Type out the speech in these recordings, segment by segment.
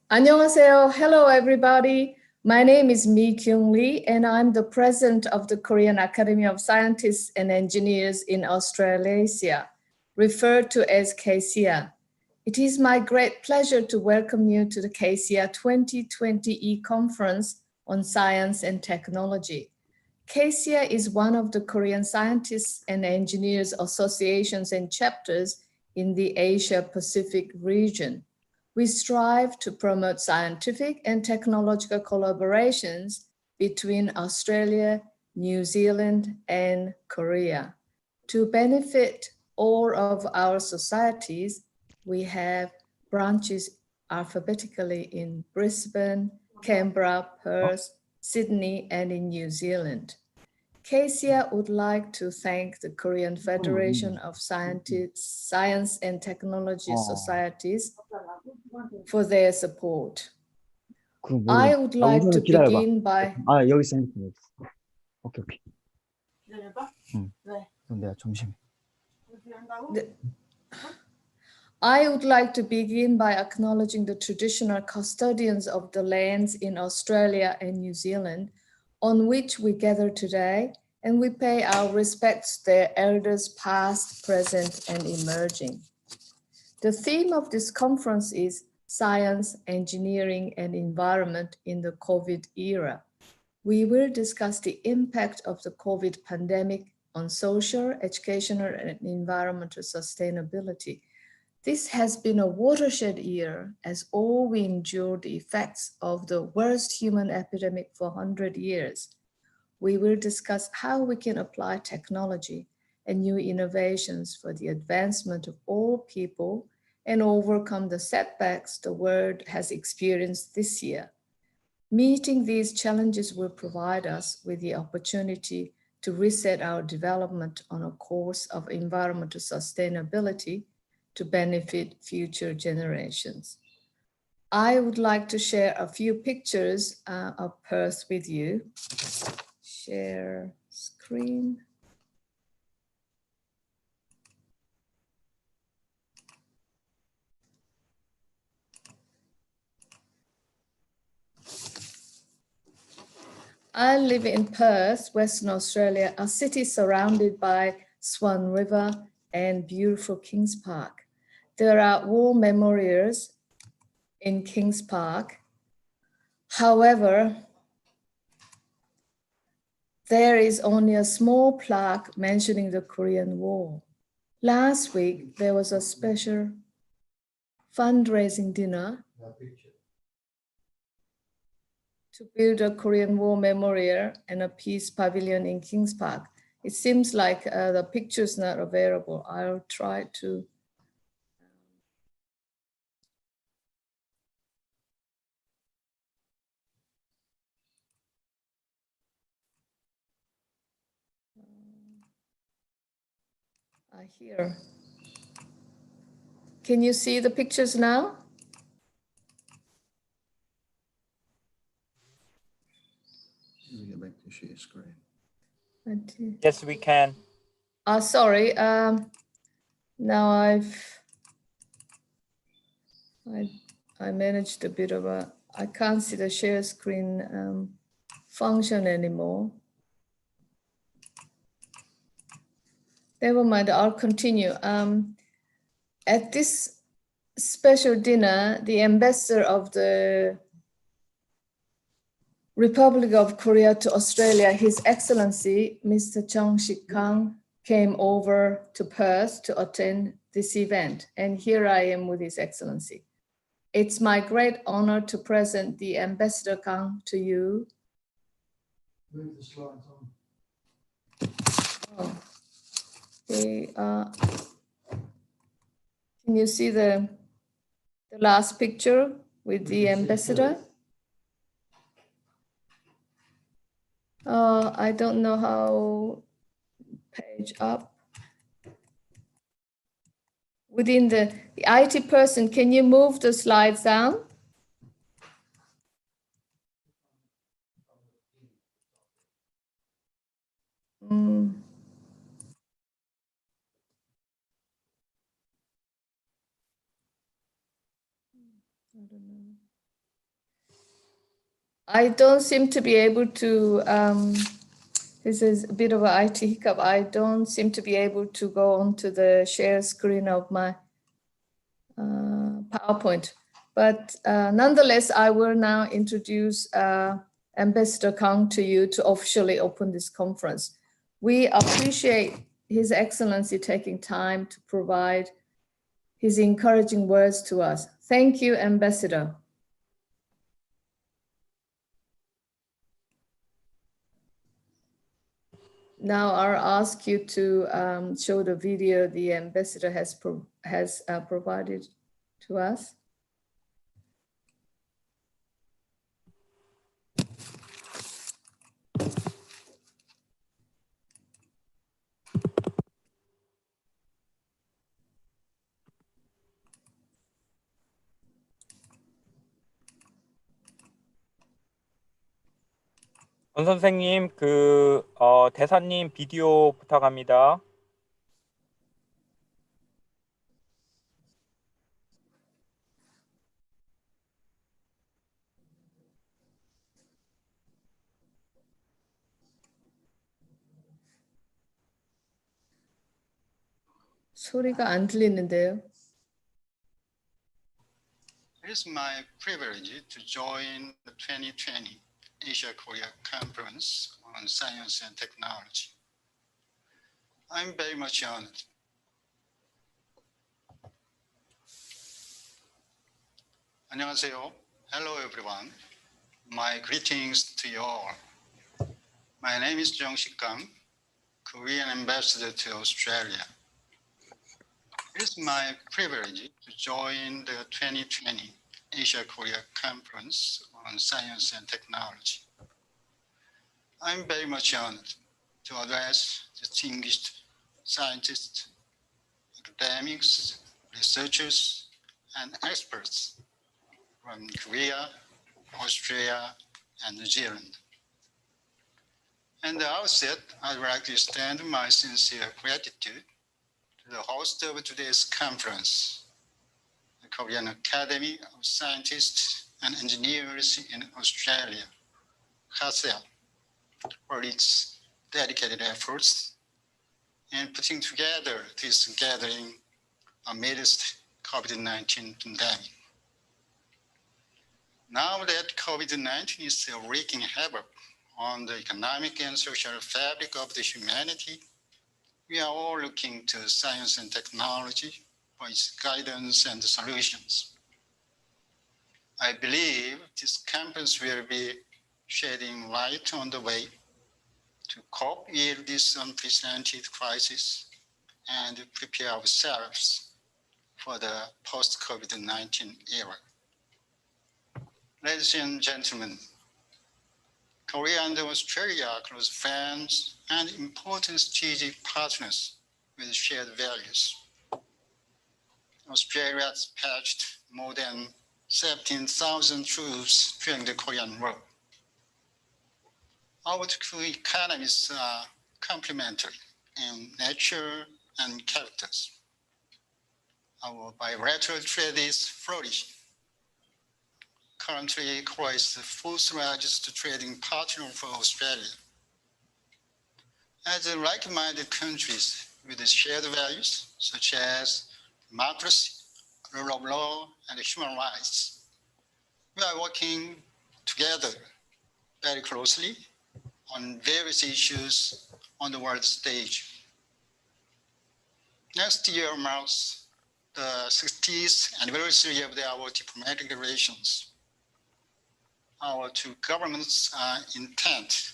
안녕하세요. Hello, everybody. My name is Mi Kyung Lee, and I'm the president of the Korean Academy of Scientists and Engineers in Australasia, referred to as KASEA. It is my great pleasure to welcome you to the KASEA 2020 e-conference on science and technology. KASEA is one of the Korean Scientists and Engineers associations and chapters in the Asia-Pacific region. We strive to promote scientific and technological collaborations between Australia, New Zealand, and Korea. To benefit all of our societies, we have branches alphabetically in Brisbane, Canberra, Perth, Sydney, and in New Zealand. KASEA would like to thank the Korean Federation of Science and Technology Societies for their support. I would like to begin by... 여기 있어. 오케이. 기다려봐. 왜? 내가 점심. I would like to begin by acknowledging the traditional custodians of the lands in Australia and New Zealand on which we gather today, and we pay our respects to their elders past, present, and emerging. The theme of this conference is Science, Engineering, and Environment in the COVID era. We will discuss the impact of the COVID pandemic on social, educational, and environmental sustainability. This has been a watershed year as all we endured the effects of the worst human epidemic for 100 years. We will discuss how we can apply technology and new innovations for the advancement of all people and overcome the setbacks the world has experienced this year. Meeting these challenges will provide us with the opportunity to reset our development on a course of environmental sustainability to benefit future generations. I would like to share a few pictures of Perth with you. Share screen. I live in Perth, Western Australia, a city surrounded by Swan River and beautiful Kings Park. There are war memorials in Kings Park. However, there is only a small plaque mentioning the Korean War. Last week, there was a special fundraising dinner to build a Korean War memorial and a peace pavilion in Kings Park. It seems like the picture's not available. I'll try to. Here. Can you see the pictures now? Get back to share screen. Yes, we can. Sorry. Now I managed a bit of a. I can't see the share screen function anymore. Never mind. I'll continue. At this special dinner, the ambassador of the Republic of Korea to Australia, His Excellency, Mr. Chung Sik-kang, came over to Perth to attend this event. And here I am with His Excellency. It's my great honor to present the Ambassador Kang to you. Move the slides on. Oh. Okay, can you see the last picture with the ambassador? I don't know how, page up. Within the IT person, can you move the slides down? I don't know. I don't seem to be able to, this is a bit of an IT hiccup. I don't seem to be able to go onto the share screen of my PowerPoint. But nonetheless, I will now introduce Ambassador Kang to you to officially open this conference. We appreciate His Excellency taking time to provide his encouraging words to us. Thank you, Ambassador. Now I'll ask you to show the video the ambassador has provided to us. 권 선생님, 대사님 비디오 부탁합니다. 소리가 안 들리는데요. It is my privilege to join the 2020 Asia-Korea Conference on Science and Technology. I'm very much honored. 안녕하세요. Hello, everyone. My greetings to you all. My name is Jung-sik Kang, Korean Ambassador to Australia. It is my privilege to join the 2020 Asia-Korea Conference on Science and Technology. I'm very much honored to address distinguished scientists, academics, researchers, and experts from Korea, Australia, and New Zealand. At the outset, I'd like to extend my sincere gratitude to the host of today's conference, the Korean Academy of Scientists and Engineers in Australia, KASEA, for its dedicated efforts in putting together this gathering amidst COVID-19 pandemic. Now that COVID-19 is wreaking havoc on the economic and social fabric of the humanity, we are all looking to science and technology for its guidance and solutions. I believe this conference will be shedding light on the way to cope with this unprecedented crisis and prepare ourselves for the post-COVID-19 era. Ladies and gentlemen, Korea and Australia are close friends and important strategic partners with shared values. Australia has dispatched more than 17,000 troops during the Korean War. Our two economies are complementary in nature and characters. Our bilateral trade is flourishing. Currently, Korea is the fourth largest trading partner for Australia. As like-minded countries with shared values such as democracy, rule of law, and human rights, we are working together very closely on various issues on the world stage. Next year marks the 60th anniversary of our diplomatic relations. Our two governments are intent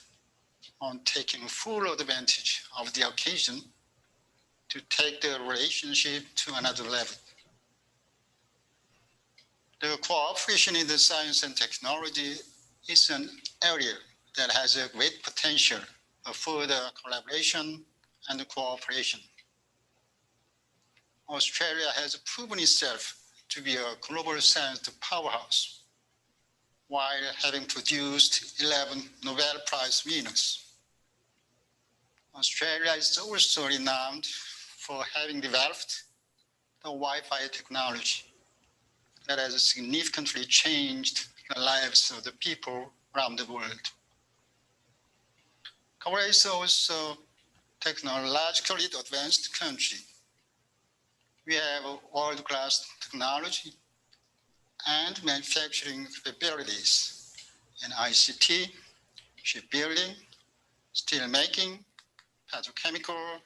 on taking full advantage of the occasion to take the relationship to another level. The cooperation in the science and technology is an area that has a great potential for further collaboration and cooperation. Australia has proven itself to be a global science powerhouse, while having produced 11 Nobel Prize winners. Australia is also renowned for having developed the Wi-Fi technology that has significantly changed the lives of the people around the world. Korea is also a technologically advanced country. We have world-class technology and manufacturing capabilities in ICT, shipbuilding, steelmaking, petrochemical,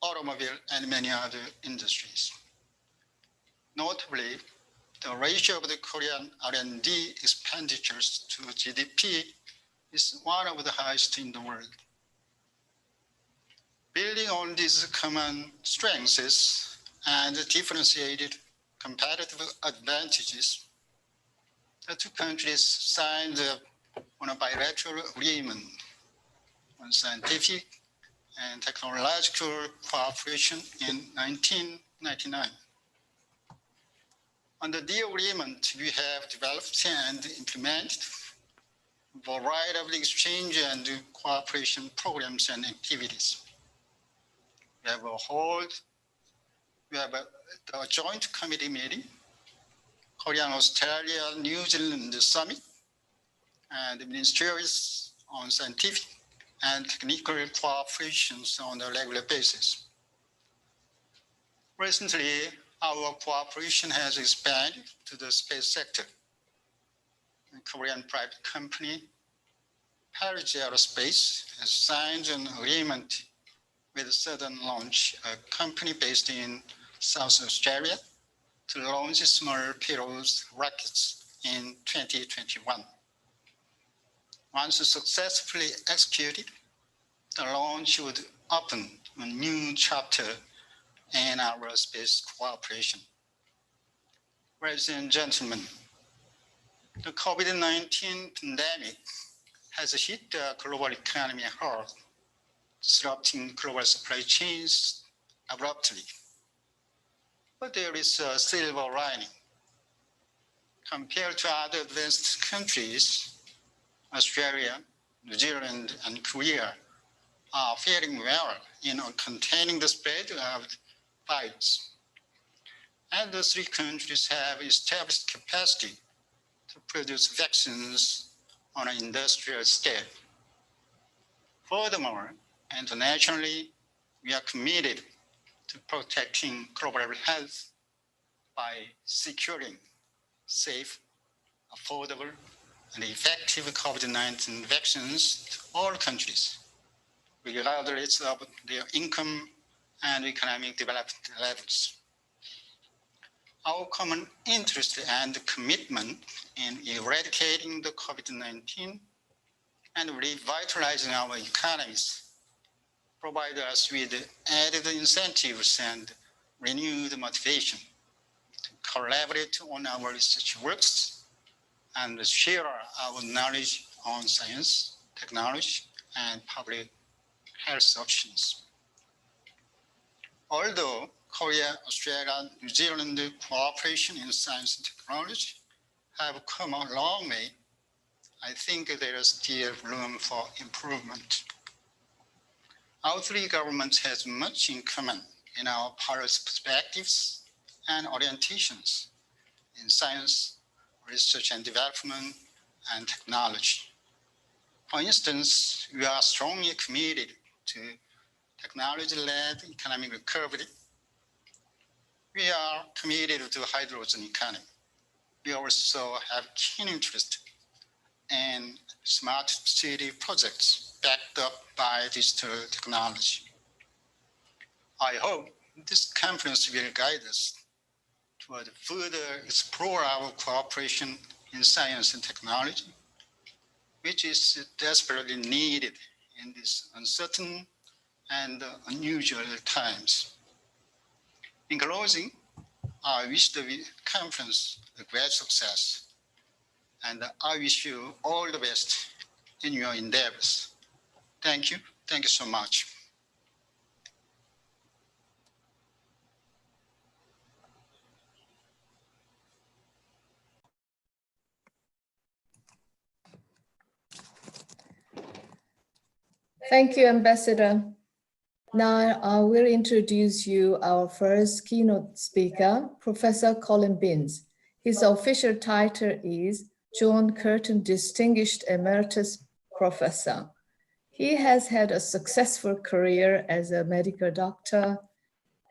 automobile, and many other industries. Notably, the ratio of the Korean R&D expenditures to GDP is one of the highest in the world. Building on these common strengths and differentiated competitive advantages, the two countries signed on a bilateral agreement on scientific and technological cooperation in 1999. Under the agreement, we have developed and implemented a variety of exchange and cooperation programs and activities. We have a joint committee meeting, Korean-Australia New Zealand Summit, and ministries on scientific and technical cooperations on a regular basis. Recently, our cooperation has expanded to the space sector. A Korean private company, Paris Aerospace, has signed an agreement with Southern Launch, a company based in South Australia, to launch small payload rockets in 2021. Once successfully executed, the launch would open a new chapter in our space cooperation. Ladies and gentlemen, the COVID-19 pandemic has hit the global economy hard, disrupting global supply chains abruptly. But there is a silver lining. Compared to other advanced countries, Australia, New Zealand, and Korea are faring well in containing the spread of the virus. And the three countries have established capacity to produce vaccines on an industrial scale. Furthermore, internationally, we are committed to protecting global health by securing safe, affordable, and effective COVID-19 vaccines to all countries, regardless of their income and economic development levels. Our common interest and commitment in eradicating the COVID-19 and revitalizing our economies provide us with added incentives and renewed motivation to collaborate on our research works and share our knowledge on science, technology, and public health options. Although Korea, Australia, New Zealand cooperation in science and technology have come a long way, I think there is still room for improvement. Our three governments have much in common in our policy perspectives and orientations in science, research and development, and technology. For instance, we are strongly committed to technology-led economic recovery. We are committed to hydrogen economy. We also have keen interest in smart city projects backed up by digital technology. I hope this conference will guide us toward further explore our cooperation in science and technology, which is desperately needed in these uncertain and unusual times. In closing, I wish the conference a great success, and I wish you all the best in your endeavors. Thank you. Thank you so much. Thank you, Ambassador. Now I will introduce you our first keynote speaker, Professor Colin Binns. His official title is John Curtin Distinguished Emeritus Professor. He has had a successful career as a medical doctor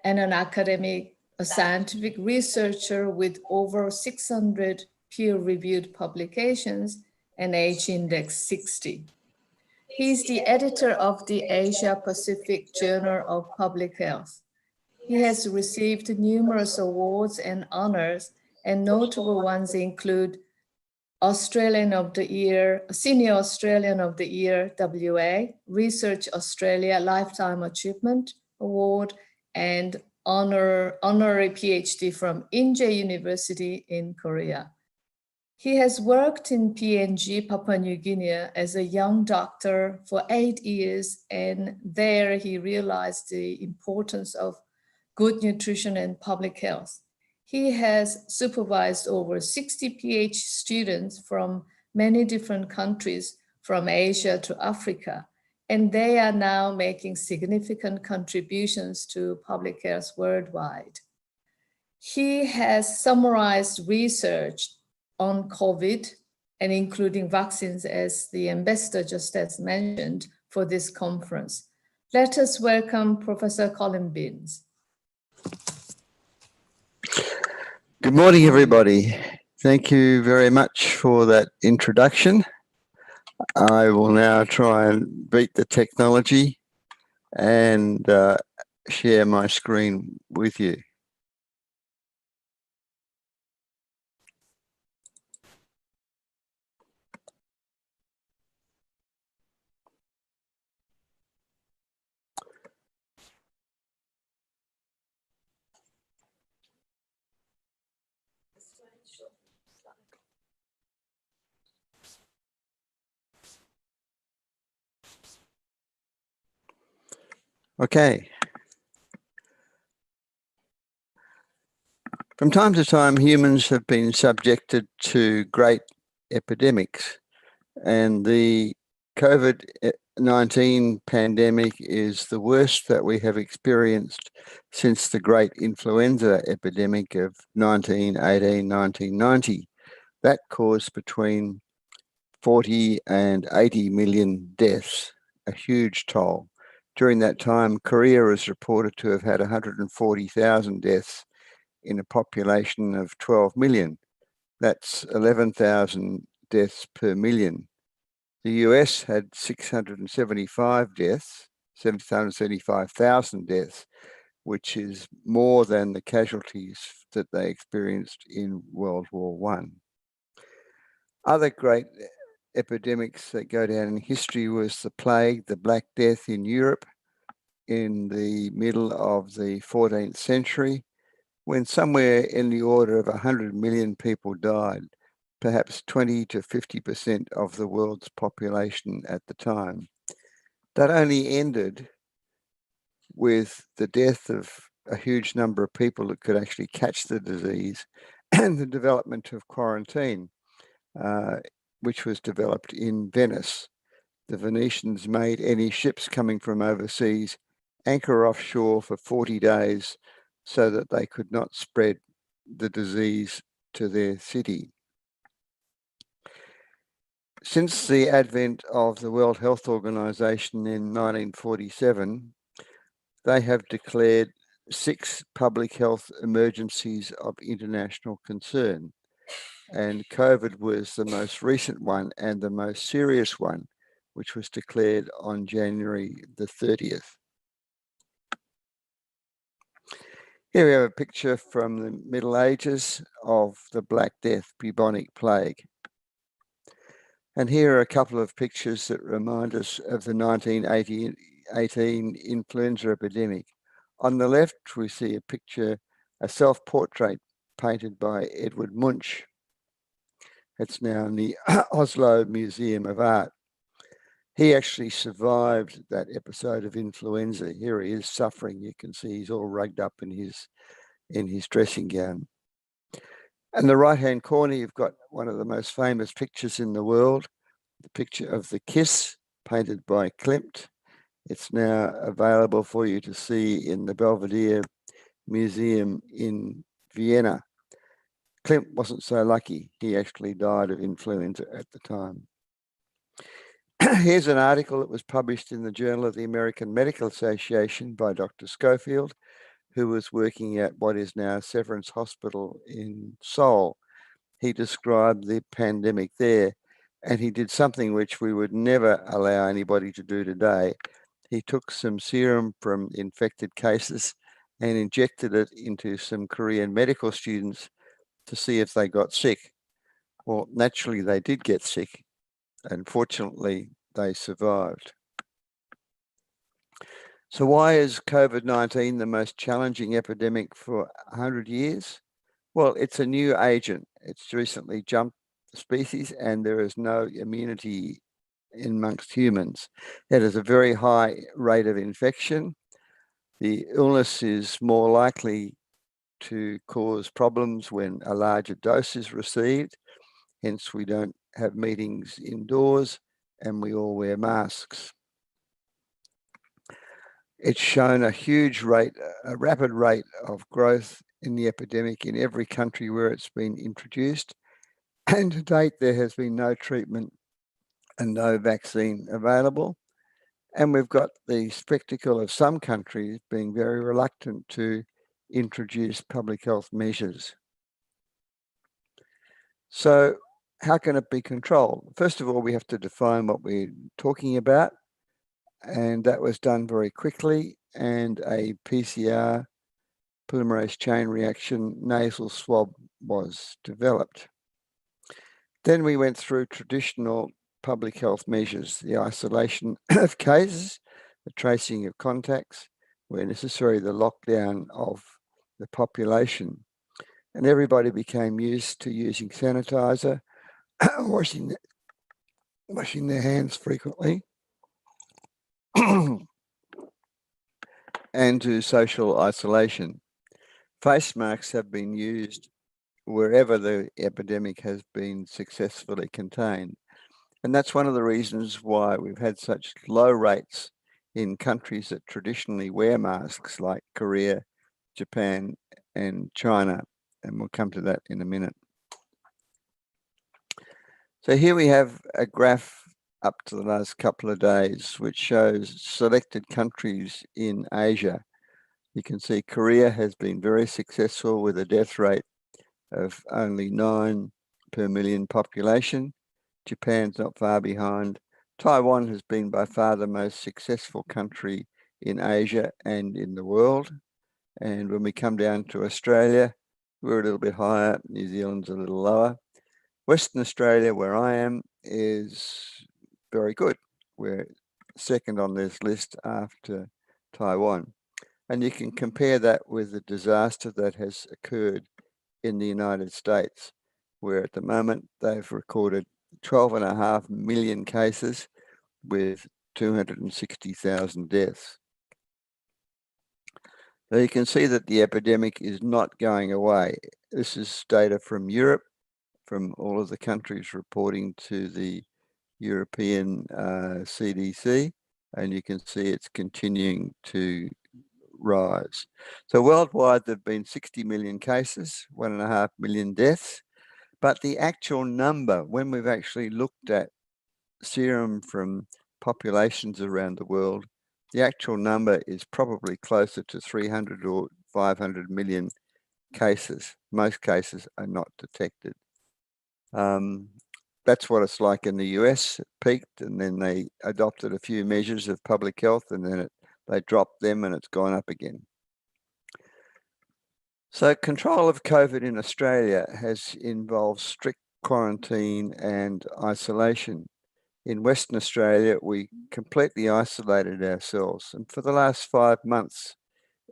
and an academic, a scientific researcher with over 600 peer-reviewed publications and H-index 60. He is the editor of the Asia Pacific Journal of Public Health. He has received numerous awards and honors, and notable ones include Australian of the Year, Senior Australian of the Year, WA, Research Australia Lifetime Achievement Award, and honorary PhD from Inje University in Korea. He has worked in PNG, Papua New Guinea, as a young doctor for 8 years, and there he realized the importance of good nutrition and public health. He has supervised over 60 PhD students from many different countries, from Asia to Africa, and they are now making significant contributions to public health worldwide. He has summarized research on COVID and including vaccines as the ambassador just as mentioned for this conference. Let us welcome Professor Colin Binns. Good morning, everybody. Thank you very much for that introduction. I will now try and beat the technology and share my screen with you. Okay. From time to time, humans have been subjected to great epidemics, and the COVID-19 pandemic is the worst that we have experienced since the great influenza epidemic of 1918, 1990. That caused between 40 and 80 million deaths, a huge toll. During that time, Korea is reported to have had 140,000 deaths in a population of 12 million. That's 11,000 deaths per million. The US had 675 deaths, 775,000 deaths, which is more than the casualties that they experienced in World War I. Other great epidemics that go down in history was the plague, the Black Death in Europe in the middle of the 14th century, when somewhere in the order of 100 million people died, perhaps 20 to 50% of the world's population at the time. That only ended with the death of a huge number of people that could actually catch the disease and the development of quarantine, which was developed in Venice. The Venetians made any ships coming from overseas anchor offshore for 40 days so that they could not spread the disease to their city. Since the advent of the World Health Organization in 1947, they have declared 6 public health emergencies of international concern. And COVID was the most recent one and the most serious one, which was declared on January the 30th. Here we have a picture from the Middle Ages of the Black Death, bubonic plague. And here are a couple of pictures that remind us of the 1918 influenza epidemic. On the left, we see a picture, a self-portrait painted by Edward Munch. It's now in the Oslo Museum of Art. He actually survived that episode of influenza. Here he is suffering. You can see he's all rugged up in his dressing gown. In the right-hand corner, you've got one of the most famous pictures in the world, the picture of the kiss painted by Klimt. It's now available for you to see in the Belvedere Museum in Vienna. Clint wasn't so lucky. He actually died of influenza at the time. Here's an article that was published in the Journal of the American Medical Association by Dr. Schofield, who was working at what is now Severance Hospital in Seoul. He described the pandemic there, and he did something which we would never allow anybody to do today. He took some serum from infected cases and injected it into some Korean medical students to see if they got sick. Well, naturally, they did get sick. Unfortunately, they survived. So why is COVID-19 the most challenging epidemic for 100 years? Well, it's a new agent. It's recently jumped species and there is no immunity amongst humans. It has a very high rate of infection. The illness is more likely to cause problems when a larger dose is received. Hence, we don't have meetings indoors and we all wear masks. It's shown a huge rate, a rapid rate of growth in the epidemic in every country where it's been introduced. And to date, there has been no treatment and no vaccine available. And we've got the spectacle of some countries being very reluctant to introduce public health measures. So how can it be controlled? First of all, we have to define what we're talking about. And that was done very quickly. And a PCR, polymerase chain reaction nasal swab was developed. Then we went through traditional public health measures, the isolation of cases, the tracing of contacts, where necessary, the lockdown of the population. And everybody became used to using sanitizer, washing their hands frequently, and to social isolation. Face masks have been used wherever the epidemic has been successfully contained. And that's one of the reasons why we've had such low rates in countries that traditionally wear masks like Korea, Japan, and China. And we'll come to that in a minute. So here we have a graph up to the last couple of days, which shows selected countries in Asia. You can see Korea has been very successful with a death rate of only 9 per million population. Japan's not far behind. Taiwan has been by far the most successful country in Asia and in the world. And when we come down to Australia, we're a little bit higher. New Zealand's a little lower. Western Australia, where I am, is very good. We're second on this list after Taiwan. And you can compare that with the disaster that has occurred in the United States, where at the moment they've recorded 12.5 million cases with 260,000 deaths. So you can see that the epidemic is not going away. This is data from Europe, from all of the countries reporting to the European CDC, and you can see it's continuing to rise. So worldwide, there have been 60 million cases, 1.5 million deaths, but the actual number, when we've actually looked at serum from populations around the world, the actual number is probably closer to 300 or 500 million cases. Most cases are not detected. That's what it's like in the US. It peaked and then they adopted a few measures of public health and then they dropped them and it's gone up again. So control of COVID in Australia has involved strict quarantine and isolation. In Western Australia, we completely isolated ourselves. And for the last 5 months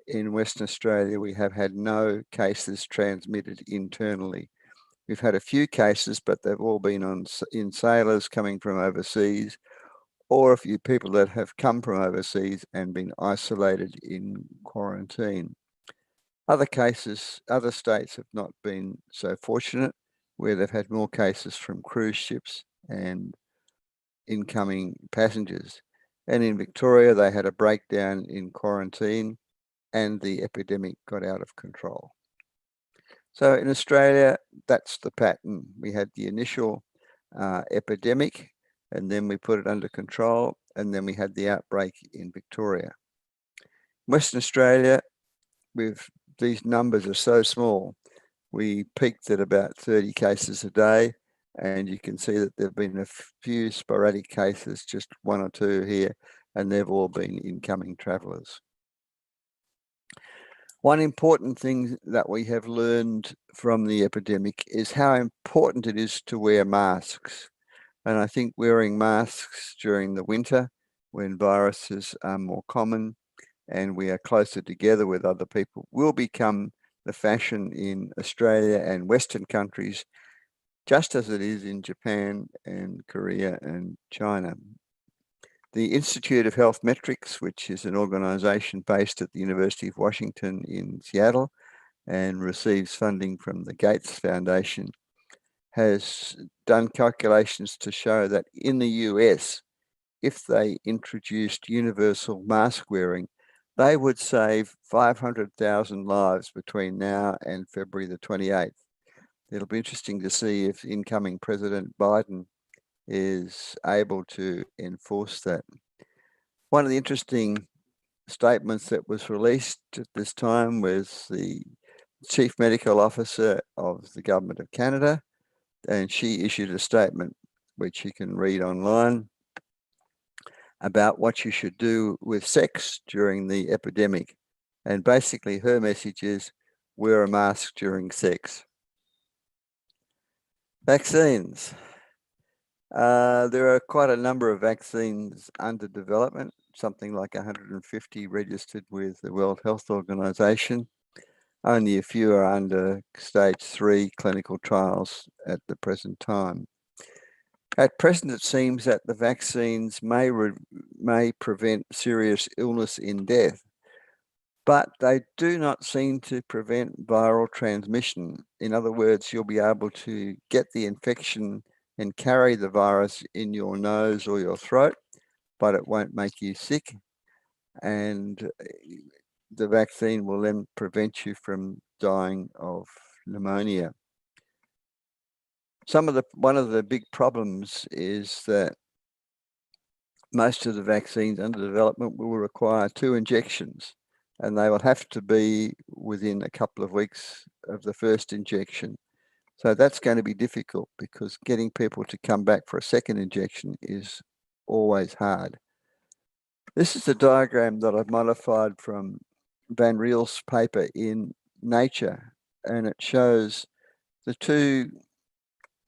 in Western Australia, we have had no cases transmitted internally. We've had a few cases, but they've all been in sailors coming from overseas, or a few people that have come from overseas and been isolated in quarantine. Other cases, other states have not been so fortunate, where they've had more cases from cruise ships and incoming passengers. And in Victoria, they had a breakdown in quarantine and the epidemic got out of control. So in Australia, that's the pattern. We had the initial epidemic, and then we put it under control, and then we had the outbreak in Victoria. Western Australia, these numbers are so small. We peaked at about 30 cases a day, and you can see that there have been a few sporadic cases, just one or two here, and they've all been incoming travellers. One important thing that we have learned from the epidemic is how important it is to wear masks. And I think wearing masks during the winter, when viruses are more common and we are closer together with other people, will become the fashion in Australia and Western countries, just as it is in Japan and Korea and China. The Institute of Health Metrics, which is an organization based at the University of Washington in Seattle and receives funding from the Gates Foundation, has done calculations to show that in the US, if they introduced universal mask wearing, they would save 500,000 lives between now and February the 28th. It'll be interesting to see if incoming President Biden is able to enforce that. One of the interesting statements that was released at this time was the Chief Medical Officer of the Government of Canada, and she issued a statement which you can read online about what you should do with sex during the epidemic. And basically her message is wear a mask during sex. Vaccines. There are quite a number of vaccines under development, something like 150 registered with the World Health Organization. Only a few are under stage 3 clinical trials at the present time. At present, it seems that the vaccines may prevent serious illness in death, but they do not seem to prevent viral transmission. In other words, you'll be able to get the infection and carry the virus in your nose or your throat, but it won't make you sick. And the vaccine will then prevent you from dying of pneumonia. One of the big problems is that most of the vaccines under development will require 2 injections, and they will have to be within a couple of weeks of the first injection. So that's going to be difficult because getting people to come back for a second injection is always hard. This is a diagram that I've modified from Van Riel's paper in Nature, and it shows the 2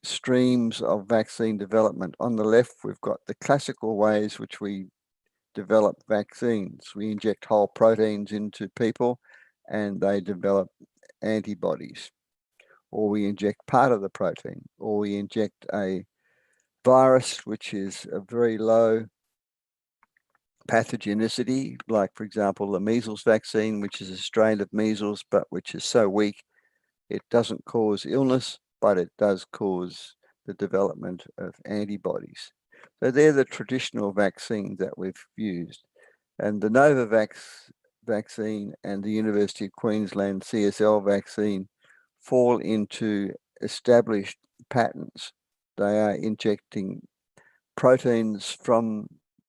streams of vaccine development. On the left, we've got the classical ways which we develop vaccines. We inject whole proteins into people and they develop antibodies, or we inject part of the protein, or we inject a virus which is a very low pathogenicity, like for example the measles vaccine, which is a strain of measles but which is so weak it doesn't cause illness, but it does cause the development of antibodies. So they're the traditional vaccines that we've used. And the Novavax vaccine and the University of Queensland CSL vaccine fall into established patterns. They are injecting proteins from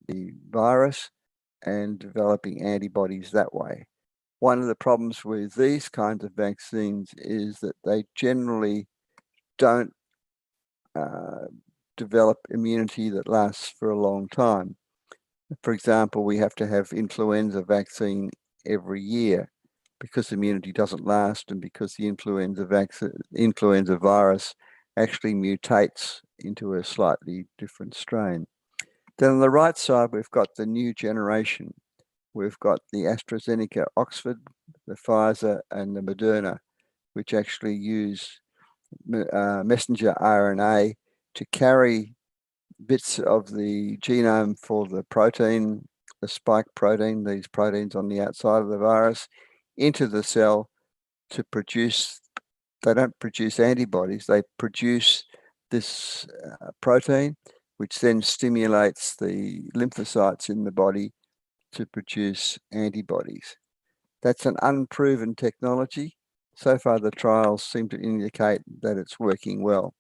the virus and developing antibodies that way. One of the problems with these kinds of vaccines is that they generally don't develop immunity that lasts for a long time. For example, we have to have influenza vaccine every year because immunity doesn't last and because the influenza virus actually mutates into a slightly different strain. Then on the right side, we've got the new generation. We've got the AstraZeneca Oxford, the Pfizer and the Moderna, which actually use messenger RNA to carry bits of the genome for the protein, the spike protein, these proteins on the outside of the virus, into the cell to produce, they don't produce antibodies, they produce this protein, which then stimulates the lymphocytes in the body to produce antibodies. That's an unproven technology. So far, the trials seem to indicate that it's working well.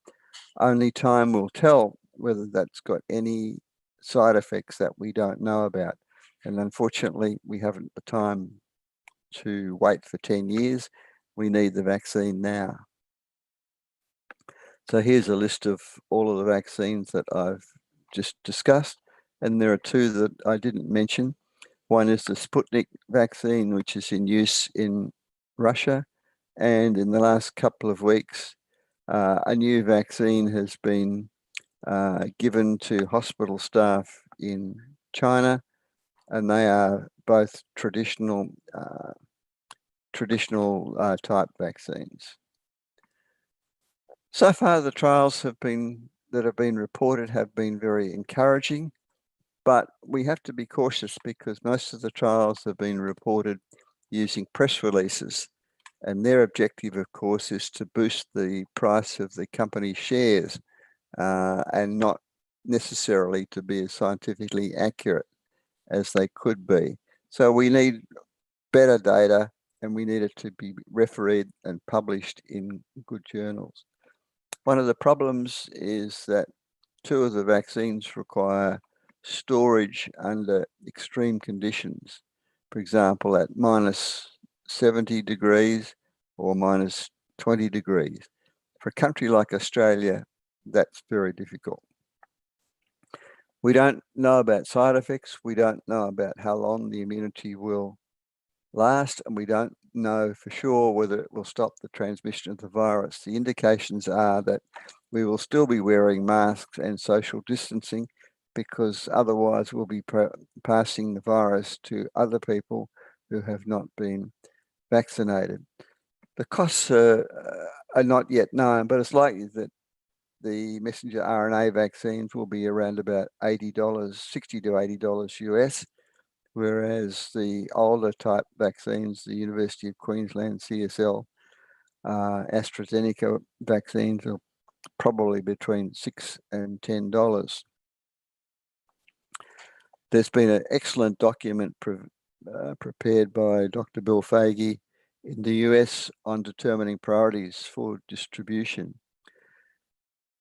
Only time will tell whether that's got any side effects that we don't know about. And unfortunately, we haven't the time to wait for 10 years. We need the vaccine now. So here's a list of all of the vaccines that I've just discussed. And there are two that I didn't mention. One is the Sputnik vaccine, which is in use in Russia. And in the last couple of weeks, a new vaccine has been given to hospital staff in China, and they are both traditional type vaccines. So far, the trials that have been reported have been very encouraging, but we have to be cautious because most of the trials have been reported using press releases, and their objective, of course, is to boost the price of the company shares and not necessarily to be as scientifically accurate as they could be. So we need better data, and we need it to be refereed and published in good journals. One of the problems is that two of the vaccines require storage under extreme conditions. For example, at minus 70 degrees or minus 20 degrees. For a country like Australia, that's very difficult. We don't know about side effects. We don't know about how long the immunity will last, and we don't know for sure whether it will stop the transmission of the virus. The indications are that we will still be wearing masks and social distancing because otherwise we'll be passing the virus to other people who have not been vaccinated. The costs are not yet known, but it's likely that the messenger RNA vaccines will be around about $80, $60 to $80 US, whereas the older type vaccines, the University of Queensland CSL, AstraZeneca vaccines are probably between $6 and $10. There's been an excellent document prepared by Dr. Bill Foege in the US on determining priorities for distribution.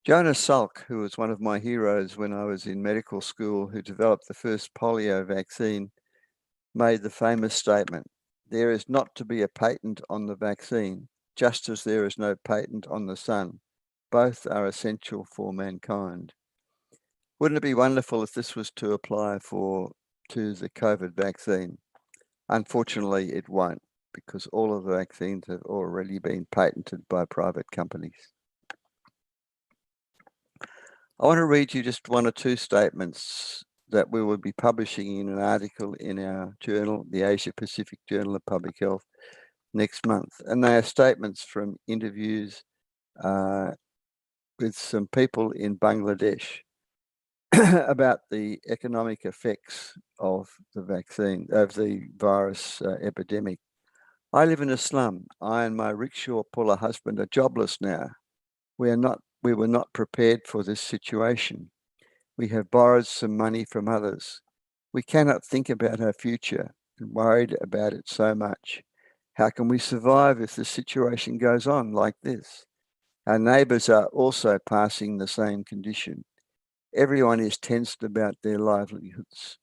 Jonas Salk, who was one of my heroes when I was in medical school, who developed the first polio vaccine, made the famous statement, "There is not to be a patent on the vaccine, just as there is no patent on the sun. Both are essential for mankind." Wouldn't it be wonderful if this was to apply to the COVID vaccine? Unfortunately, it won't, because all of the vaccines have already been patented by private companies. I want to read you just one or two statements that we will be publishing in an article in our journal, the Asia Pacific Journal of Public Health, next month. And they are statements from interviews with some people in Bangladesh about the economic effects of the vaccine, of the virus epidemic. "I live in a slum. I and my rickshaw puller husband are jobless now. We were not prepared for this situation. We have borrowed some money from others. We cannot think about our future and worried about it so much. How can we survive if the situation goes on like this? Our neighbours are also passing the same condition. Everyone is tensed about their livelihoods.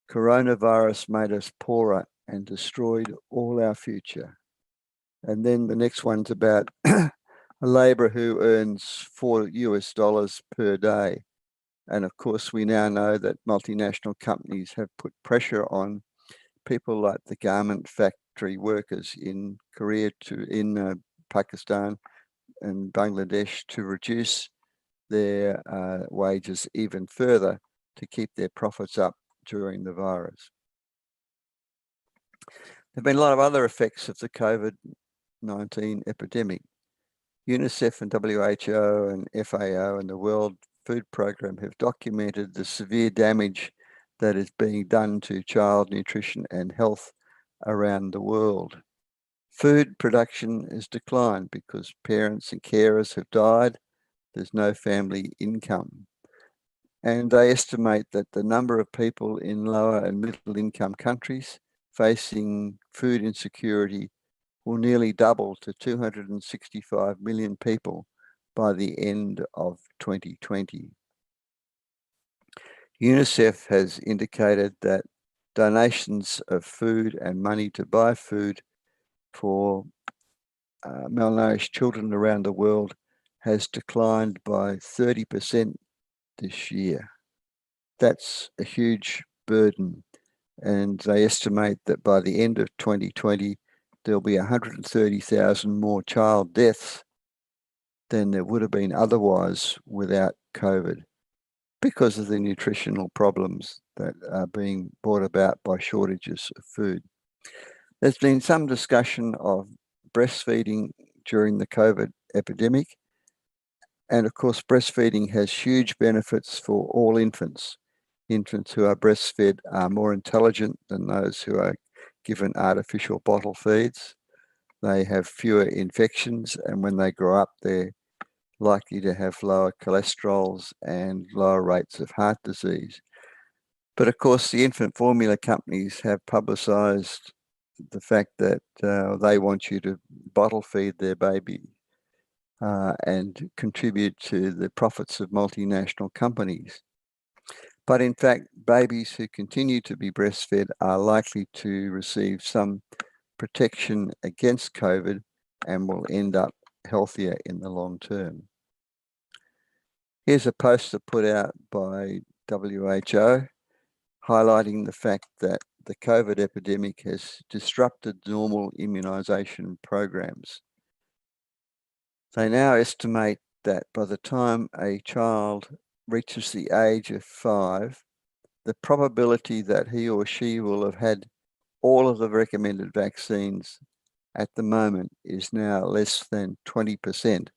Coronavirus made us poorer and destroyed all our future." And then the next one's about a labourer who earns $4 per day. And of course, we now know that multinational companies have put pressure on people like the garment factory workers in Korea, in Pakistan and Bangladesh to reduce their wages even further to keep their profits up during the virus. There have been a lot of other effects of the COVID-19 epidemic. UNICEF and WHO and FAO and the World Food Programme have documented the severe damage that is being done to child nutrition and health around the world. Food production has declined because parents and carers have died. There's no family income. And they estimate that the number of people in lower and middle income countries facing food insecurity will nearly double to 265 million people by the end of 2020. UNICEF has indicated that donations of food and money to buy food for malnourished children around the world has declined by 30% this year. That's a huge burden, and they estimate that by the end of 2020, there'll be 130,000 more child deaths than there would have been otherwise without COVID, because of the nutritional problems that are being brought about by shortages of food. There's been some discussion of breastfeeding during the COVID epidemic. And of course, breastfeeding has huge benefits for all infants. Infants who are breastfed are more intelligent than those who are given artificial bottle feeds. They have fewer infections, and when they grow up, they're likely to have lower cholesterols and lower rates of heart disease. But of course, the infant formula companies have publicised the fact that they want you to bottle feed their baby and contribute to the profits of multinational companies. But in fact, babies who continue to be breastfed are likely to receive some protection against COVID and will end up healthier in the long term. Here's a poster put out by WHO highlighting the fact that the COVID epidemic has disrupted normal immunisation programs. They now estimate that by the time a child reaches the age of 5, the probability that he or she will have had all of the recommended vaccines at the moment is now less than 20%.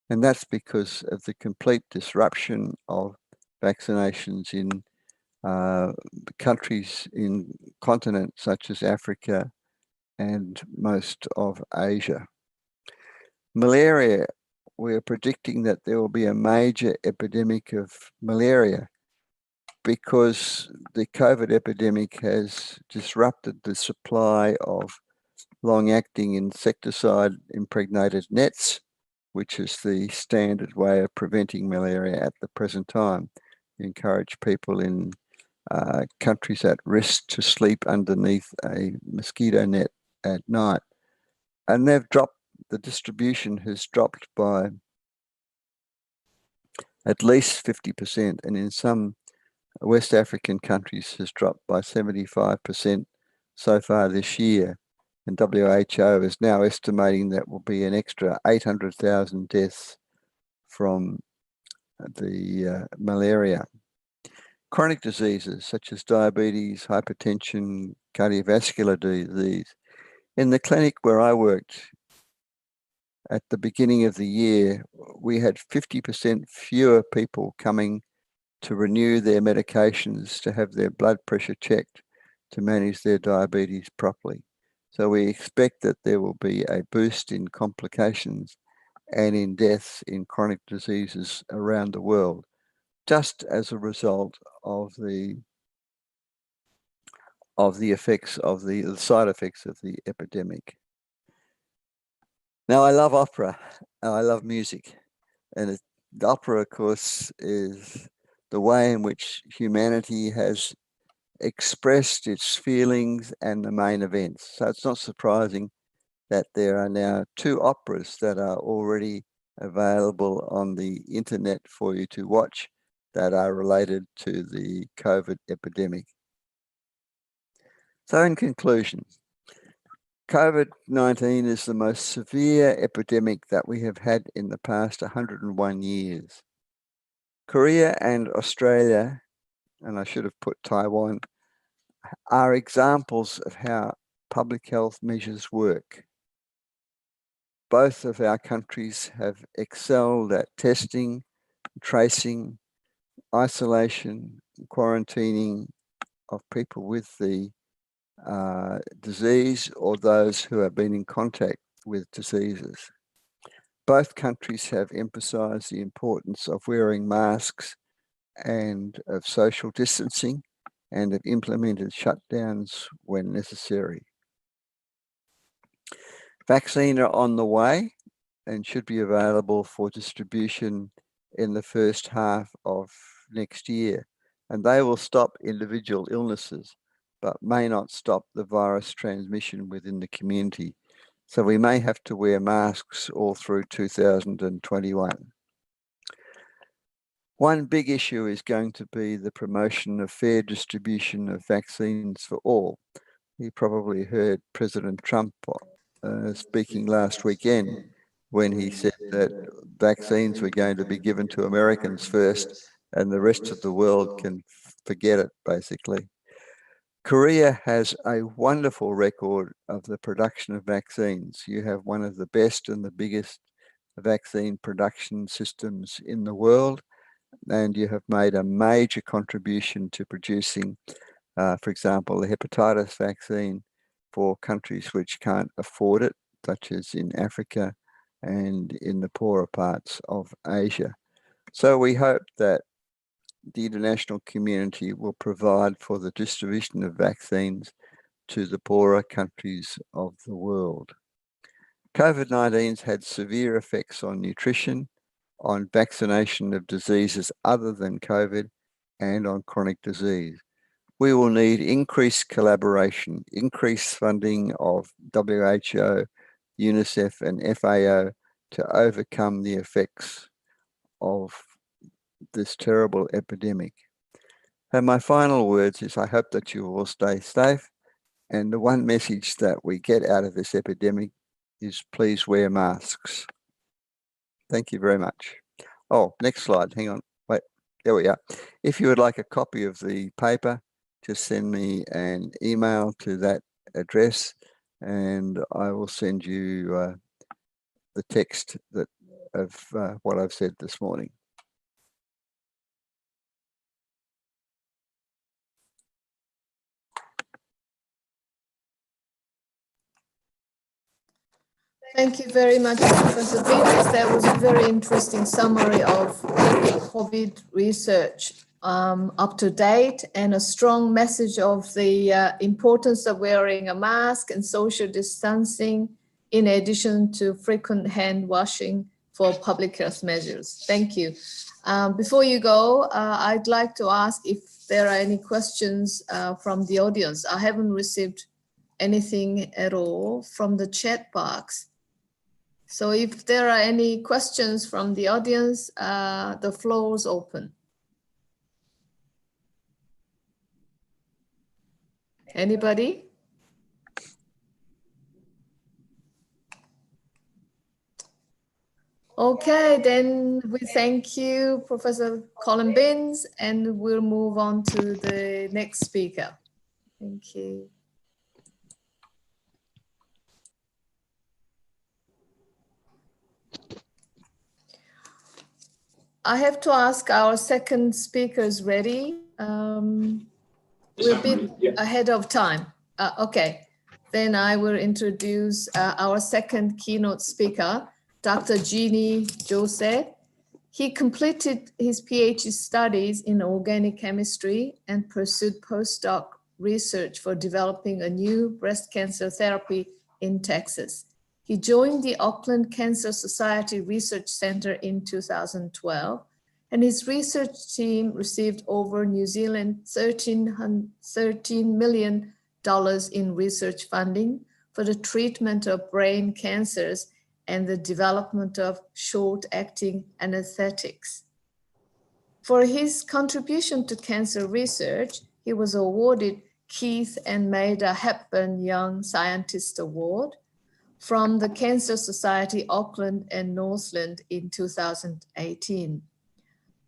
And that's because of the complete disruption of vaccinations in countries in continents such as Africa and most of Asia. Malaria, we're predicting that there will be a major epidemic of malaria because the COVID epidemic has disrupted the supply of long-acting insecticide impregnated nets, which is the standard way of preventing malaria at the present time. We encourage people in countries at risk to sleep underneath a mosquito net at night. And the distribution has dropped by at least 50%, and in some West African countries has dropped by 75% so far this year. And WHO is now estimating that will be an extra 800,000 deaths from the malaria. Chronic diseases such as diabetes, hypertension, cardiovascular disease. In the clinic where I worked at the beginning of the year, we had 50% fewer people coming to renew their medications, to have their blood pressure checked, to manage their diabetes properly. So we expect that there will be a boost in complications and in deaths in chronic diseases around the world, just as a result of the effects of the side effects of the epidemic. Now, I love opera, and I love music, and the opera, of course, is the way in which humanity has expressed its feelings and the main events. So it's not surprising that there are now 2 operas that are already available on the internet for you to watch that are related to the COVID epidemic. So in conclusion, COVID-19 is the most severe epidemic that we have had in the past 101 years. Korea and Australia, and I should have put Taiwan, are examples of how public health measures work. Both of our countries have excelled at testing, tracing, isolation, quarantining of people with the disease or those who have been in contact with diseases. Both countries have emphasised the importance of wearing masks and of social distancing, and have implemented shutdowns when necessary. Vaccine are on the way and should be available for distribution in the first half of next year. And they will stop individual illnesses, but may not stop the virus transmission within the community. So we may have to wear masks all through 2021. One big issue is going to be the promotion of fair distribution of vaccines for all. You probably heard President Trump speaking last weekend when he said that vaccines were going to be given to Americans first and the rest of the world can forget it, basically. Korea has a wonderful record of the production of vaccines. You have one of the best and the biggest vaccine production systems in the world, and you have made a major contribution to producing, for example, the hepatitis vaccine for countries which can't afford it, such as in Africa and in the poorer parts of Asia. So we hope that the international community will provide for the distribution of vaccines to the poorer countries of the world. COVID-19's had severe effects on nutrition, on vaccination of diseases other than COVID, and on chronic disease. We will need increased collaboration, increased funding of WHO, UNICEF, and FAO to overcome the effects of this terrible epidemic. And my final words is I hope that you will stay safe. And the one message that we get out of this epidemic is please wear masks. Thank you very much. Oh, next slide. Hang on. Wait, there we are. If you would like a copy of the paper, just send me an email to that address and I will send you the text of what I've said this morning. Thank you very much, Professor Venus. That was a very interesting summary of COVID research up to date and a strong message of the importance of wearing a mask and social distancing in addition to frequent hand washing for public health measures. Thank you. Before you go, I'd like to ask if there are any questions from the audience. I haven't received anything at all from the chat box. So if there are any questions from the audience, the floor is open. Anybody? Okay, then we thank you, Professor Colin Binns, and we'll move on to the next speaker. Thank you. I have to ask our second speaker is ready. We're a bit ahead of time. Okay, then I will introduce our second keynote speaker, Dr. Jeannie Jose. He completed his PhD studies in organic chemistry and pursued postdoc research for developing a new breast cancer therapy in Texas. He joined the Auckland Cancer Society Research Center in 2012, and his research team received over New Zealand $13 million in research funding for the treatment of brain cancers and the development of short-acting anesthetics. For his contribution to cancer research, he was awarded Keith and Maida Hepburn Young Scientist Award from the Cancer Society Auckland and Northland in 2018.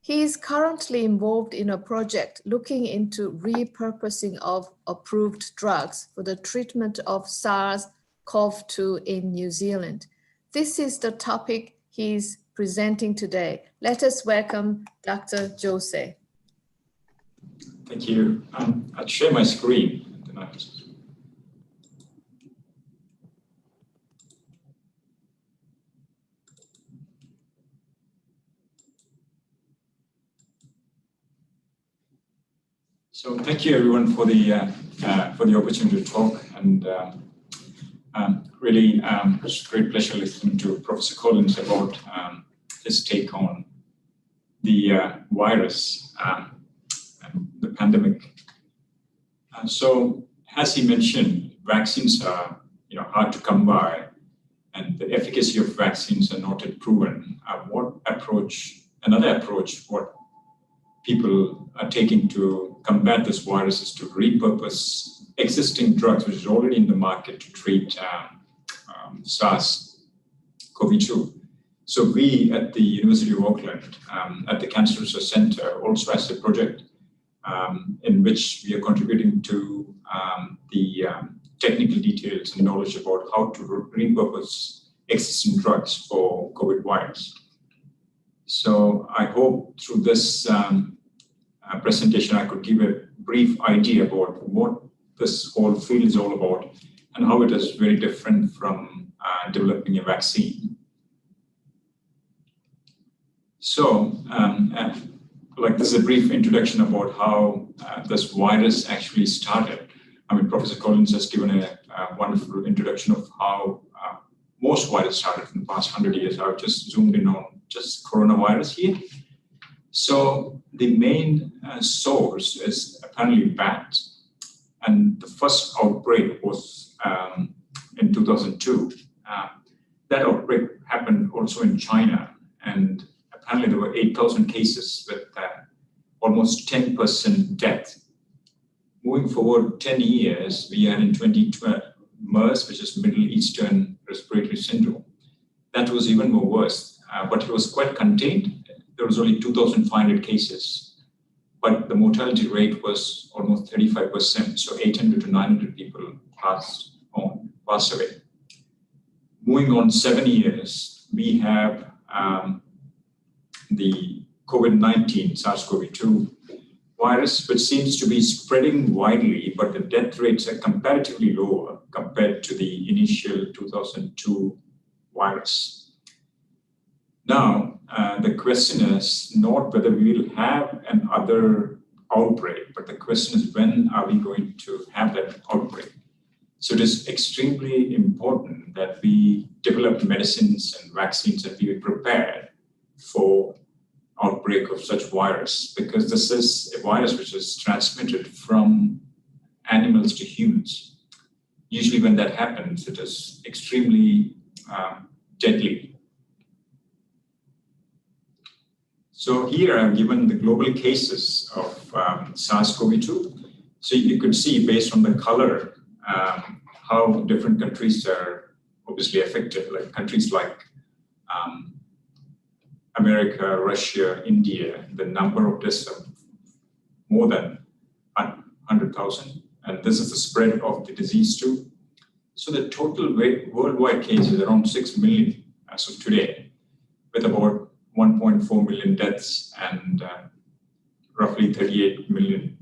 He is currently involved in a project looking into repurposing of approved drugs for the treatment of SARS-CoV-2 in New Zealand. This is the topic he's presenting today. Let us welcome Dr. Jose. Thank you. I'll share my screen. So thank you everyone for the opportunity to talk, and It's a great pleasure listening to Professor Collins about his take on the virus and the pandemic. So, as he mentioned, vaccines are hard to come by, and the efficacy of vaccines are not yet proven. Another approach, what people are taking to combat this virus is to repurpose existing drugs, which is already in the market to treat SARS-CoV-2. So we at the University of Auckland, at the Cancer Research Center, also has a project in which we are contributing to the technical details and knowledge about how to repurpose existing drugs for COVID virus. So I hope through this presentation I could give a brief idea about what this whole field is all about and how it is very different from developing a vaccine. So, this is a brief introduction about how this virus actually started. I mean, Professor Collins has given a wonderful introduction of how most viruses started in the past 100 years. I've just zoomed in on just coronavirus here. So the main source is apparently bats, and the first outbreak was in 2002. That outbreak happened also in China, and apparently there were 8,000 cases with almost 10% death. Moving forward 10 years, we are in 2012, MERS, which is Middle Eastern Respiratory Syndrome. That was even more worse, but it was quite contained. There was only 2,500 cases, but the mortality rate was almost 35%. So 800 to 900 people passed away. Moving on 7 years, we have the COVID-19, SARS-CoV-2 virus, which seems to be spreading widely, but the death rates are comparatively lower compared to the initial 2002 virus. Now, the question is not whether we will have another outbreak, but the question is when are we going to have that outbreak? So it is extremely important that we develop medicines and vaccines and be prepared for outbreak of such virus, because this is a virus which is transmitted from animals to humans. Usually when that happens, it is extremely deadly. So here I've given the global cases of SARS-CoV-2. So you could see based on the color how different countries are obviously affected, like countries like America, Russia, India, the number of deaths are more than 100,000. And this is the spread of the disease too. So the total worldwide cases is around 6 million as of today, with about 1.4 million deaths and roughly 38 million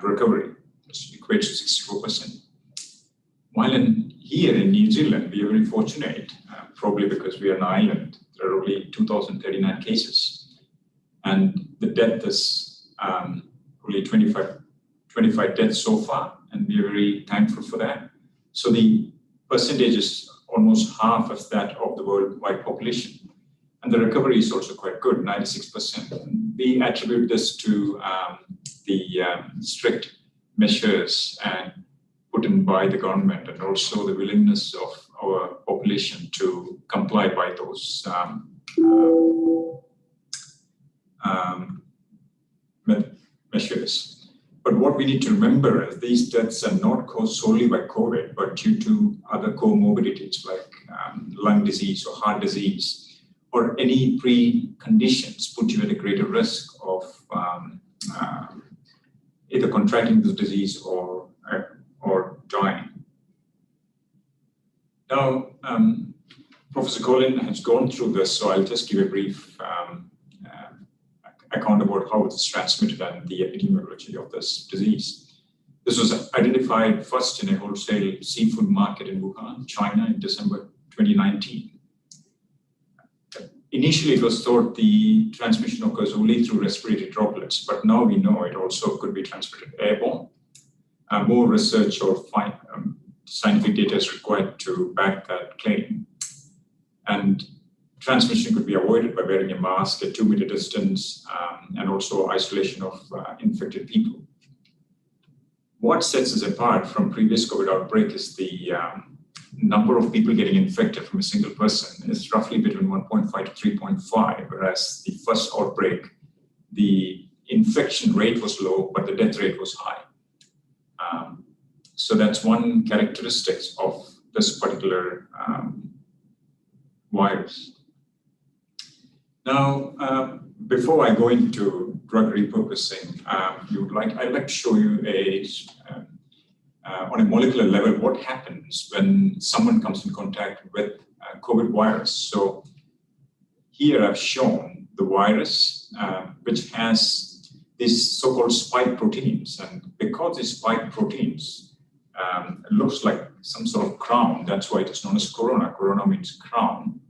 recovery, which equates to 64%. While here in New Zealand, we are very fortunate, probably because we are an island. There are only 2,039 cases, and the death is only 25 deaths so far, and we are very thankful for that. So the percentage is almost half of that of the worldwide population, and the recovery is also quite good, 96%. We attribute this to the strict measures and put in by the government, and also the willingness of our population to comply by those measures. But what we need to remember is these deaths are not caused solely by COVID, but due to other comorbidities like lung disease or heart disease, or any preconditions put you at a greater risk of either contracting the disease or dying. Now, Professor Collins has gone through this, so I'll just give a brief account about how it's transmitted and the epidemiology of this disease. This was identified first in a wholesale seafood market in Wuhan, China, in December 2019. Initially, it was thought the transmission occurs only through respiratory droplets, but now we know it also could be transmitted airborne. More research or scientific data is required to back that claim. And transmission could be avoided by wearing a mask at 2-meter distance and also isolation of infected people. What sets us apart from previous COVID outbreak is the number of people getting infected from a single person is roughly between 1.5 to 3.5, whereas the first outbreak, the infection rate was low, but the death rate was high. So that's one characteristic of this particular virus. Now, before I go into drug repurposing, I'd like to show you on a molecular level what happens when someone comes in contact with COVID virus. So here I've shown the virus, which has these so-called spike proteins, and because these spike proteins it looks like some sort of crown, that's why it is known as corona. Corona means crown.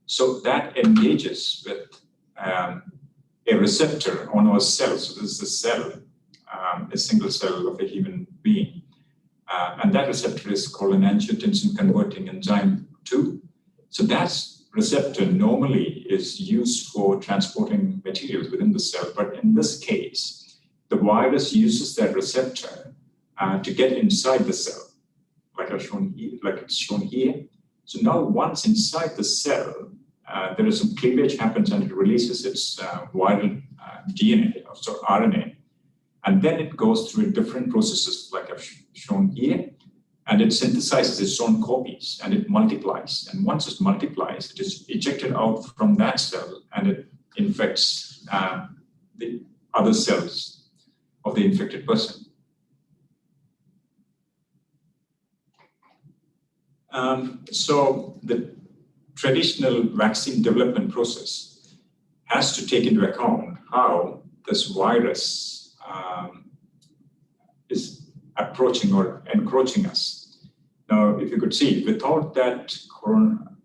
So that engages with a receptor on our cells. So this is a cell, a single cell of a human being. And that receptor is called an angiotensin converting enzyme 2. So that receptor normally is used for transporting materials within the cell. But in this case, the virus uses that receptor to get inside the cell, like it's shown here. So now once inside the cell, there is some cleavage happens and it releases its viral DNA, so RNA. And then it goes through different processes like I've shown here, and it synthesizes its own copies and it multiplies. And once it multiplies, it is ejected out from that cell and it infects the other cells of the infected person. So the traditional vaccine development process has to take into account how this virus is approaching or encroaching us. Now, if you could see, without that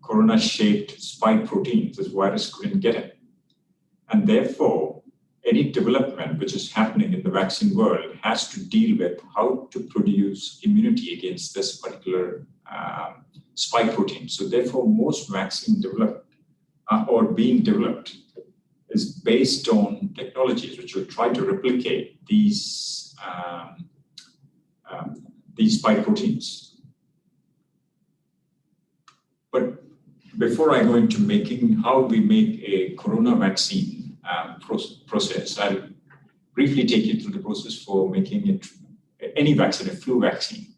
corona-shaped spike proteins, this virus couldn't get in. And therefore, any development which is happening in the vaccine world has to deal with how to produce immunity against this particular spike protein. So therefore, most vaccine developed or being developed is based on technologies which will try to replicate these spike proteins. But before I go into how we make a corona vaccine process, I'll briefly take you through the process for making any vaccine, a flu vaccine.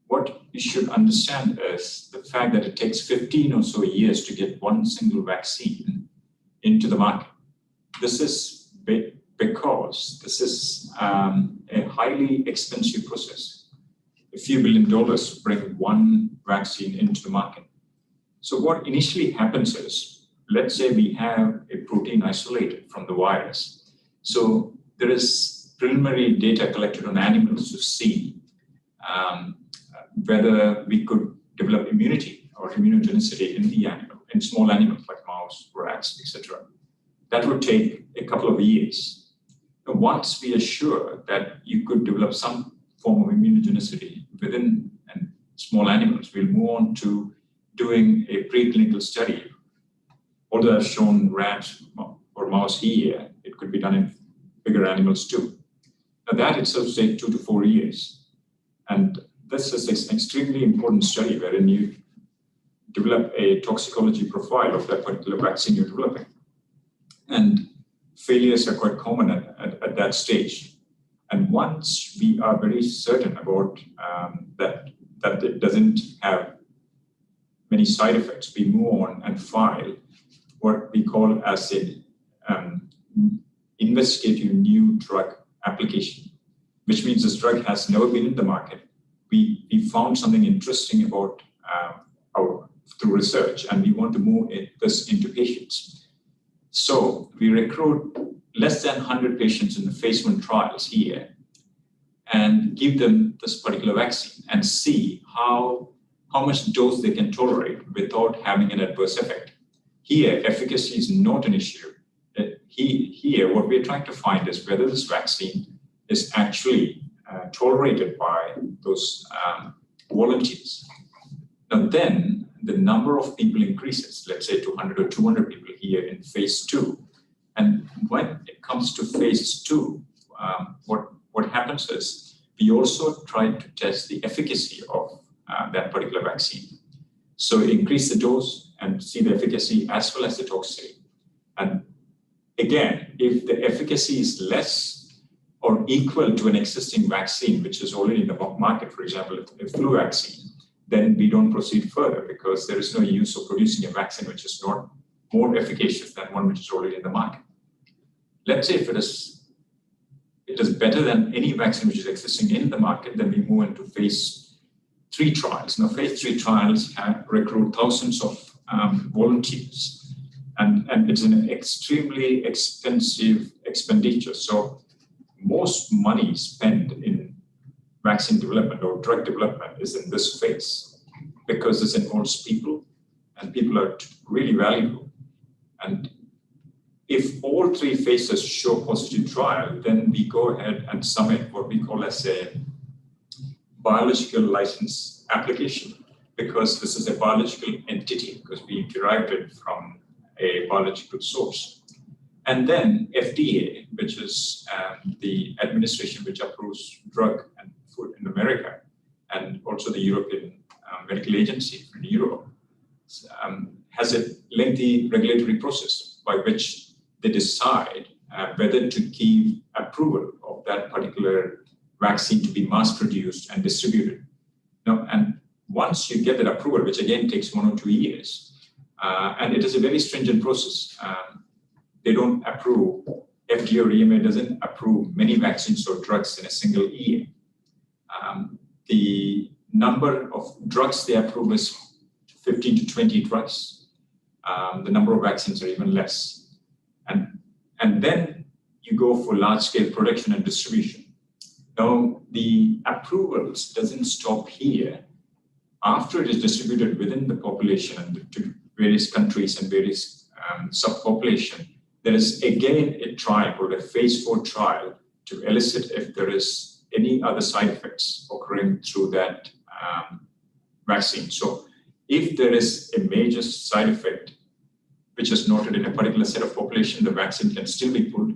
What you should understand is the fact that it takes 15 or so years to get one single vaccine into the market. This is because this is a highly expensive process. A few $1 billion to bring one vaccine into the market. So what initially happens is, let's say we have a protein isolated from the virus. So there is preliminary data collected on animals to see whether we could develop immunity or immunogenicity in the animal, in small animals like mouse, rats, etc. That would take a couple of years. And once we are sure that you could develop some form of immunogenicity within small animals, we'll move on to doing a preclinical study. Although I've shown rat or mouse here, it could be done in bigger animals too. Now that itself takes 2 to 4 years. And this is an extremely important study wherein you develop a toxicology profile of that particular vaccine you're developing. And failures are quite common at that stage. And once we are very certain about that it doesn't have many side effects, we move on and file what we call as an investigative new drug application, which means this drug has never been in the market. We found something interesting about through research, and we want to move this into patients. So we recruit less than 100 patients in the phase 1 trials here and give them this particular vaccine and see how much dose they can tolerate without having an adverse effect. Here, efficacy is not an issue. Here, what we're trying to find is whether this vaccine is actually tolerated by those volunteers. Now then, the number of people increases, let's say 200 or 200 people here in phase 2. And when it comes to phase 2, what happens is we also try to test the efficacy of that particular vaccine. So increase the dose and see the efficacy as well as the toxicity. And again, if the efficacy is less or equal to an existing vaccine, which is already in the market, for example, a flu vaccine, then we don't proceed further because there is no use of producing a vaccine which is not more efficacious than one which is already in the market. Let's say if it is better than any vaccine which is existing in the market, then we move into phase 3 trials. Now, phase 3 trials recruit thousands of volunteers, and it's an extremely expensive expenditure. So most money spent in vaccine development or drug development is in this phase because this involves people, and people are really valuable. And if all 3 phases show positive trial, then we go ahead and submit what we call as a biological license application, because this is a biological entity, because we derived it from a biological source. And then FDA, which is the administration which approves drug and food in America, and also the European Medical Agency in Europe, has a lengthy regulatory process by which they decide whether to give approval of that particular vaccine to be mass produced and distributed. Now, and once you get that approval, which again takes 1 or 2 years, and it is a very stringent process. They don't approve, FDA or EMA doesn't approve many vaccines or drugs in a single year. The number of drugs they approve is 15 to 20 drugs. The number of vaccines are even less. And then you go for large-scale production and distribution. Now, the approvals doesn't stop here. After it is distributed within the population and to various countries and various subpopulation, there is again a trial called a phase 4 trial to elicit if there is any other side effects occurring through that vaccine. So if there is a major side effect which is noted in a particular set of population, the vaccine can still be pulled.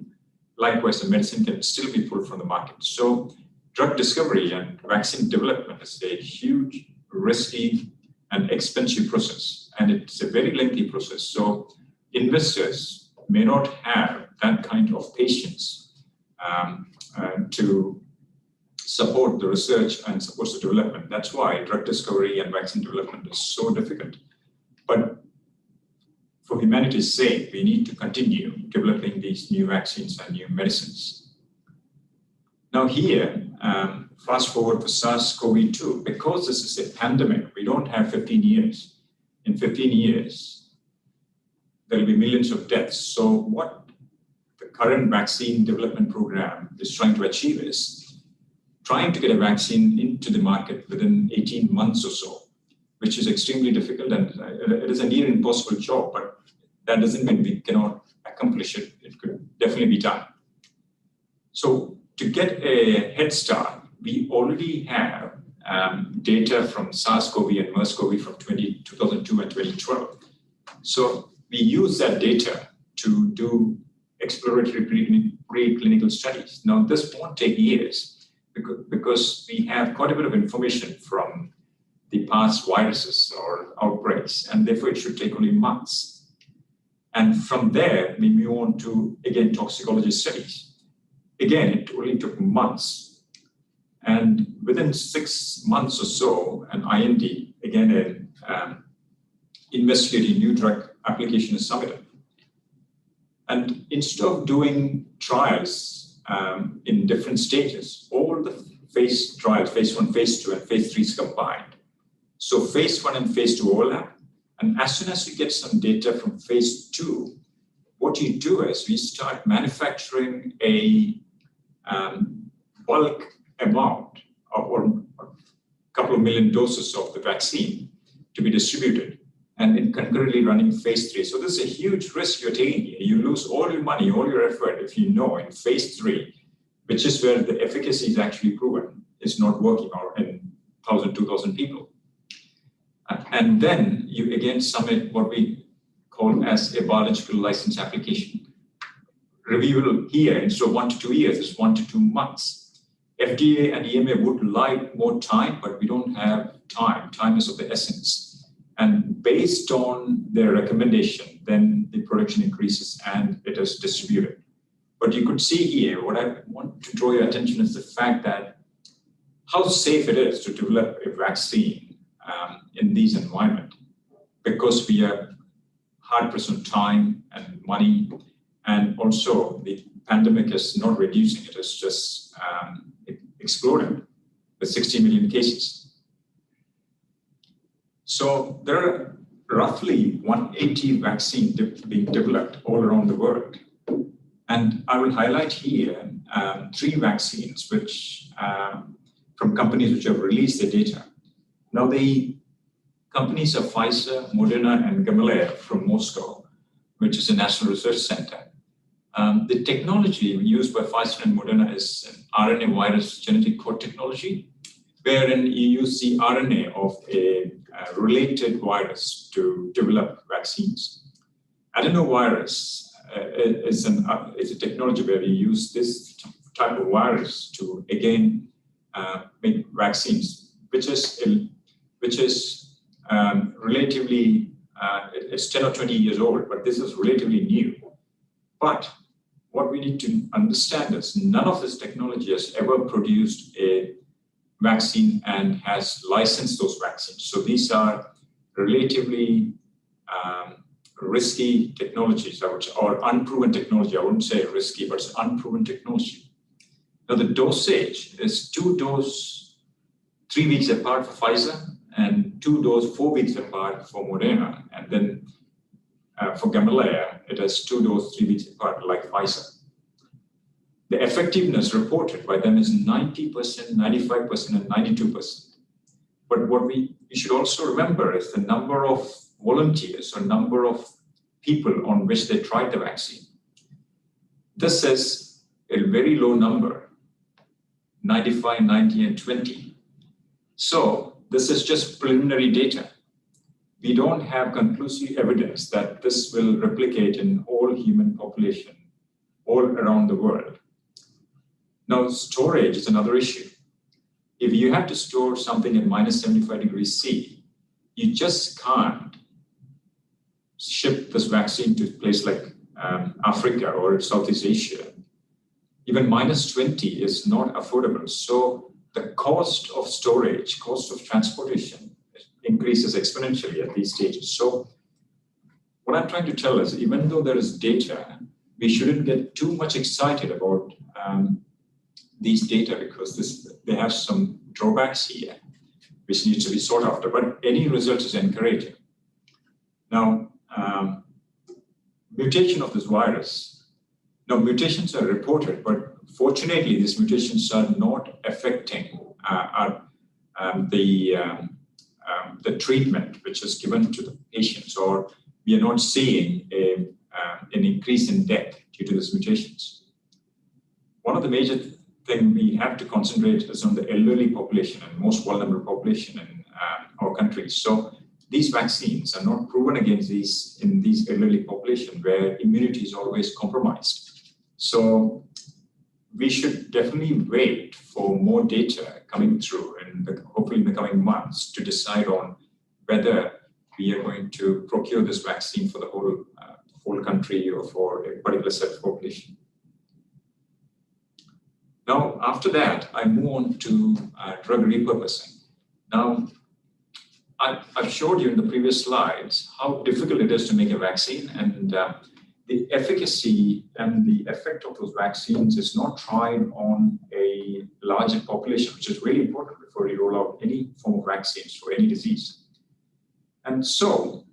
Likewise, the medicine can still be pulled from the market. So drug discovery and vaccine development is a huge, risky, and expensive process. And it's a very lengthy process. So investors may not have that kind of patience to support the research and support the development. That's why drug discovery and vaccine development is so difficult. But for humanity's sake, we need to continue developing these new vaccines and new medicines. Now here, fast forward for SARS-CoV-2, because this is a pandemic, we don't have 15 years. In 15 years, there will be millions of deaths. So what the current vaccine development program is trying to achieve is trying to get a vaccine into the market within 18 months or so, which is extremely difficult, and it is a near impossible job, but that doesn't mean we cannot accomplish it. It could definitely be done. So to get a head start, we already have data from SARS-CoV and MERS-CoV from 2002 and 2012. So we use that data to do exploratory preclinical studies. Now, this won't take years because we have quite a bit of information from the past viruses or outbreaks, and therefore it should take only months. And from there, we move on to, again, toxicology studies. Again, it only took months. And within 6 months or so, an IND, again, an investigating new drug application is submitted. And instead of doing trials in different stages, all the phase trials, phase 1, phase 2, and phase 3 is combined. So phase 1 and phase 2 overlap. And as soon as you get some data from phase 2, what you do is we start manufacturing a bulk amount or a couple of million doses of the vaccine to be distributed, and in concurrently running phase 3. So this is a huge risk you're taking here. You lose all your money, all your effort if you know in phase 3, which is where the efficacy is actually proven. is not working, or in 1,000, 2,000 people. And then you again submit what we call as a biological license application. Reviewable here, instead of 1 to 2 years, is 1 to 2 months. FDA and EMA would like more time, but we don't have time. Time is of the essence. And based on their recommendation, then the production increases and it is distributed. But you could see here, what I want to draw your attention is the fact that how safe it is to develop a vaccine in these environments, because we are hard pressed on time and money, and also the pandemic is not reducing, it is just exploding with 60 million cases. So there are roughly 180 vaccines being developed all around the world. And I will highlight here 3 vaccines which from companies which have released the data. Now the companies are Pfizer, Moderna, and Gamaleya from Moscow, which is a national research center. The technology used by Pfizer and Moderna is an RNA virus genetic code technology, wherein you use the RNA of a related virus to develop vaccines. Adenovirus is a technology where we use this type of virus to again make vaccines, which is relatively, it's 10 or 20 years old, but this is relatively new. But what we need to understand is none of this technology has ever produced a vaccine and has licensed those vaccines. So these are relatively risky technologies, or unproven technology. I wouldn't say risky, but it's unproven technology. Now the dosage is 2 doses 3 weeks apart for Pfizer and 2 doses 4 weeks apart for Moderna. And then for Gamaleya, it has 2 doses 3 weeks apart, like Pfizer. The effectiveness reported by them is 90%, 95%, and 92%. But what you should also remember is the number of volunteers or number of people on which they tried the vaccine. This is a very low number, 95, 90, and 20. So this is just preliminary data. We don't have conclusive evidence that this will replicate in all human population all around the world. Now, storage is another issue. If you have to store something at minus 75 degrees C, you just can't ship this vaccine to a place like Africa or Southeast Asia. Even minus 20 is not affordable. So the cost of storage, cost of transportation increases exponentially at these stages. So what I'm trying to tell is, even though there is data, we shouldn't get too much excited about these data, because they have some drawbacks here, which needs to be sought after. But any result is encouraging. Now, mutation of this virus. Now, mutations are reported, but fortunately, these mutations are not affecting the treatment which is given to the patients, or we are not seeing an increase in death due to these mutations. One of the major things we have to concentrate is on the elderly population and most vulnerable population in our country. So these vaccines are not proven against in these elderly population where immunity is always compromised. So we should definitely wait for more data coming through, and hopefully in the coming months, to decide on whether we are going to procure this vaccine for the whole country or for a particular set of population. Now, after that, I move on to drug repurposing. Now, I've showed you in the previous slides how difficult it is to make a vaccine, and the efficacy and the effect of those vaccines is not tried on a larger population, which is really important before you roll out any form of vaccines for any disease. And so,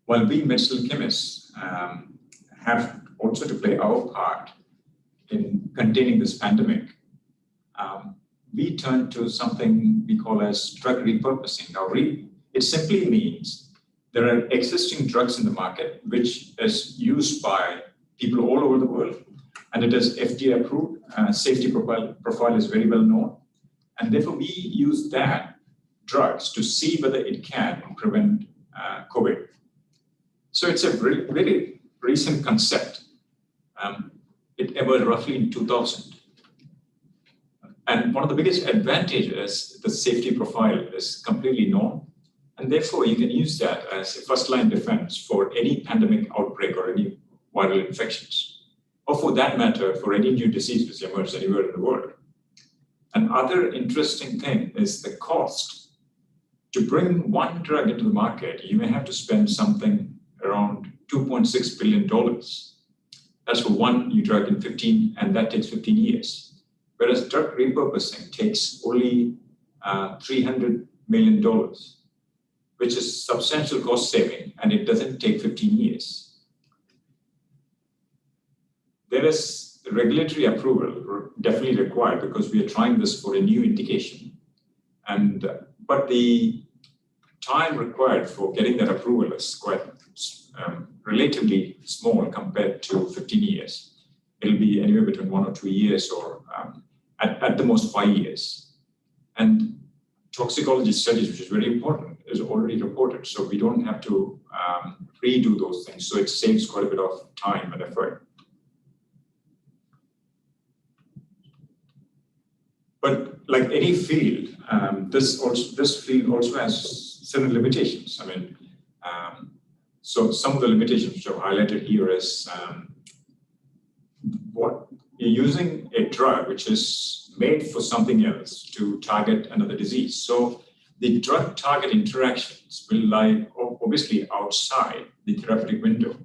while we medicinal chemists have also to play our part in containing this pandemic, we turn to something we call as drug repurposing. Now, it simply means there are existing drugs in the market which is used by people all over the world, and it is FDA approved. Safety profile is very well known. And therefore, we use that drugs to see whether it can prevent COVID. So it's a very recent concept. It emerged roughly in 2000. And one of the biggest advantages, the safety profile is completely known. And therefore, you can use that as a first-line defense for any pandemic outbreak or any viral infections, or for that matter, for any new disease which emerges anywhere in the world. Another interesting thing is the cost. To bring one drug into the market, you may have to spend something around $2.6 billion. That's for one new drug in 15, and that takes 15 years. Whereas drug repurposing takes only $300 million, which is substantial cost saving, and it doesn't take 15 years. There is regulatory approval definitely required because we are trying this for a new indication. But the time required for getting that approval is quite relatively small compared to 15 years. It'll be anywhere between 1 or 2 years, or at the most 5 years. And toxicology studies, which is very important, is already reported. So we don't have to redo those things. So it saves quite a bit of time and effort. But like any field, this field also has certain limitations. I mean, so some of the limitations which are highlighted here is what you're using a drug which is made for something else to target another disease. So the drug target interactions will lie obviously outside the therapeutic window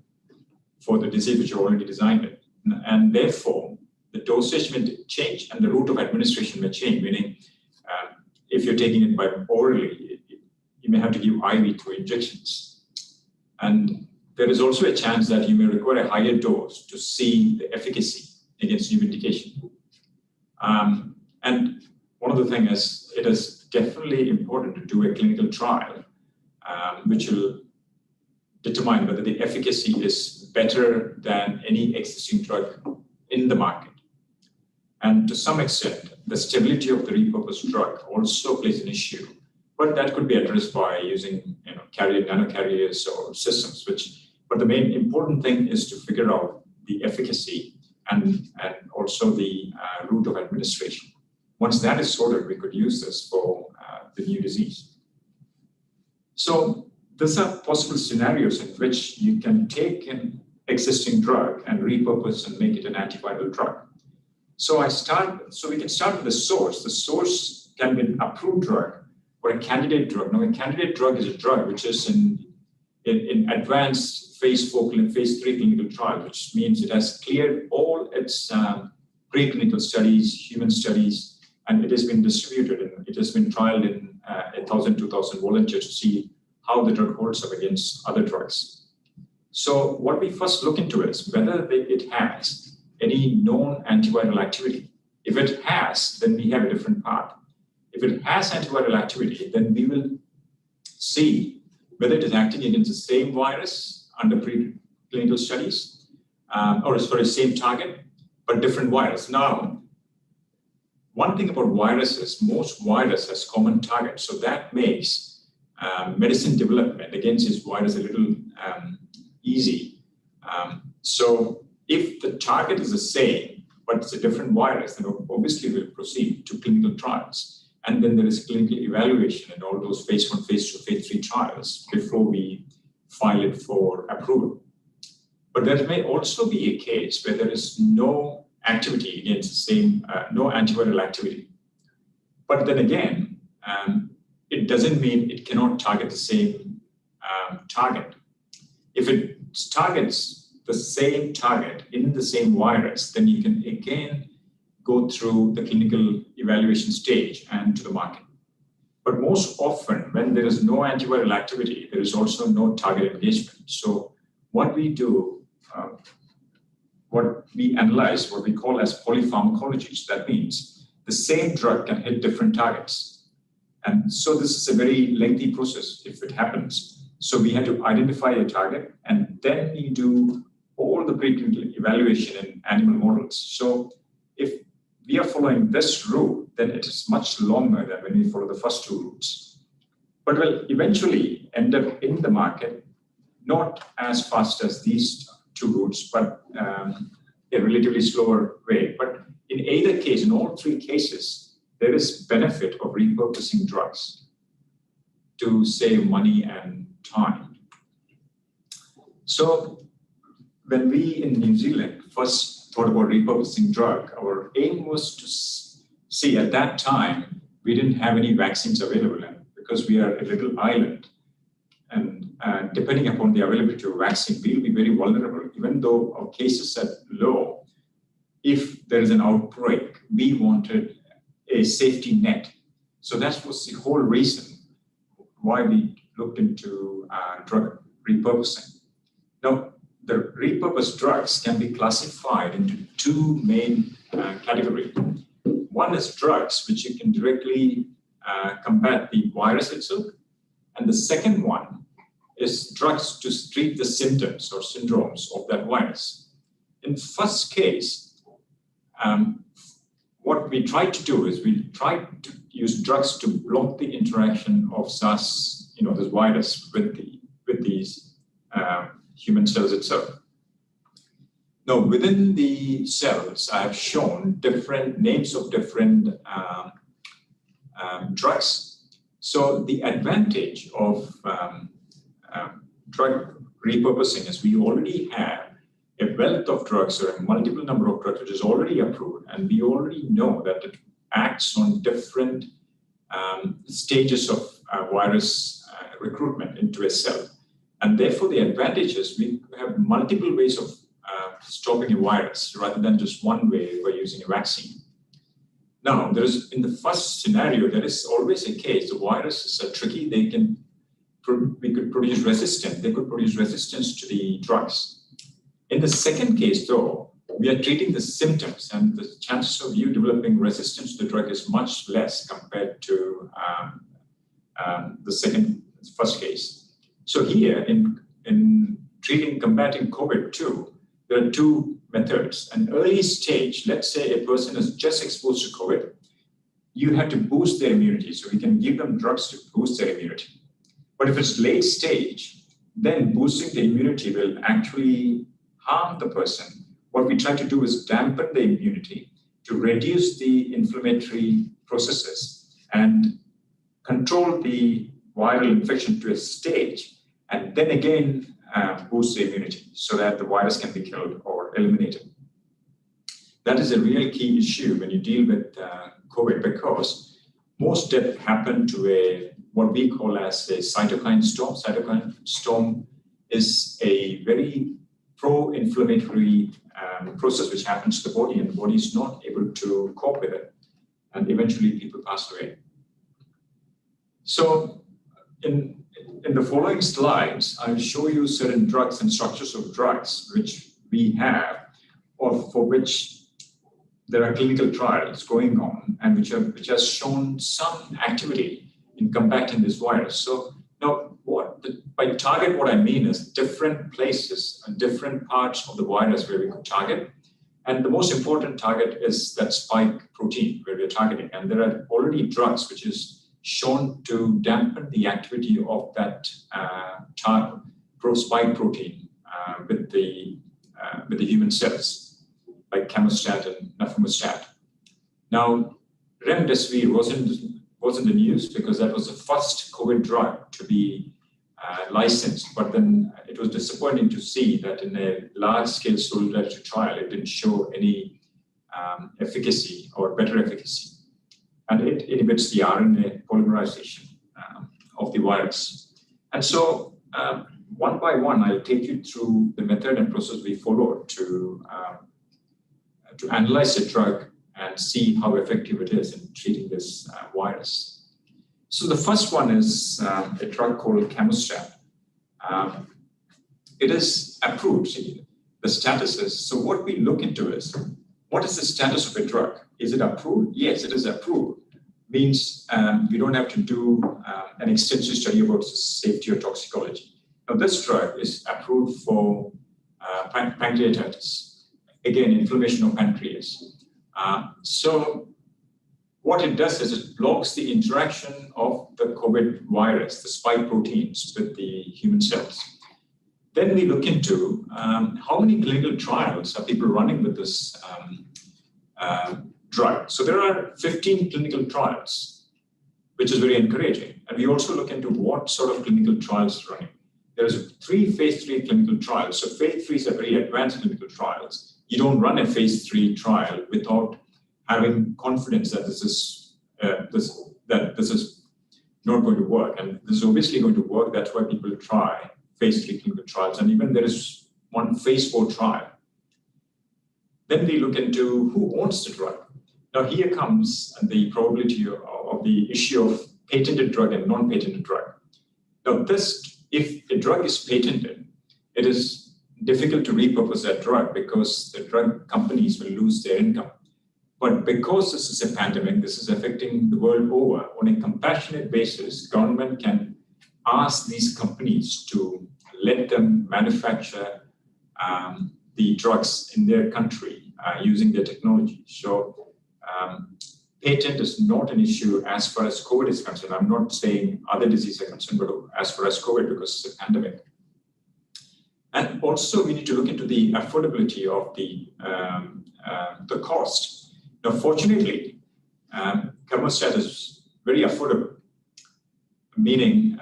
for the disease which you already designed it. And therefore, the dosage may change and the route of administration may change, meaning if you're taking it by orally, you may have to give IV through injections. And there is also a chance that you may require a higher dose to see the efficacy against new indication. And one of the things is, it is definitely important to do a clinical trial, which will determine whether the efficacy is better than any existing drug in the market. And to some extent, the stability of the repurposed drug also plays an issue, but that could be addressed by using nanocarriers or systems. But the main important thing is to figure out the efficacy and also the route of administration. Once that is sorted, we could use this for the new disease. So these are possible scenarios in which you can take an existing drug and repurpose and make it an antiviral drug. So we can start with the source. The source can be an approved drug or a candidate drug. Now, a candidate drug is a drug which is in advanced phase 4 and phase 3 clinical trial, which means it has cleared all its preclinical studies, human studies, and it has been distributed and it has been trialed in 1,000, 2,000 volunteers to see how the drug holds up against other drugs. So what we first look into is whether it has any known antiviral activity. If it has, then we have a different path. If it has antiviral activity, then we will see whether it is acting against the same virus under preclinical studies, or sorry, same target, but different virus. Now, one thing about viruses, most virus has common targets, so that makes medicine development against this virus a little easy. So if the target is the same, but it's a different virus, then obviously we'll proceed to clinical trials. And then there is clinical evaluation and all those phase 1, phase 2, phase 3 trials before we file it for approval. But there may also be a case where there is no activity against the same, no antiviral activity. But then again, it doesn't mean it cannot target the same target. If it targets the same target in the same virus, then you can again go through the clinical evaluation stage and to the market. But most often, when there is no antiviral activity, there is also no target engagement. So what we do, what we analyze, what we call as polypharmacology. So that means the same drug can hit different targets. And so this is a very lengthy process if it happens. So we had to identify a target, and then we do all the preclinical evaluation in animal models. So if we are following this route, then it is much longer than when we follow the first two routes. But will eventually end up in the market, not as fast as these two routes, but a relatively slower way. But in either case, in all three cases, there is benefit of repurposing drugs to save money and time. So when we in New Zealand first thought about repurposing drug, our aim was to see at that time, we didn't have any vaccines available. And because we are a little island, and depending upon the availability of vaccine, we'll be very vulnerable. Even though our cases are low, if there is an outbreak, we wanted a safety net. So that was the whole reason why we looked into drug repurposing. Now, the repurposed drugs can be classified into two main categories. One is drugs which you can directly combat the virus itself, and the second one is drugs to treat the symptoms or syndromes of that virus. In first case, what we tried to do is we tried to use drugs to block the interaction of SARS, this virus with these human cells itself. Now, within the cells, I have shown different names of different drugs. So the advantage of drug repurposing is we already have a wealth of drugs or a multiple number of drugs which is already approved, and we already know that it acts on different stages of virus recruitment into a cell. And therefore, the advantage is we have multiple ways of stopping a virus rather than just one way by using a vaccine. Now, in the first scenario, there is always a case. The viruses are tricky. We could produce resistance. They could produce resistance to the drugs. In the second case, though, we are treating the symptoms, and the chances of you developing resistance to the drug is much less compared to the first case. So here, in combating COVID-2, there are two methods. An early stage, let's say a person is just exposed to COVID, you have to boost their immunity. So we can give them drugs to boost their immunity. But if it's late stage, then boosting the immunity will actually harm the person. What we try to do is dampen the immunity to reduce the inflammatory processes and control the viral infection to a stage, and then again boost the immunity so that the virus can be killed or eliminated. That is a real key issue when you deal with COVID, because most death happen to what we call as a cytokine storm. Cytokine storm is a very pro-inflammatory process which happens to the body, and the body is not able to cope with it, and eventually people pass away. So in the following slides, I'll show you certain drugs and structures of drugs which we have, or for which there are clinical trials going on, and which has shown some activity in combating this virus. So now, by target, what I mean is different places and different parts of the virus where we could target. And the most important target is that spike protein where we're targeting. And there are already drugs which is shown to dampen the activity of that spike protein with the human cells, like camostat and nafamostat. Now, remdesivir was in the news because that was the first COVID drug to be licensed, but then it was disappointing to see that in a large-scale solidarity trial, it didn't show any efficacy or better efficacy. And it inhibits the RNA polymerization of the virus. And so one by one, I'll take you through the method and process we followed to analyze a drug and see how effective it is in treating this virus. So the first one is a drug called camostat. It is approved. The status is, so what we look into is, what is the status of a drug? Is it approved? Yes, it is approved. Means we don't have to do an extensive study about safety or toxicology. Now this drug is approved for pancreatitis, again, inflammation of pancreas. So what it does is it blocks the interaction of the COVID virus, the spike proteins, with the human cells. Then we look into how many clinical trials are people running with this drug. So there are 15 clinical trials, which is very encouraging. And we also look into what sort of clinical trials are running. There's 3 phase 3 clinical trials. So phase 3s are very advanced clinical trials. You don't run a phase 3 trial without having confidence that this is not going to work, and this is obviously going to work. That's why people try phase 3 clinical trials, and even there is one phase 4 trial. Then we look into who owns the drug. Now here comes the probability of the issue of patented drug and non-patented drug. Now this, if a drug is patented, it is difficult to repurpose that drug because the drug companies will lose their income. But because this is a pandemic, this is affecting the world over, on a compassionate basis, government can ask these companies to let them manufacture the drugs in their country using their technology. So patent is not an issue as far as COVID is concerned. I'm not saying other diseases are concerned, but as far as COVID, because it's a pandemic. And also we need to look into the affordability of the cost. Now, fortunately, Kamostat is very affordable, meaning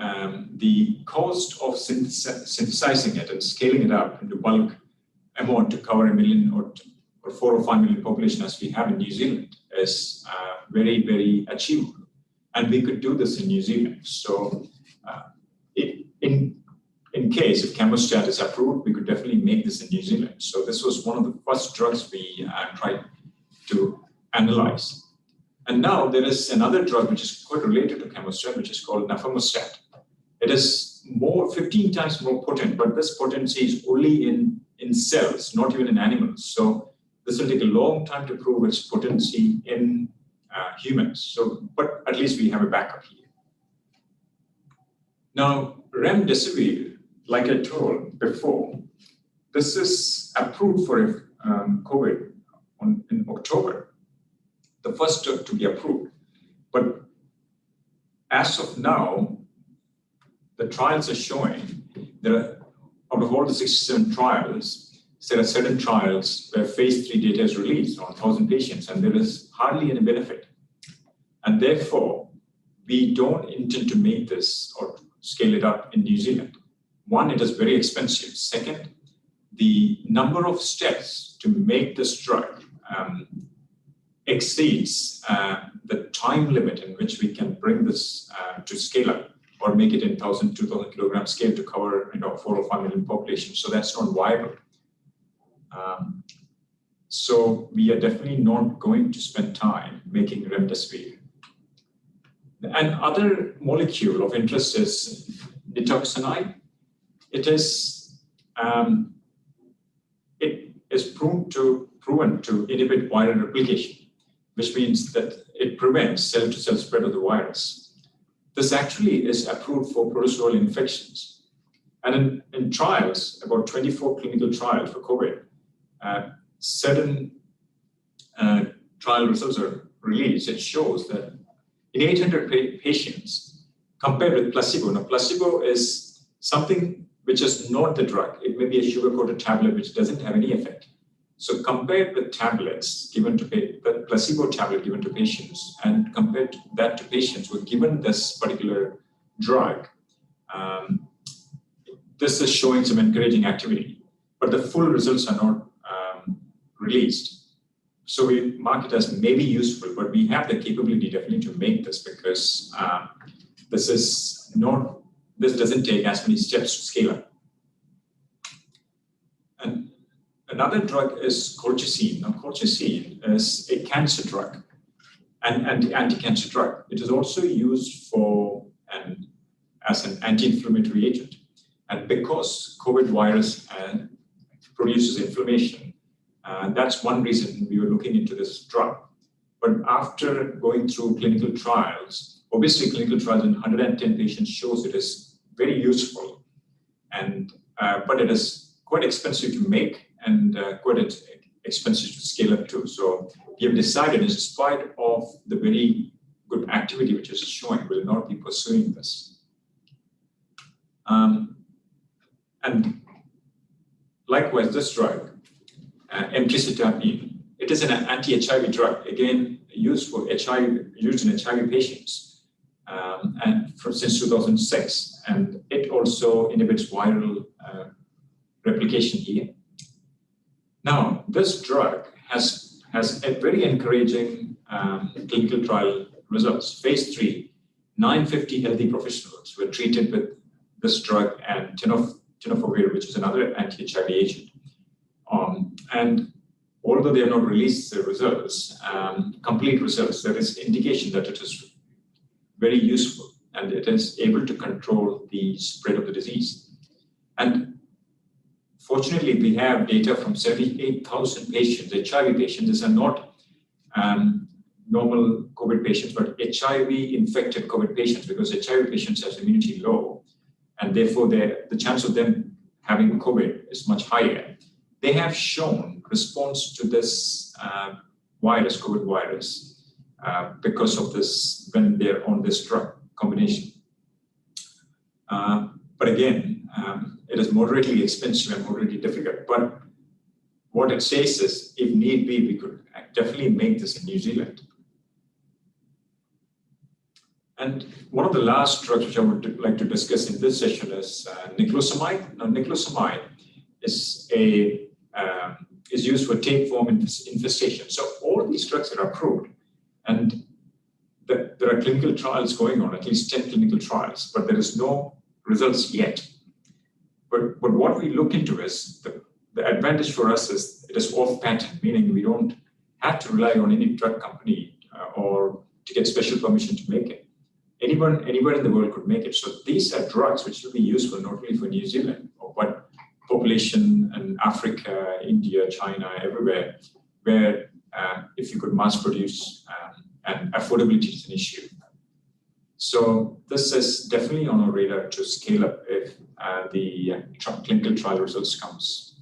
the cost of synthesizing it and scaling it up into bulk amount to cover 1 million or 4 or 5 million population as we have in New Zealand is very, very achievable. And we could do this in New Zealand. So in case if Kamostat is approved, we could definitely make this in New Zealand. So this was one of the first drugs we tried to analyze. And now there is another drug which is quite related to Kamostat, which is called nafamostat. It is 15 times more potent, but this potency is only in cells, not even in animals. So this will take a long time to prove its potency in humans. So, but at least we have a backup here. Now, remdesivir, like I told before, this is approved for COVID in October, the first drug to be approved. But as of now, the trials are showing there are, out of all the 67 trials, there are certain trials where phase 3 data is released on 1,000 patients, and there is hardly any benefit. And therefore, we don't intend to make this or scale it up in New Zealand. One, it is very expensive. Second, the number of steps to make this drug exceeds the time limit in which we can bring this to scale up or make it in 1,000, 2,000 kilogram scale to cover 4 or 5 million population. So that's not viable. So we are definitely not going to spend time making remdesivir. And other molecule of interest is nitoxanide. It is proven to inhibit viral replication, which means that it prevents cell-to-cell spread of the virus. This actually is approved for protozoal infections. And in trials, about 24 clinical trials for COVID, certain trial results are released. It shows that in 800 patients, compared with placebo. Now, placebo is something which is not the drug. It may be a sugar-coated tablet which doesn't have any effect. So compared with tablets given to the placebo tablet given to patients, and compared that to patients who are given this particular drug, this is showing some encouraging activity, but the full results are not released. So we mark it as maybe useful, but we have the capability definitely to make this because this doesn't take as many steps to scale up. And another drug is colchicine. Now, colchicine is a cancer drug and anti-cancer drug. It is also used for as an anti-inflammatory agent. And because COVID virus produces inflammation, that's one reason we were looking into this drug. But after going through clinical trials, obviously clinical trials in 110 patients shows it is very useful, and but it is quite expensive to make and quite expensive to scale up to. So we have decided, in spite of the very good activity which is showing, will not be pursuing this. And likewise, this drug, emtricitabine, it is an anti-HIV drug, again used for used in HIV patients, and since 2006, and it also inhibits viral replication here. Now, this drug has a very encouraging clinical trial results. Phase 3, 950 healthy professionals were treated with this drug and tenofovir, which is another anti-HIV agent. And although they have not released the results, complete results, there is indication that it is very useful and it is able to control the spread of the disease. And fortunately, we have data from 78,000 patients, HIV patients. These are not normal COVID patients, but HIV-infected COVID patients, because HIV patients have immunity low, and therefore the chance of them having COVID is much higher. They have shown response to this virus, COVID virus, because of this, when they're on this drug combination. But again, it is moderately expensive and moderately difficult. But what it says is, if need be, we could definitely make this in New Zealand. And one of the last drugs which I would like to discuss in this session is niclosamide. Now, niclosamide is used for tapeworm infestation. So all these drugs are approved, and there are clinical trials going on, at least 10 clinical trials, but there is no results yet. But what we look into is the advantage for us is it is off patent, meaning we don't have to rely on any drug company or to get special permission to make it. Anyone, anywhere in the world could make it. So these are drugs which will be useful not only for New Zealand, but population in Africa, India, China, everywhere, where if you could mass produce, and affordability is an issue. So this is definitely on our radar to scale up if the clinical trial results comes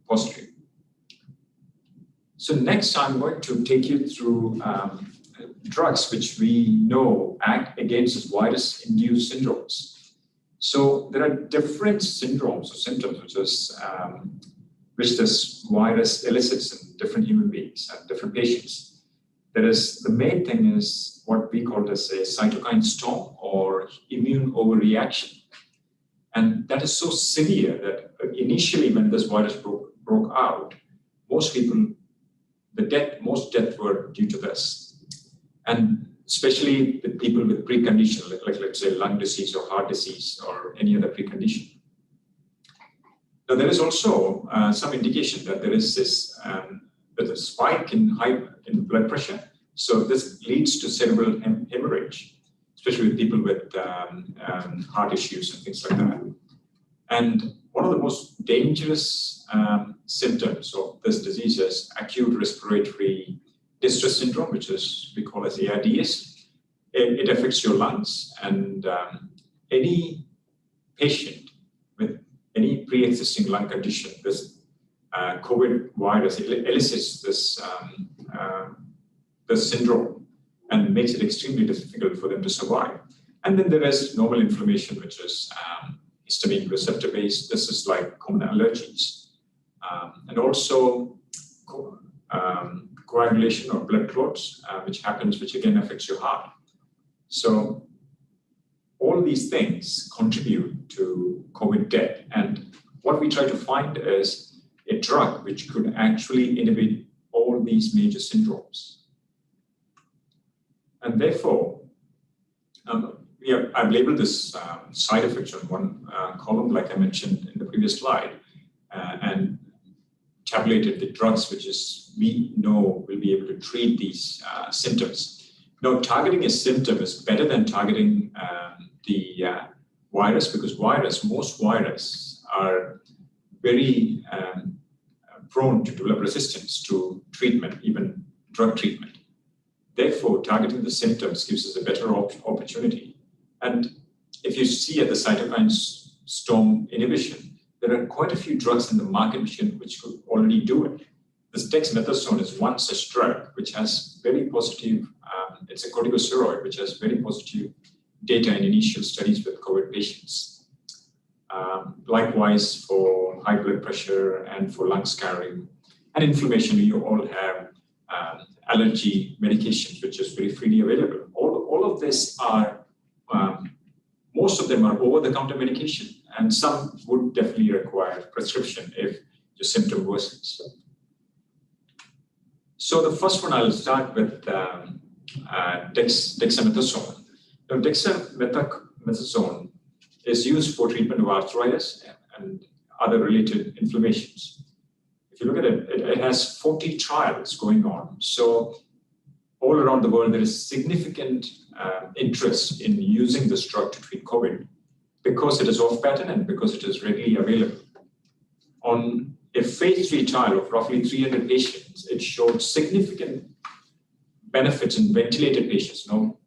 positive. So next, I'm going to take you through drugs which we know act against this virus-induced syndromes. So there are different syndromes or symptoms which this virus elicits in different human beings and different patients. The main thing is what we call as a cytokine storm or immune overreaction. And that is so severe that initially when this virus broke out, most deaths were due to this. And especially with people with precondition, like let's say lung disease or heart disease or any other precondition. Now there is also some indication that there is this there's a spike in blood pressure. So this leads to cerebral hemorrhage, especially with people with heart issues and things like that. And one of the most dangerous symptoms of this disease is acute respiratory distress syndrome, which is we call as ARDS. It affects your lungs, and any patient with any pre-existing lung condition, this COVID virus elicits this syndrome and makes it extremely difficult for them to survive. And then there is normal inflammation, which is histamine receptor based. This is like common allergies, and also coagulation or blood clots, which again affects your heart. So all these things contribute to COVID death. And what we try to find is a drug which could actually inhibit all these major syndromes. And therefore, I've labeled this side effects on one column, like I mentioned in the previous slide, and tabulated the drugs which we know will be able to treat these symptoms. Now, targeting a symptom is better than targeting the virus, because most viruses are very prone to develop resistance to treatment, even drug treatment. Therefore, targeting the symptoms gives us a better opportunity. And if you see at the cytokine storm inhibition, there are quite a few drugs in the market which could already do it. This dexamethasone is one such drug which has very positive, it's a corticosteroid which has very positive data in initial studies with COVID patients. Likewise for high blood pressure and for lung scarring and inflammation, you all have allergy medications which is very freely available. All of this are, most of them are over-the-counter medication, and some would definitely require prescription if the symptom worsens. So the first one, I'll start with dexamethasone. Now, dexamethasone is used for treatment of arthritis and other related inflammations. If you look at it, it has 40 trials going on. So all around the world, there is significant interest in using this drug to treat COVID because it is off-patent and because it is readily available. On a phase 3 trial of roughly 300 patients, it showed significant benefits in ventilated patients. Now,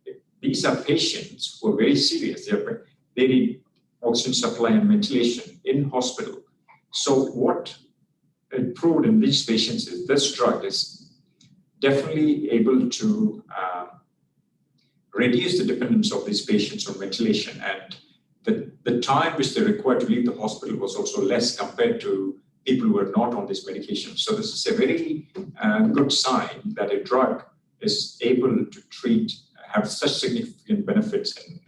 these are patients who are very serious. They need oxygen supply and ventilation in hospital. So what it proved in these patients is this drug is definitely able to reduce the dependence of these patients on ventilation, and the time which they required to leave the hospital was also less compared to people who are not on this medication. So this is a very good sign that a drug is able to have such significant benefits in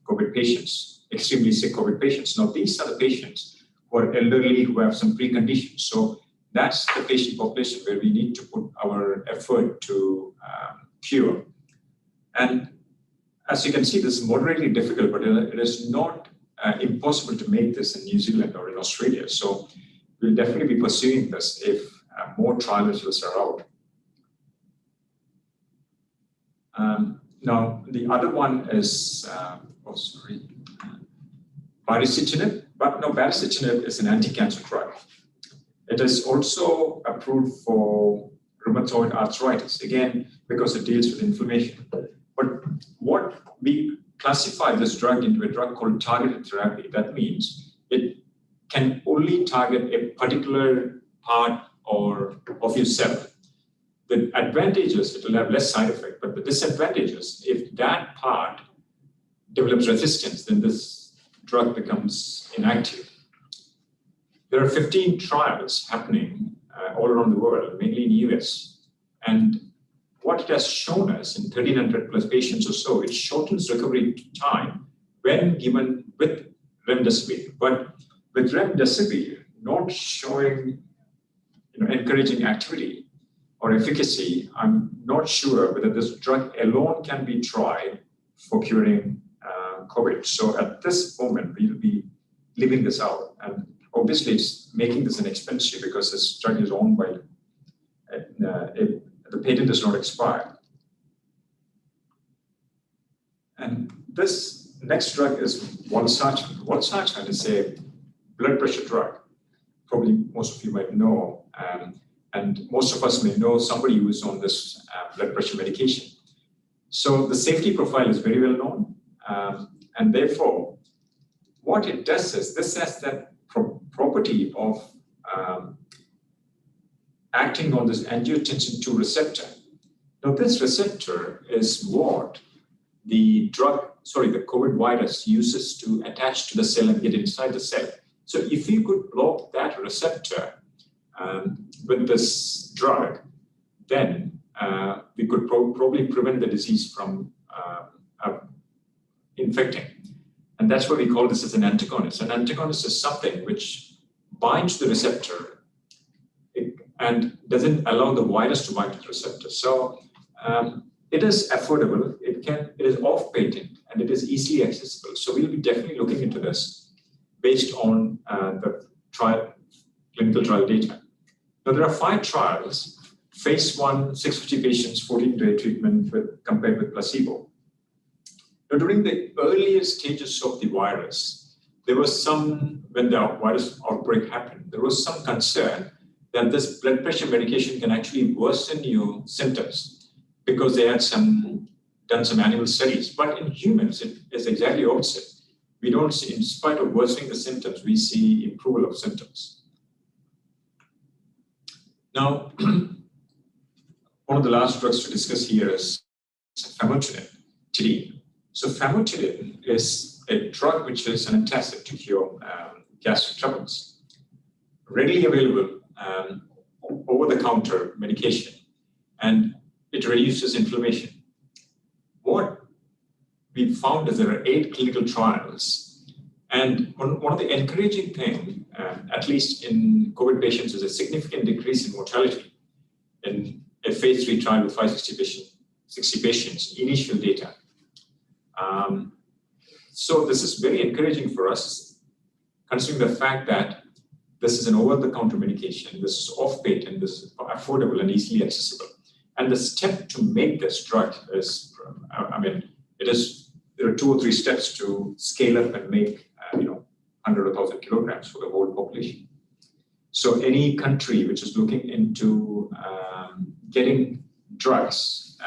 COVID patients, extremely sick COVID patients. Now, these are the patients who are elderly, who have some preconditions. So that's the patient population where we need to put our effort to cure. And as you can see, this is moderately difficult, but it is not impossible to make this in New Zealand or in Australia. So we'll definitely be pursuing this if more trial results are out. Now, the other one is, baricitinib, but no, baricitinib is an anti-cancer drug. It is also approved for rheumatoid arthritis, again, because it deals with inflammation. But what we classify this drug into a drug called targeted therapy. That means it can only target a particular part of your cell. The advantages, it will have less side effect, but the disadvantages, if that part develops resistance, then this drug becomes inactive. There are 15 trials happening all around the world, mainly in the US. And what it has shown us in 1,300 plus patients or so, it shortens recovery time when given with remdesivir. But with remdesivir not showing encouraging activity or efficacy, I'm not sure whether this drug alone can be tried for curing COVID. So at this moment, we'll be leaving this out. And obviously, it's making this an expensive because this drug is owned by, the patent does not expire. And this next drug is valsartan. Valsartan is a blood pressure drug. Probably most of you might know, and most of us may know somebody who is on this blood pressure medication. So the safety profile is very well known. And therefore, what it does is, this has that property of acting on this angiotensin II receptor. Now, this receptor is what the COVID virus uses to attach to the cell and get inside the cell. So if you could block that receptor with this drug, then we could probably prevent the disease from infecting. And that's why we call this as an antagonist. An antagonist is something which binds the receptor and doesn't allow the virus to bind to the receptor. So it is affordable, it is off patent, and it is easily accessible. So we'll be definitely looking into this based on the clinical trial data. Now, there are 5 trials, phase 1, 650 patients, 14-day treatment compared with placebo. Now, during the earlier stages of the virus, there was when the virus outbreak happened, there was some concern that this blood pressure medication can actually worsen your symptoms because they had done some animal studies. But in humans, it is exactly opposite. we don't see, in spite of worsening the symptoms, we see improvement of symptoms. Now, one of the last drugs to discuss here is famotidine. So famotidine is a drug which is an antacid to cure gastric troubles. Readily available over-the-counter medication, and it reduces inflammation. What we found is there are 8 clinical trials, and one of the encouraging things, at least in COVID patients, is a significant decrease in mortality in a phase 3 trial with 560 patients, initial data. So this is very encouraging for us, considering the fact that this is an over-the-counter medication, this is off-patent, this is affordable and easily accessible. And the step to make this drug is, there are 2 or 3 steps to scale up and make, 100 or 1,000 kilograms for the whole population. So any country which is looking into getting drugs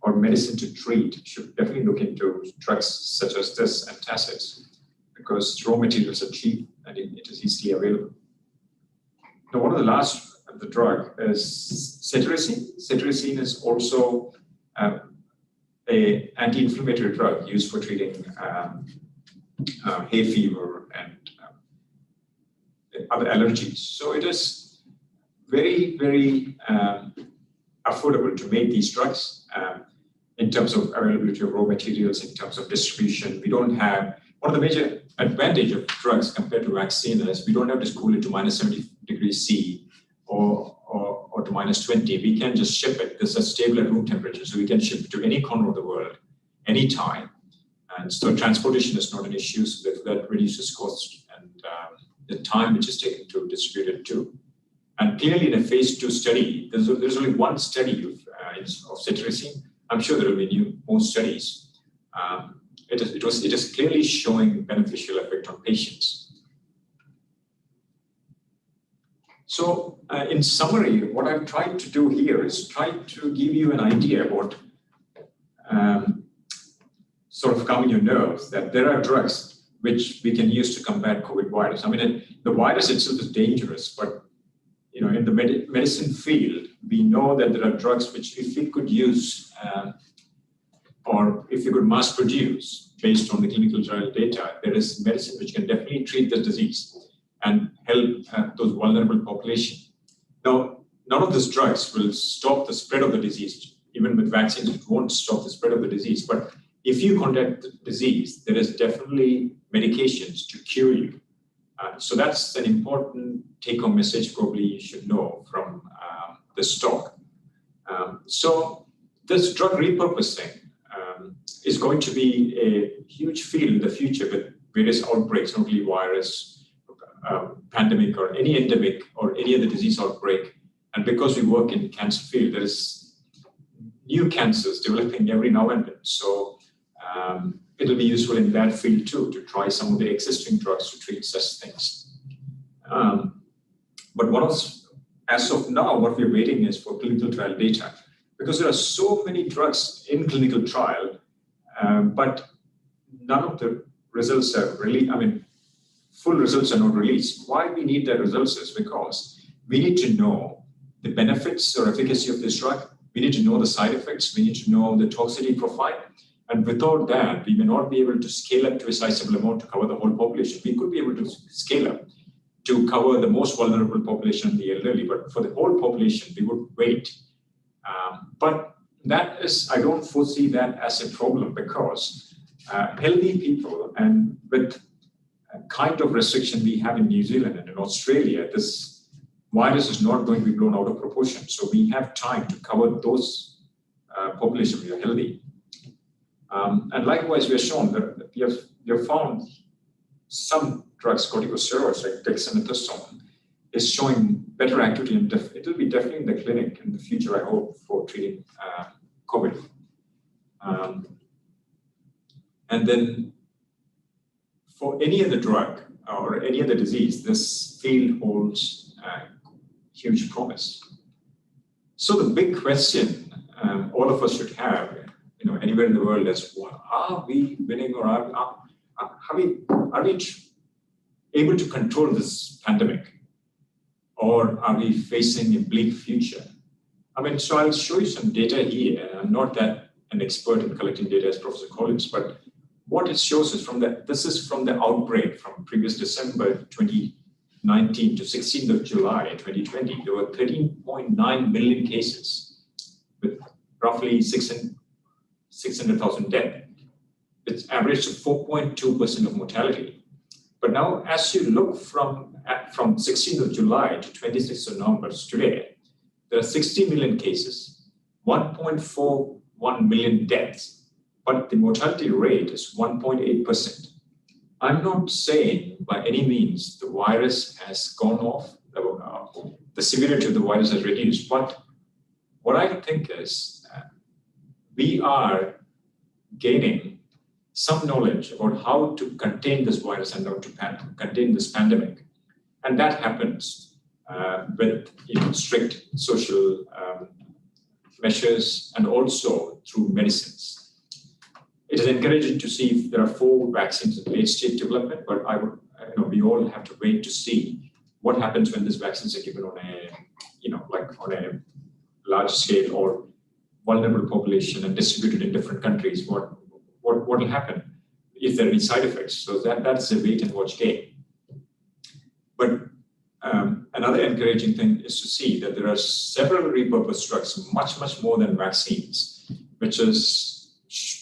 or medicine to treat should definitely look into drugs such as this antacids, because raw materials are cheap and it is easily available. Now, one of the last of the drug is cetirizine. Cetirizine is also a anti-inflammatory drug used for treating hay fever and other allergies. So it is very, very affordable to make these drugs in terms of availability of raw materials, in terms of distribution. We don't have, one of the major advantage of drugs compared to vaccine is we don't have to cool it to minus 70 degrees C or to minus 20. We can just ship it. This is stable at room temperature, so we can ship it to any corner of the world, anytime. And so transportation is not an issue, so that reduces cost and the time which is taken to distribute it too. And clearly in a phase 2 study, there's only one study of cetirizine. I'm sure there will be more studies. It is clearly showing beneficial effect on patients. So in summary, what I've tried to do here is try to give you an idea about sort of calming your nerves, that there are drugs which we can use to combat COVID virus. I mean, the virus itself is dangerous, but in the medicine field, we know that there are drugs which, if we could use or if we could mass produce based on the clinical trial data, there is medicine which can definitely treat the disease and help those vulnerable population. Now, none of these drugs will stop the spread of the disease. Even with vaccines, it won't stop the spread of the disease. But if you contract the disease, there is definitely medications to cure you. So that's an important take-home message probably you should know from this talk. So this drug repurposing is going to be a huge field in the future with various outbreaks, not only virus, pandemic, or any endemic, or any other disease outbreak. And because we work in cancer field, there is new cancers developing every now and then. So it'll be useful in that field too, to try some of the existing drugs to treat such things. But as of now, what we're waiting is for clinical trial data, because there are so many drugs in clinical trial, but none of the results are really, full results are not released. Why we need the results is because we need to know the benefits or efficacy of this drug. We need to know the side effects. We need to know the toxicity profile. And without that, we may not be able to scale up to a sizable amount to cover the whole population. We could be able to scale up to cover the most vulnerable population, the elderly, but for the whole population, we would wait. But that is, I don't foresee that as a problem, because healthy people, and with kind of restriction we have in New Zealand and in Australia, this virus is not going to be blown out of proportion. So we have time to cover those populations who are healthy. And likewise, we have shown that we have found some drugs, corticosteroids like dexamethasone, is showing better activity, and it will be definitely in the clinic in the future, I hope, for treating COVID. And then for any other drug or any other disease, this field holds huge promise. So the big question all of us should have, anywhere in the world, is: are we winning, or are are we able to control this pandemic, or are we facing a bleak future? I mean, so I'll show you some data here. I'm not that an expert in collecting data as Professor Collins, but what it shows is this is from the outbreak from previous December 2019 to 16th of July 2020. There were 13.9 million cases with roughly 600,000 deaths. It's averaged 4.2% of mortality. But now, as you look from 16th of July to 26th of November today, there are 60 million cases, 1.41 million deaths, but the mortality rate is 1.8%. I'm not saying by any means the virus has gone off, the severity of the virus has reduced, but what I think is we are gaining some knowledge about how to contain this virus and how to contain this pandemic. And that happens with strict social measures and also through medicines. It is encouraging to see if there are 4 vaccines in late-stage development, but we all have to wait to see what happens when these vaccines are given on a, on a large scale or vulnerable population and distributed in different countries. What will happen if there are any side effects? So that's a wait and watch game. But another encouraging thing is to see that there are several repurposed drugs, much more than vaccines, which is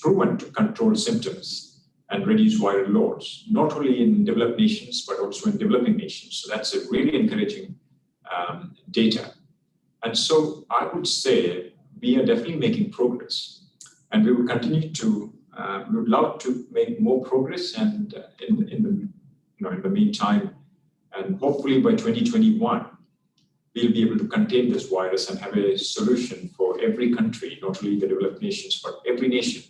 proven to control symptoms and reduce viral loads, not only in developed nations, but also in developing nations. So that's a really encouraging data. And so I would say we are definitely making progress, and we will continue to, we would love to make more progress, and in the meantime, and hopefully by 2021, we'll be able to contain this virus and have a solution for every country, not only the developed nations, but every nation.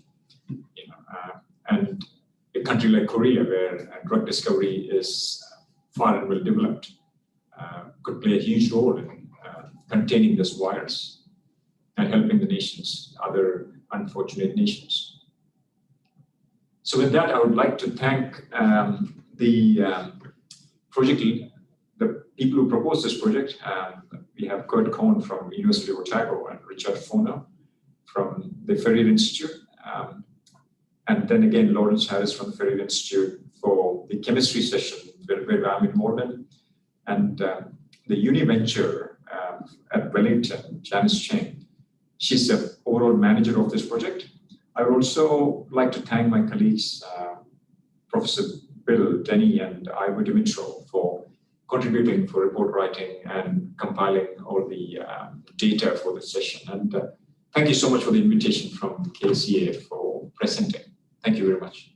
And a country like Korea, where drug discovery is far and well developed, could play a huge role in containing this virus and helping the nations, other unfortunate nations. So with that, I would like to thank the people who proposed this project. We have Kurt Cohn from University of Otago and Richard Foner from the Ferrier Institute. And then again, Lawrence Harris from the Ferrier Institute for the chemistry session where I'm involved in. And the UniVenture at Wellington, Janice Cheng, she's the overall manager of this project. I would also like to thank my colleagues, Professor Bill, Denny, and Ivor Dimitro for contributing for report writing and compiling all the data for the session. And thank you so much for the invitation from KASEA for presenting. Thank you very much.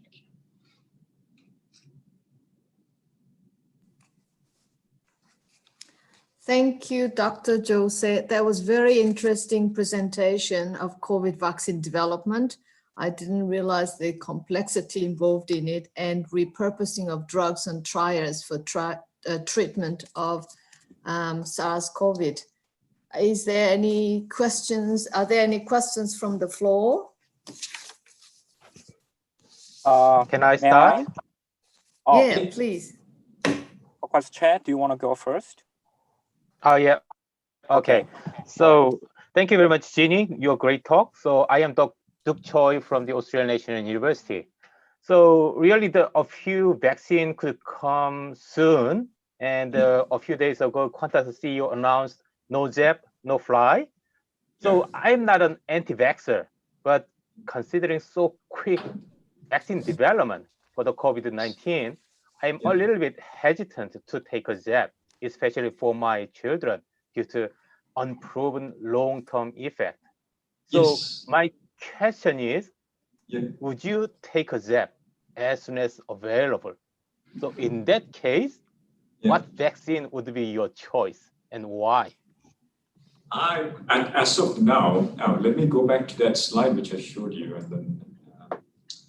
Thank you, Dr. Jose. That was very interesting presentation of COVID vaccine development. I didn't realize the complexity involved in it, and repurposing of drugs and trials for treatment of SARS-CoV. Is there any questions? Are there any questions from the floor? Can I start? Yeah, please. Professor Che, do you want to go first? Oh, yeah. Okay. So thank you very much, Jeannie. Your great talk. So I am Duke Choi from the Australian National University. So really a few vaccines could come soon. And a few days ago, Qantas CEO announced no jab, no fly. So I'm not an anti-vaxxer, but considering so quick vaccine development for the COVID-19, I'm a little bit hesitant to take a jab, especially for my children, due to unproven long-term effect. So my question is, would you take a jab as soon as available? So in that case, what vaccine would be your choice and why? As of now, let me go back to that slide which I showed you, and then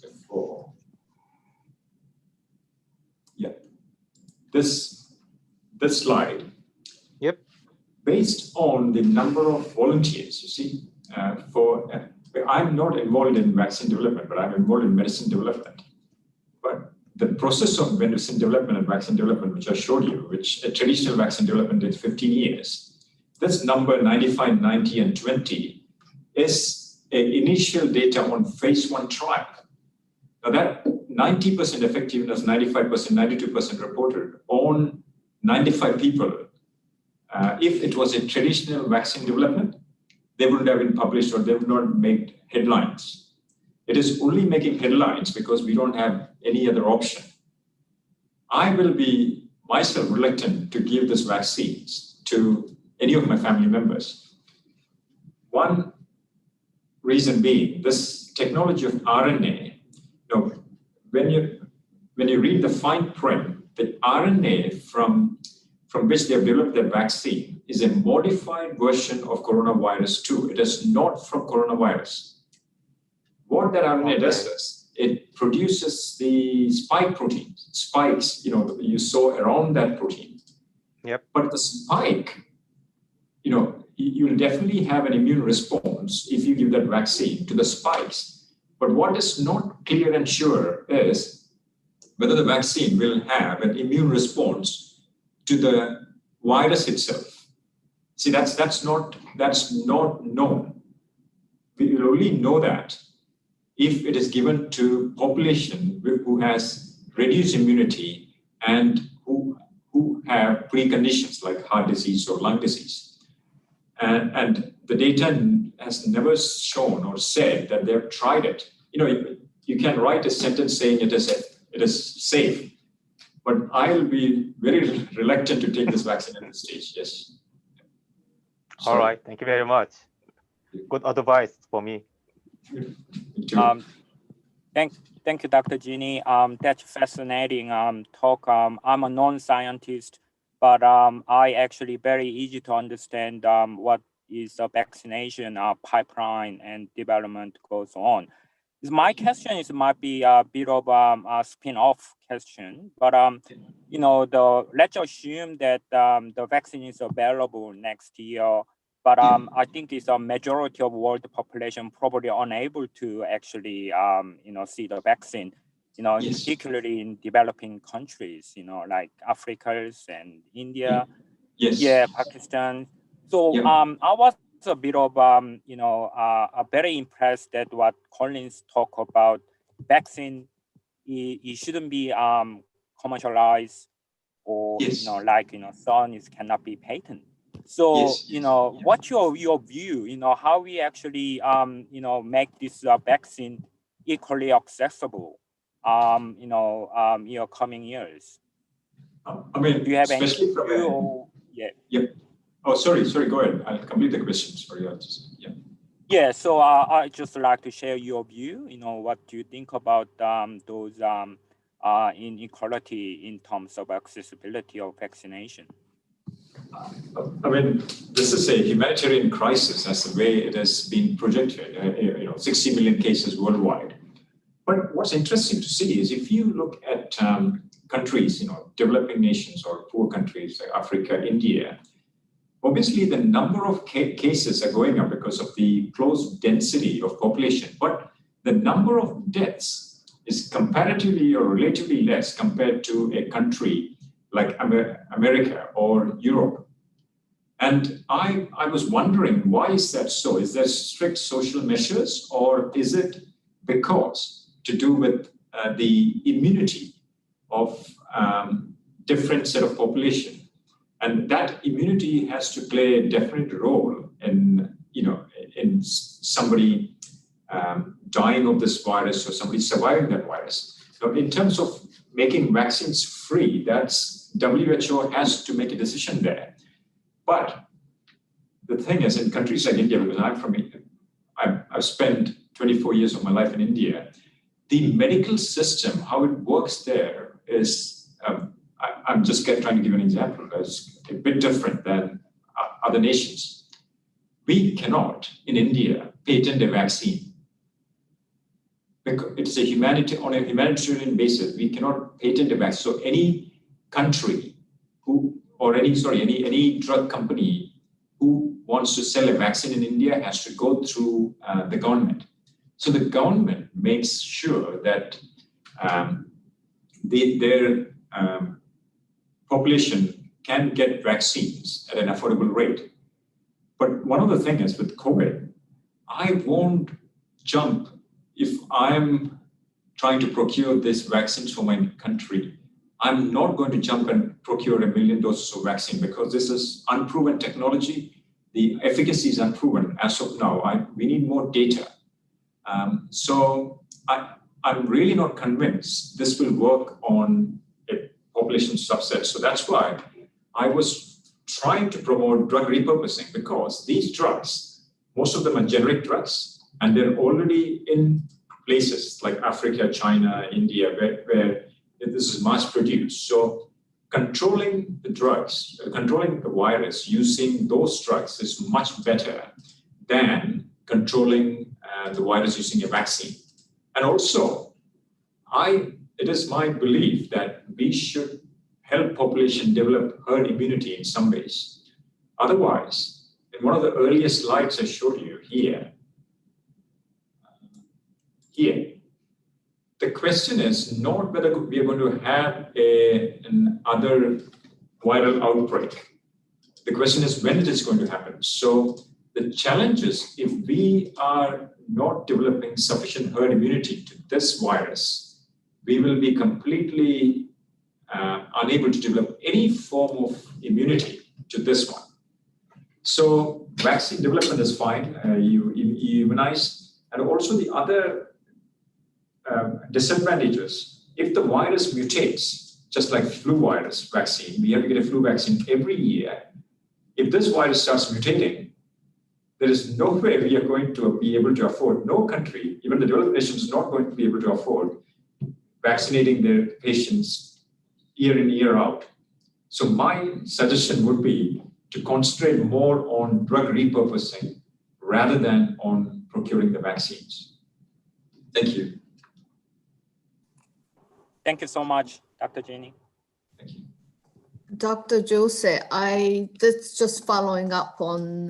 before. Yeah, this slide. Yep. Based on the number of volunteers, you see, I'm not involved in vaccine development, but I'm involved in medicine development. But the process of medicine development and vaccine development, which I showed you, which a traditional vaccine development takes 15 years, this number 95, 90, and 20 is initial data on phase 1 trial. Now that 90% effectiveness, 95%, 92% reported on 95 people, if it was a traditional vaccine development, they wouldn't have been published or they would not make headlines. It is only making headlines because we don't have any other option. I will be myself reluctant to give these vaccines to any of my family members. One reason being, this technology of RNA, when you read the fine print, the RNA from which they have developed their vaccine is a modified version of coronavirus 2. It is not from coronavirus. What that RNA does is it produces the spike proteins, spikes, you saw around that protein. Yep. But the spike, you'll definitely have an immune response if you give that vaccine to the spikes. But what is not clear and sure is whether the vaccine will have an immune response to the virus itself. See, that's not known. We will only know that if it is given to population who has reduced immunity and who have preconditions like heart disease or lung disease. And the data has never shown or said that they've tried it. You can write a sentence saying it is safe, but I'll be very reluctant to take this vaccine at this stage. Yes. All right. Thank you very much. Good advice for me. Thank you, Dr. Ginny. That's fascinating talk. I'm a non-scientist, but I actually very easy to understand what is the vaccination pipeline and development goes on. My question might be a bit of a spin-off question, but let's assume that the vaccine is available next year. But I think it's a majority of world population probably unable to actually, see the vaccine, Yes. particularly in developing countries, like Africa and India, Yes. Pakistan. So Yeah. I was a bit of, very impressed that what Collins talked about, vaccine, it shouldn't be commercialized or, Yes. son is cannot be patent. So, Yes. what's your view, how we actually, make this vaccine equally accessible, coming years? I mean, Do you have any especially from view or, yeah. Oh, sorry, go ahead. I'll complete the question. Sorry, Yeah, so I'd just like to share your view, what do you think about those inequality in terms of accessibility of vaccination? I mean, this is a humanitarian crisis. That's the way it has been projected, 60 million cases worldwide. But what's interesting to see is if you look at countries, developing nations or poor countries like Africa, India, obviously the number of cases are going up because of the close density of population, but the number of deaths is comparatively or relatively less compared to a country like America or Europe. And I was wondering, why is that so? Is there strict social measures, or is it because to do with the immunity of different set of population? And that immunity has to play a definite role in, in somebody dying of this virus or somebody surviving that virus. So in terms of making vaccines free, that's WHO has to make a decision there. But the thing is, in countries like India, because I'm from India, I've spent 24 years of my life in India, the medical system, how it works there is, I'm just trying to give an example, it's a bit different than other nations. We cannot, in India, patent a vaccine. Because it's on a humanitarian basis, we cannot patent a vaccine. So any country any drug company who wants to sell a vaccine in India has to go through the government. So the government makes sure that their population can get vaccines at an affordable rate. But one other thing is with COVID, I won't jump if I'm trying to procure this vaccines for my country. I'm not going to jump and procure 1 million doses of vaccine because this is unproven technology. The efficacy is unproven as of now. We need more data. So I'm really not convinced this will work on a population subset. So that's why I was trying to promote drug repurposing, because these drugs, most of them are generic drugs, and they're already in places like Africa, China, India, where this is mass produced. So controlling the drugs, controlling the virus using those drugs is much better than controlling the virus using a vaccine. And also, it is my belief that we should help population develop herd immunity in some ways. Otherwise, in one of the earliest slides I showed you here, the question is not whether we are going to have another viral outbreak. The question is when it is going to happen. So the challenge is, if we are not developing sufficient herd immunity to this virus, we will be completely unable to develop any form of immunity to this one. So vaccine development is fine, you immunize, and also the other disadvantages, if the virus mutates, just like flu virus vaccine, we have to get a flu vaccine every year. If this virus starts mutating, there is no way we are going to be able to afford, no country, even the developed nations, is not going to be able to afford vaccinating their patients year in, year out. So my suggestion would be to concentrate more on drug repurposing rather than on procuring the vaccines. Thank you. Thank you so much, Dr. Jenny. Thank you. Dr. Jose, that's just following up on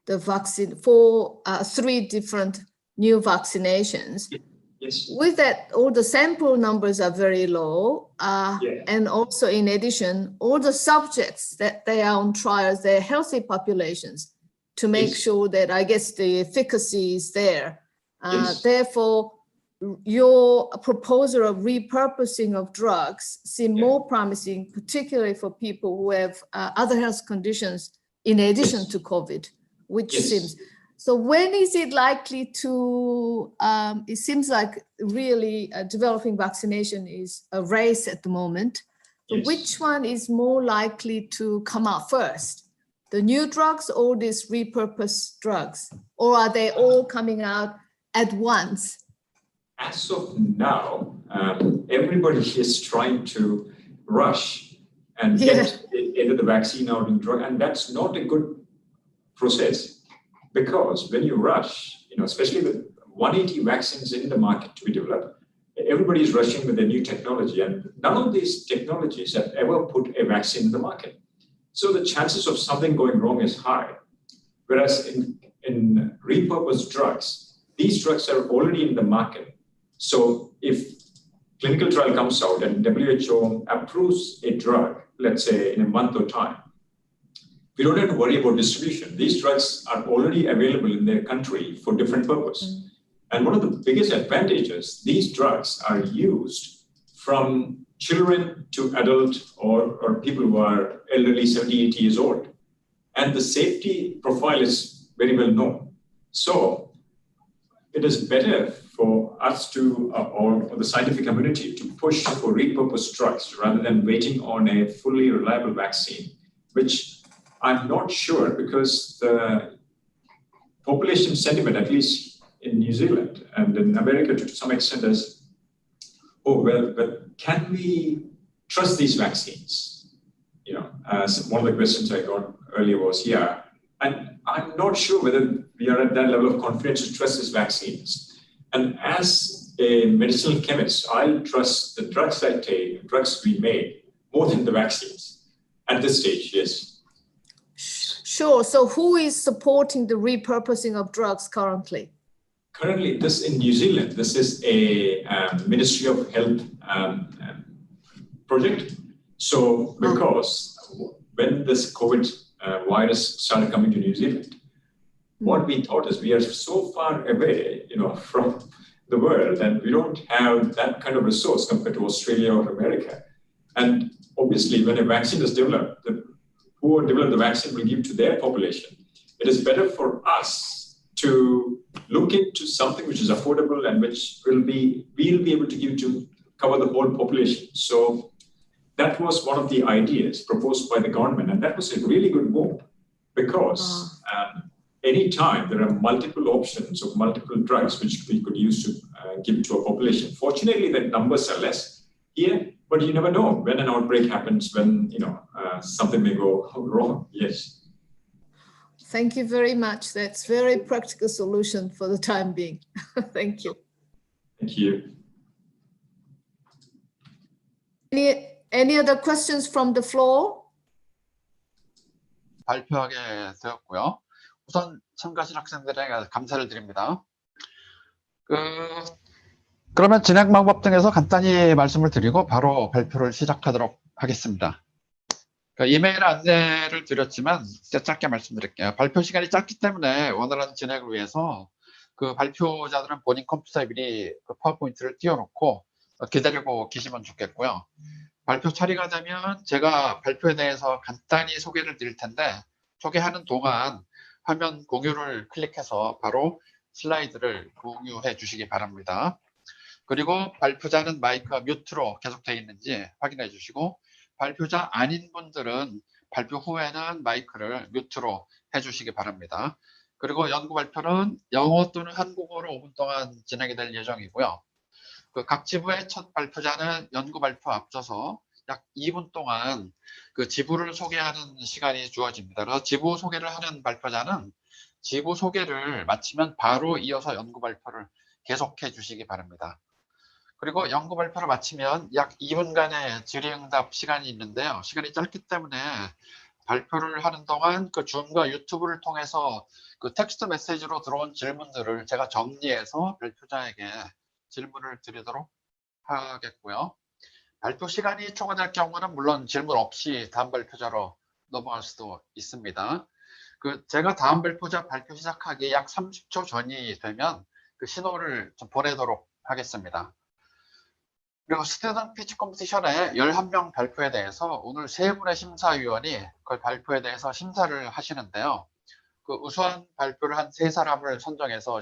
the vaccine for 3 different new vaccinations. Yes. With that, all the sample numbers are very low. And also in addition, all the subjects that they are on trials, they're healthy populations to make sure that, I guess, the efficacy is there. Therefore, your proposal of repurposing of drugs seem more promising, particularly for people who have other health conditions in addition to COVID, which seems. So when is it likely to, it seems like really developing vaccination is a race at the moment. So which one is more likely to come out first? The new drugs or these repurposed drugs? Or are they all coming out at once? As of now, everybody is trying to rush and get either the vaccine out in drug, and that's not a good process. Because when you rush, especially with 180 vaccines in the market to be developed, everybody is rushing with the new technology, and none of these technologies have ever put a vaccine in the market. So the chances of something going wrong is high. Whereas in repurposed drugs, these drugs are already in the market. So if clinical trial comes out and WHO approves a drug, let's say in a month or time, we don't have to worry about distribution. These drugs are already available in their country for different purpose. And one of the biggest advantages, these drugs are used from children to adult or people who are elderly, 70, 80 years old. And the safety profile is very well known. So it is better for us to, or the scientific community, to push for repurposed drugs rather than waiting on a fully reliable vaccine, which I'm not sure, because the population sentiment, at least in New Zealand and in America to some extent, is, but can we trust these vaccines? As one of the questions I got earlier was, and I'm not sure whether we are at that level of confidence to trust these vaccines. And as a medicinal chemist, I'll trust the drugs I take, the drugs we make, more than the vaccines at this stage, yes. Sure. So who is supporting the repurposing of drugs currently? currently, this in New Zealand, this is a Ministry of Health project. So because when this COVID virus started coming to New Zealand, what we thought is we are so far away, from the world, and we don't have that kind of resource compared to Australia or America. And obviously, when a vaccine is developed, who develop the vaccine will give to their population. It is better for us to look into something which is affordable and which we'll be able to give to cover the whole population. So that was one of the ideas proposed by the government, and that was a really good move because anytime there are multiple options of multiple drugs which we could use to give to a population. Fortunately, the numbers are less here, but you never know when an outbreak happens, when something may go wrong. Yes. Thank you very much. That's very practical solution for the time being. Thank you. Thank you. Any other questions from the floor? 발표하게 되었고요. 우선 참가하신 학생들에게 감사를 드립니다. 그러면 진행 방법 등에서 간단히 말씀을 드리고 바로 발표를 시작하도록 하겠습니다. 이메일 안내를 드렸지만 짧게 말씀드릴게요. 발표 시간이 짧기 때문에 원활한 진행을 위해서 발표자들은 본인 컴퓨터에 미리 파워포인트를 띄워놓고 기다리고 계시면 좋겠고요. 발표 처리가 되면 제가 발표에 대해서 간단히 소개를 드릴 텐데 소개하는 동안 화면 공유를 클릭해서 바로 슬라이드를 공유해 주시기 바랍니다. 그리고 발표자는 마이크가 뮤트로 계속되어 있는지 확인해 주시고 발표자 아닌 분들은 발표 후에는 마이크를 뮤트로 해주시기 바랍니다. 그리고 연구 발표는 영어 또는 한국어로 5분 동안 진행이 될 예정이고요. 각 지부의 첫 발표자는 연구 발표 앞서서 약 2분 동안 지부를 소개하는 시간이 주어집니다. 그래서 지부 소개를 하는 발표자는 지부 소개를 마치면 바로 이어서 연구 발표를 계속해 주시기 바랍니다. 그리고 연구 발표를 마치면 약 2분간의 질의응답 시간이 있는데요. 시간이 짧기 때문에 발표를 하는 동안 줌과 유튜브를 통해서 텍스트 메시지로 들어온 질문들을 제가 정리해서 발표자에게 질문을 드리도록 하겠고요. 발표 시간이 초과될 경우는 물론 질문 없이 다음 발표자로 넘어갈 수도 있습니다. 제가 다음 발표자 발표 시작하기 약 30초 전이 되면 신호를 좀 보내도록 하겠습니다. 그리고 스튜던트 피치 컴피티션의 11명 발표에 대해서 오늘 3분의 심사위원이 그 발표에 대해서 심사를 하시는데요. 우수한 발표를 한 3사람을 선정해서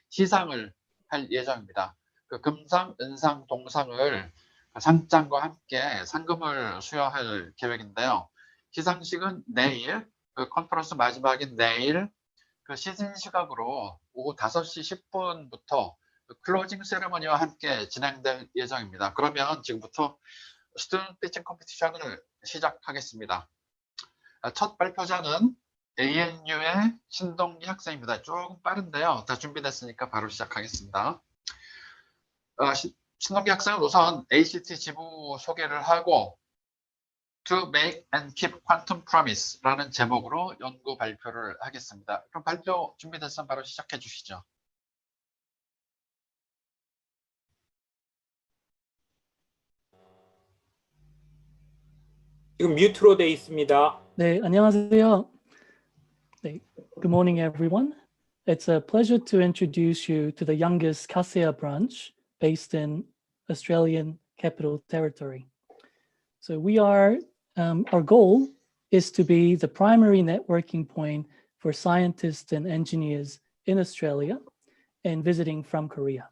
시상을 할 예정입니다. 금상, 은상, 동상을 상장과 함께 상금을 수여할 계획인데요. 시상식은 내일, 컨퍼런스 마지막인 내일 시즌 시각으로 오후 5시 10분부터 클로징 세레머니와 함께 진행될 예정입니다. 그러면 지금부터 스튜던트 피칭 컴피티션을 시작하겠습니다. 첫 발표자는 ANU의 신동기 학생입니다. 조금 빠른데요. 다 준비됐으니까 바로 시작하겠습니다. 신동기 학생은 우선 ACT 지부 소개를 하고 To Make and Keep Quantum Promise라는 제목으로 연구 발표를 하겠습니다. 그럼 발표 준비됐으면 바로 시작해 주시죠. 지금 뮤트로 돼 있습니다. 네, 안녕하세요. 네, good morning, everyone. It's a pleasure to introduce you to the youngest KASEA branch based in Australian Capital Territory. So our goal is to be the primary networking point for scientists and engineers in Australia and visiting from Korea.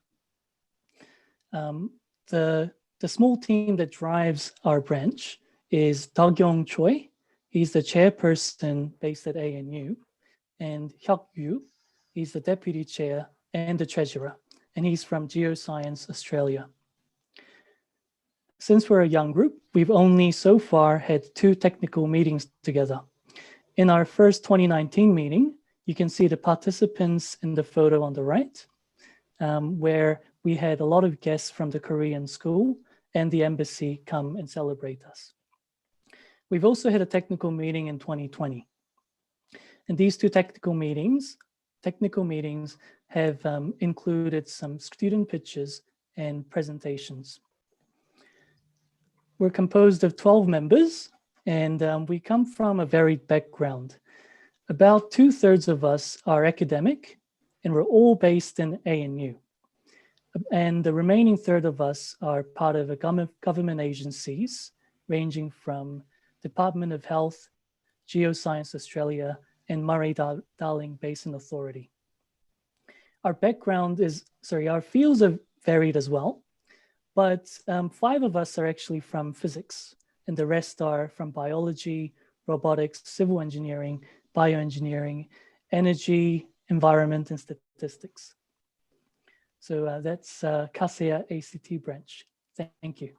The small team that drives our branch is Dagyong Choi. He's the chairperson based at ANU, and Hyuk Yu, he's the deputy chair and the treasurer, and he's from Geoscience Australia. Since we're a young group, we've only so far had 2 technical meetings together. In our first 2019 meeting, you can see the participants in the photo on the right, where we had a lot of guests from the Korean school and the embassy come and celebrate us. We've also had a technical meeting in 2020. And these 2 technical meetings technical meetings have included some student pitches and presentations. We're composed of 12 members, and we come from a varied background. About 2/3 of us are academic, and we're all based in ANU. And the remaining third of us are part of government agencies, ranging from Department of Health, Geoscience Australia, and Murray-Darling Basin Authority. Our fields are varied as well, but 5 of us are actually from physics, and the rest are from biology, robotics, civil engineering, bioengineering, energy, environment, and statistics. So that's KASEA ACT branch. Thank you.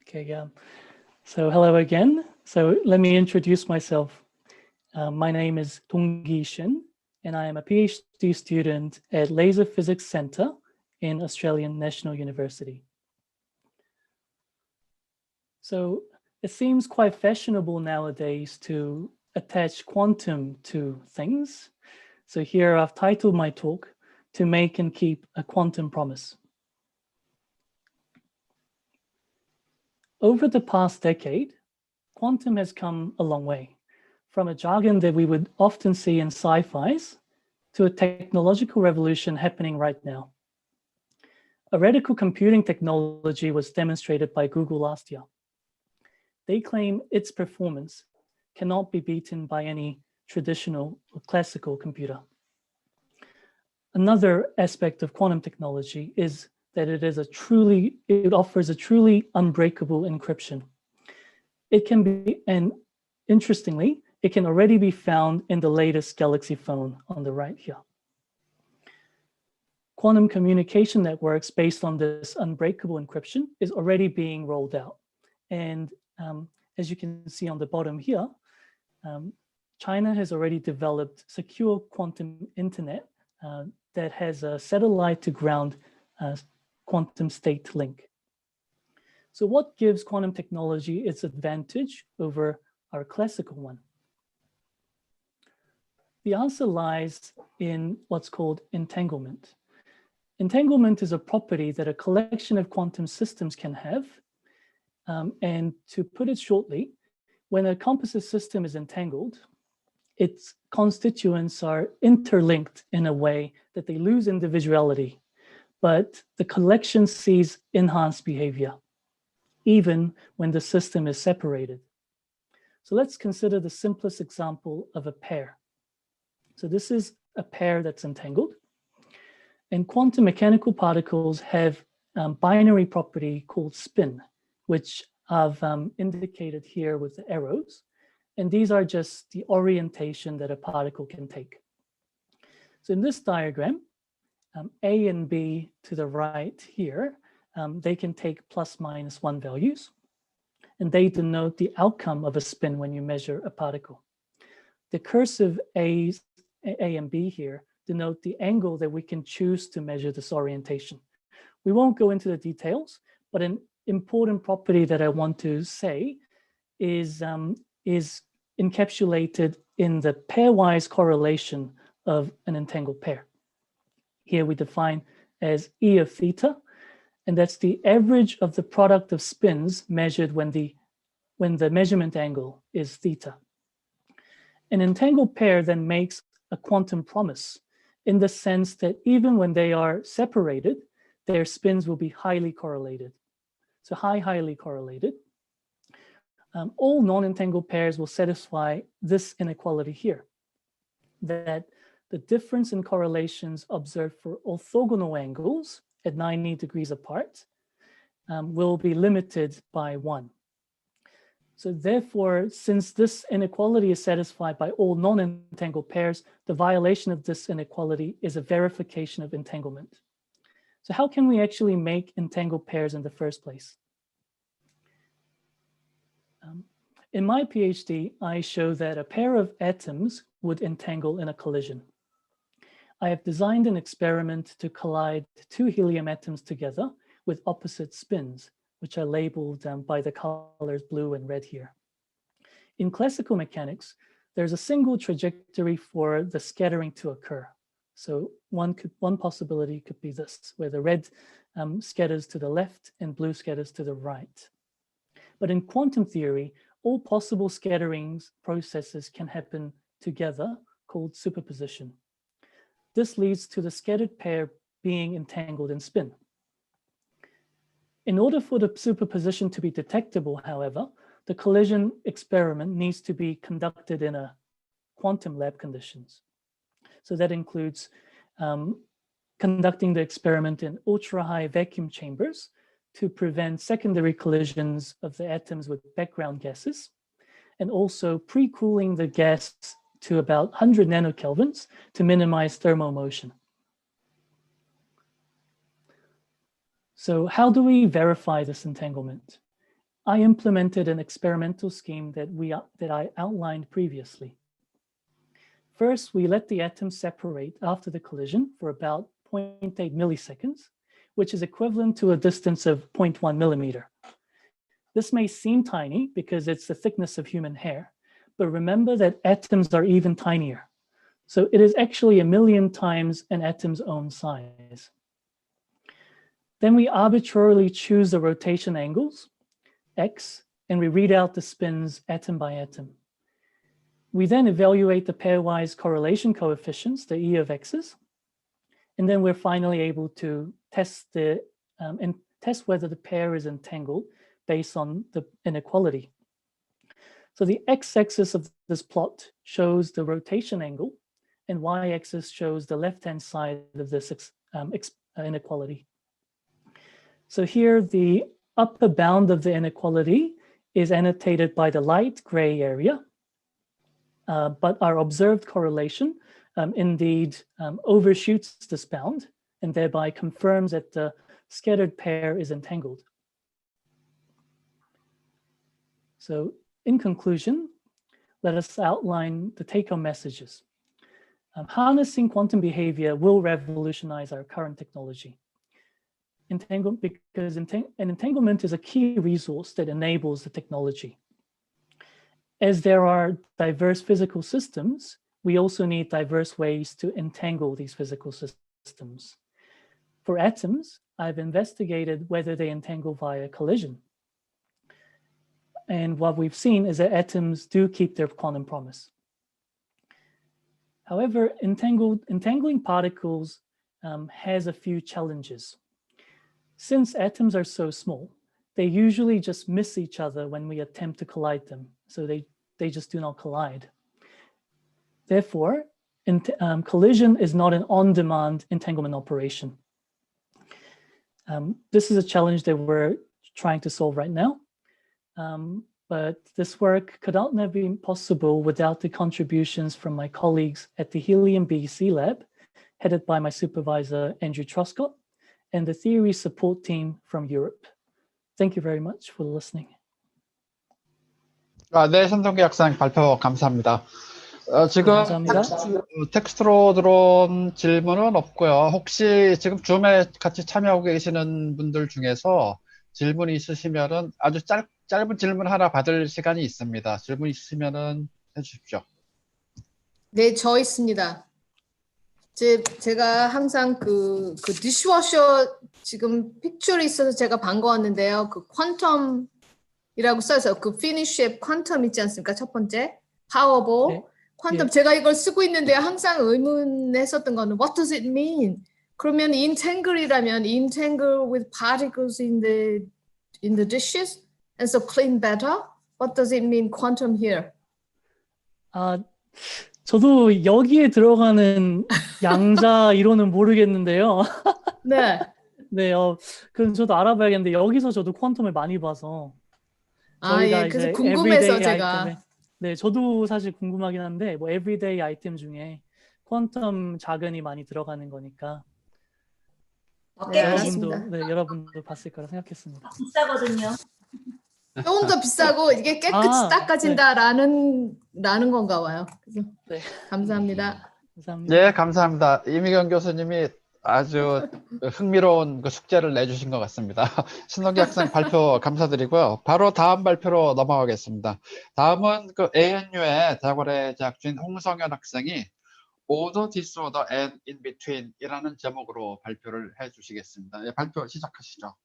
Okay, so hello again. So let me introduce myself. My name is Dong-gi Shin, and I am a PhD student at Laser Physics Center in Australian National University. So it seems quite fashionable nowadays to attach quantum to things. So here I've titled my talk, "To Make and Keep a Quantum Promise." Over the past decade, quantum has come a long way, from a jargon that we would often see in sci-fis to a technological revolution happening right now. A radical computing technology was demonstrated by Google last year. They claim its performance cannot be beaten by any traditional or classical computer. Another aspect of quantum technology is that it offers a truly unbreakable encryption. It can be, and interestingly, it can already be found in the latest Galaxy phone on the right here. Quantum communication networks based on this unbreakable encryption is already being rolled out. And as you can see on the bottom here, China has already developed secure quantum internet that has a satellite to ground quantum state link. So what gives quantum technology its advantage over our classical one? The answer lies in what's called entanglement. Entanglement is a property that a collection of quantum systems can have. And to put it shortly, when a composite system is entangled, its constituents are interlinked in a way that they lose individuality, but the collection sees enhanced behavior, even when the system is separated. So let's consider the simplest example of a pair. So this is a pair that's entangled, and quantum mechanical particles have a binary property called spin, which I've indicated here with the arrows. And these are just the orientation that a particle can take. So in this diagram, A and B to the right here, they can take ±1 values, and they denote the outcome of a spin when you measure a particle. The cursive A and B here denote the angle that we can choose to measure this orientation. We won't go into the details, but an important property that I want to say is encapsulated in the pairwise correlation of an entangled pair. Here we define as E of theta, and that's the average of the product of spins measured when the measurement angle is theta. An entangled pair then makes a quantum promise in the sense that even when they are separated, their spins will be highly correlated. So highly correlated. All non-entangled pairs will satisfy this inequality here, that the difference in correlations observed for orthogonal angles at 90 degrees apart will be limited by 1. So therefore, since this inequality is satisfied by all non-entangled pairs, the violation of this inequality is a verification of entanglement. So how can we actually make entangled pairs in the first place? In my PhD, I show that a pair of atoms would entangle in a collision. I have designed an experiment to collide 2 helium atoms together with opposite spins, which are labeled by the colors blue and red here. In classical mechanics, there's a single trajectory for the scattering to occur. So one possibility could be this, where the red scatters to the left and blue scatters to the right. But in quantum theory, all possible scatterings processes can happen together, called superposition. This leads to the scattered pair being entangled in spin. In order for the superposition to be detectable, however, the collision experiment needs to be conducted in a quantum lab conditions. So that includes conducting the experiment in ultra-high vacuum chambers to prevent secondary collisions of the atoms with background gases, and also pre-cooling the gas to about 100 nanokelvins to minimize thermal motion. So how do we verify this entanglement? I implemented an experimental scheme that I outlined previously. First, we let the atoms separate after the collision for about 0.8 milliseconds, which is equivalent to a distance of 0.1 millimeter. This may seem tiny because it's the thickness of human hair, but remember that atoms are even tinier. So it is actually 1,000,000 times an atom's own size. Then we arbitrarily choose the rotation angles, x, and we read out the spins atom by atom. We then evaluate the pairwise correlation coefficients, the E of x's, and then we're finally able to test whether the pair is entangled based on the inequality. So the x-axis of this plot shows the rotation angle, and y-axis shows the left-hand side of this inequality. So here, the upper bound of the inequality is annotated by the light gray area, but our observed correlation indeed overshoots this bound and thereby confirms that the scattered pair is entangled. So in conclusion, let us outline the take-home messages. Harnessing quantum behavior will revolutionize our current technology. Because entanglement is a key resource that enables the technology. As there are diverse physical systems, we also need diverse ways to entangle these physical systems. For atoms, I've investigated whether they entangle via collision. And what we've seen is that atoms do keep their quantum promise. However, entangling particles has a few challenges. Since atoms are so small, they usually just miss each other when we attempt to collide them. So they just do not collide. Therefore, collision is not an on-demand entanglement operation. This is a challenge that we're trying to solve right now. But this work could not have been possible without the contributions from my colleagues at the Helium BC lab, headed by my supervisor, Andrew Truscott, and the theory support team from Europe. Thank you very much for listening. 네, 손동기 학생 발표 감사합니다. 지금 감사합니다. 텍스트로 들어온 질문은 없고요. 혹시 지금 줌에 같이 참여하고 계시는 분들 중에서 질문이 있으시면은 아주 짧은 질문 하나 받을 시간이 있습니다. 질문 있으시면은 해주십시오. 네, 저 있습니다. 제가 항상 그 디시워셔 지금 픽처리 있어서 제가 반가웠는데요. 그 퀀텀이라고 써있어요. 그 피니쉬의 퀀텀 있지 않습니까? 첫 번째 파워볼 네. 퀀텀. 예. 제가 이걸 쓰고 있는데 항상 의문했었던 거는 What does it mean? 그러면 entangle이라면 entangle with particles in the dishes and so clean better. What does it mean quantum here? 저도 여기에 들어가는 양자 이론은 모르겠는데요. 네. 네, 그럼 저도 알아봐야겠는데 여기서 저도 퀀텀을 많이 봐서 예, 그래서 궁금해서 제가 아이템에, 네, 저도 사실 궁금하긴 한데 뭐 에브리데이 아이템 중에 퀀텀 자근이 많이 들어가는 거니까 네, 알았습니다. 여러분도 봤을 거라 생각했습니다. 비싸거든요. 조금 더 비싸고 이게 깨끗이 닦아진다라는 건가 봐요. 그래서 네. 감사합니다. 감사합니다. 예, 감사합니다. 이미경 교수님이 아주 흥미로운 그 숙제를 내주신 것 같습니다. 신동기 학생 발표 감사드리고요. 바로 다음 발표로 넘어가겠습니다. 다음은 그 ANU의 대학원에 재학 중인 홍성현 학생이 Order, Disorder and In Between 이라는 제목으로 발표를 해 주시겠습니다. 예, 발표 시작하시죠.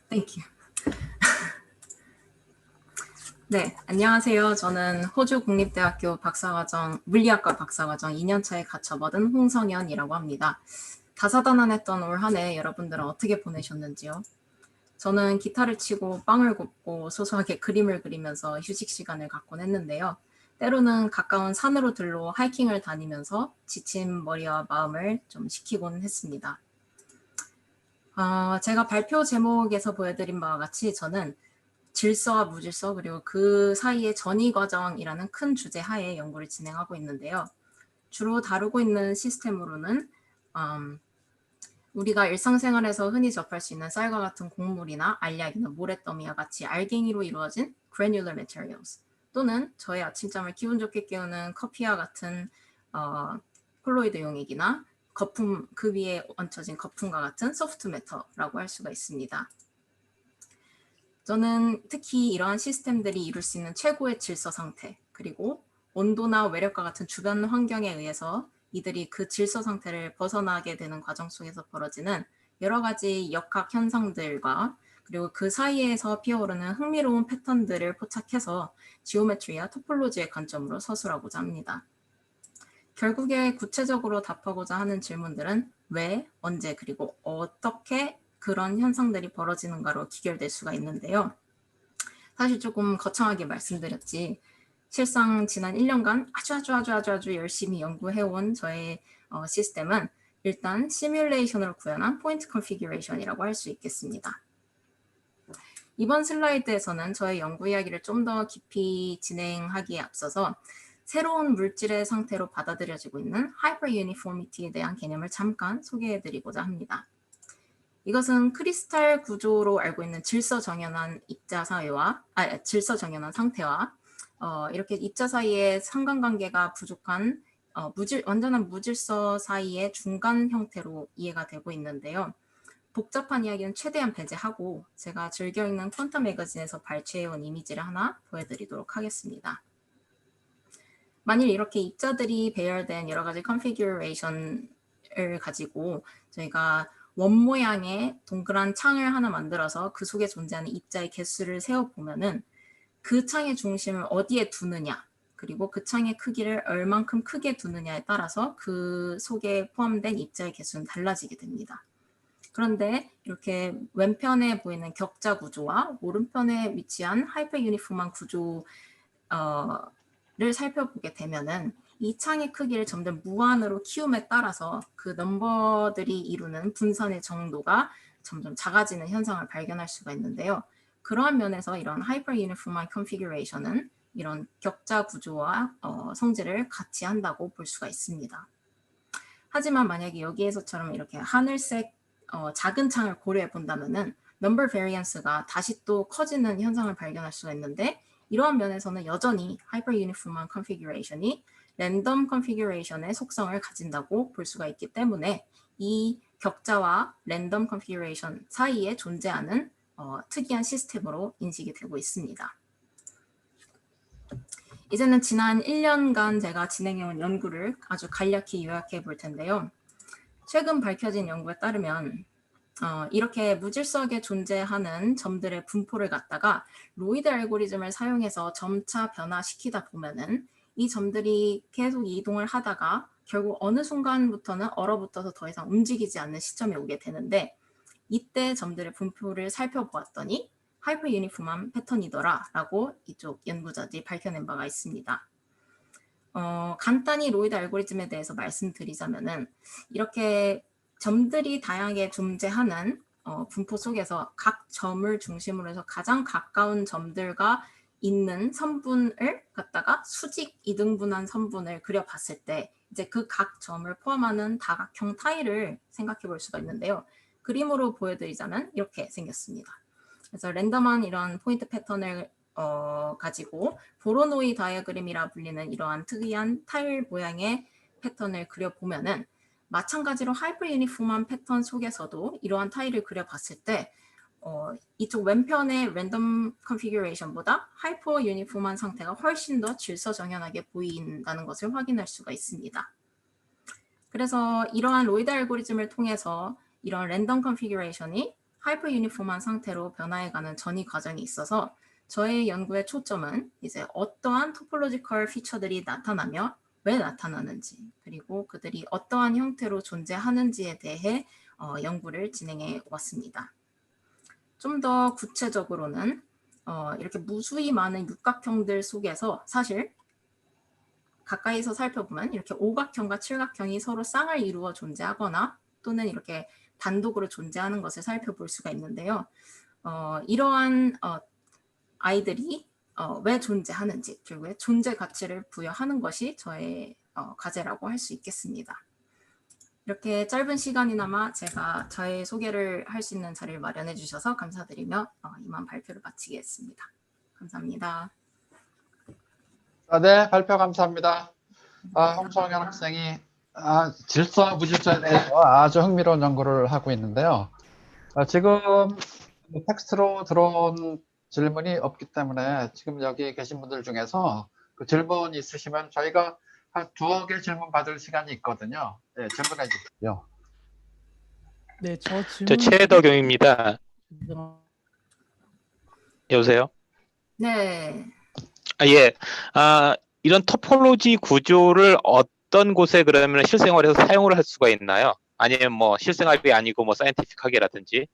Thank you. 네, 안녕하세요. 저는 호주 국립대학교 박사과정 물리학과 박사과정 2년차에 갇혀버든 홍성현이라고 합니다. 다사다난했던 올 한 해 여러분들은 어떻게 보내셨는지요? 저는 기타를 치고 빵을 굽고 소소하게 그림을 그리면서 휴식 시간을 갖곤 했는데요. 때로는 가까운 산으로 들로 하이킹을 다니면서 지친 머리와 마음을 좀 식히곤 했습니다. 제가 발표 제목에서 보여드린 바와 같이 저는 질서와 무질서 그리고 그 사이의 전이 과정이라는 큰 주제 하에 연구를 진행하고 있는데요. 주로 다루고 있는 시스템으로는 우리가 일상생활에서 흔히 접할 수 있는 쌀과 같은 곡물이나 알약이나 모래더미와 같이 알갱이로 이루어진 granular materials 또는 저의 아침잠을 기분 좋게 깨우는 커피와 같은 콜로이드 용액이나 거품, 그 위에 얹혀진 거품과 같은 소프트 매터라고 할 수가 있습니다. 저는 특히 이러한 시스템들이 이룰 수 있는 최고의 질서 상태, 그리고 온도나 외력과 같은 주변 환경에 의해서 이들이 그 질서 상태를 벗어나게 되는 과정 속에서 벌어지는 여러 가지 역학 현상들과 그리고 그 사이에서 피어오르는 흥미로운 패턴들을 포착해서 지오메트리와 토폴로지의 관점으로 서술하고자 합니다. 결국에 구체적으로 답하고자 하는 질문들은 왜, 언제, 그리고 어떻게 그런 현상들이 벌어지는가로 귀결될 수가 있는데요. 사실 조금 거창하게 말씀드렸지 실상 지난 1년간 아주 열심히 연구해온 저의 시스템은 일단 시뮬레이션으로 구현한 포인트 컨피규레이션이라고 할 수 있겠습니다. 이번 슬라이드에서는 저의 연구 이야기를 좀 더 깊이 진행하기에 앞서서 새로운 물질의 상태로 받아들여지고 있는 하이퍼유니포미티에 대한 개념을 잠깐 소개해드리고자 합니다. 이것은 크리스탈 구조로 알고 있는 질서 정연한 질서 정연한 상태와 이렇게 입자 사이의 상관관계가 부족한 완전한 무질서 사이의 중간 형태로 이해가 되고 있는데요. 복잡한 이야기는 최대한 배제하고 제가 즐겨 읽는 퀀텀 매거진에서 발췌해온 이미지를 하나 보여드리도록 하겠습니다. 만일 이렇게 입자들이 배열된 여러 가지 컨피규레이션을 가지고 저희가 원 모양의 동그란 창을 하나 만들어서 그 속에 존재하는 입자의 개수를 세어보면은 그 창의 중심을 어디에 두느냐 그리고 그 창의 크기를 얼만큼 크게 두느냐에 따라서 그 속에 포함된 입자의 개수는 달라지게 됩니다. 그런데 이렇게 왼편에 보이는 격자 구조와 오른편에 위치한 하이퍼 유니폼한 구조를 살펴보게 되면은 이 창의 크기를 점점 무한으로 키움에 따라서 그 넘버들이 이루는 분산의 정도가 점점 작아지는 현상을 발견할 수가 있는데요. 그러한 면에서 이런 하이퍼 유니폼한 컨피규레이션은 이런 격자 구조와 성질을 같이 한다고 볼 수가 있습니다. 하지만 만약에 여기에서처럼 이렇게 하늘색 작은 창을 고려해 본다면은 넘버 베리언스가 다시 또 커지는 현상을 발견할 수가 있는데 이러한 면에서는 여전히 하이퍼 유니폼한 컨피규레이션이 랜덤 컨피규레이션의 속성을 가진다고 볼 수가 있기 때문에 이 격자와 랜덤 컨피규레이션 사이에 존재하는 특이한 시스템으로 인식이 되고 있습니다. 이제는 지난 1년간 제가 진행해온 연구를 아주 간략히 요약해 볼 텐데요. 최근 밝혀진 연구에 따르면 이렇게 무질서하게 존재하는 점들의 분포를 갖다가 로이드 알고리즘을 사용해서 점차 변화시키다 보면은 이 점들이 계속 이동을 하다가 결국 어느 순간부터는 얼어붙어서 더 이상 움직이지 않는 시점에 오게 되는데 이때 점들의 분포를 살펴보았더니 하이퍼 유니폼한 패턴이더라 라고 이쪽 연구자들이 밝혀낸 바가 있습니다. 간단히 로이드 알고리즘에 대해서 말씀드리자면은 이렇게 점들이 다양하게 존재하는 분포 속에서 각 점을 중심으로 해서 가장 가까운 점들과 있는 선분을 갖다가 수직 이등분한 선분을 그려봤을 때 이제 그 각 점을 포함하는 다각형 타일을 생각해 볼 수가 있는데요. 그림으로 보여드리자면 이렇게 생겼습니다. 그래서 랜덤한 이런 포인트 패턴을 가지고 보로노이 다이어그램이라 불리는 이러한 특이한 타일 모양의 패턴을 그려보면은 마찬가지로 하이퍼 유니폼한 패턴 속에서도 이러한 타일을 그려봤을 때 이쪽 왼편의 랜덤 컨피규레이션보다 하이퍼 유니폼한 상태가 훨씬 더 질서정연하게 보인다는 것을 확인할 수가 있습니다. 그래서 이러한 로이드 알고리즘을 통해서 이런 랜덤 컨피규레이션이 하이퍼 유니폼한 상태로 변화해가는 전이 과정이 있어서 저의 연구의 초점은 이제 어떠한 토폴로지컬 피처들이 나타나며 왜 나타나는지, 그리고 그들이 어떠한 형태로 존재하는지에 대해 연구를 진행해 왔습니다. 좀 더 구체적으로는 이렇게 무수히 많은 육각형들 속에서 사실 가까이서 살펴보면 이렇게 오각형과 칠각형이 서로 쌍을 이루어 존재하거나 또는 이렇게 단독으로 존재하는 것을 살펴볼 수가 있는데요. 이러한 아이들이 왜 존재하는지, 결국에 존재 가치를 부여하는 것이 저의 과제라고 할 수 있겠습니다. 이렇게 짧은 시간이나마 제가 저의 소개를 할 수 있는 자리를 마련해 주셔서 감사드리며 이만 발표를 마치겠습니다. 감사합니다. 네, 발표 감사합니다. 홍성현 학생이 질서 무질서에 대해서 아주 흥미로운 연구를 하고 있는데요. 지금 텍스트로 들어온 질문이 없기 때문에 지금 여기 계신 분들 중에서 그 질문 있으시면 저희가 한 2개 질문 받을 시간이 있거든요. 네, 질문해 주십시오. 네, 저 저 최덕용입니다. 여보세요? 네. 예. 이런 토폴로지 구조를 어떤 곳에 그러면 실생활에서 사용을 할 수가 있나요? 아니면 뭐 실생활이 아니고 뭐 사이언티픽하게라든지?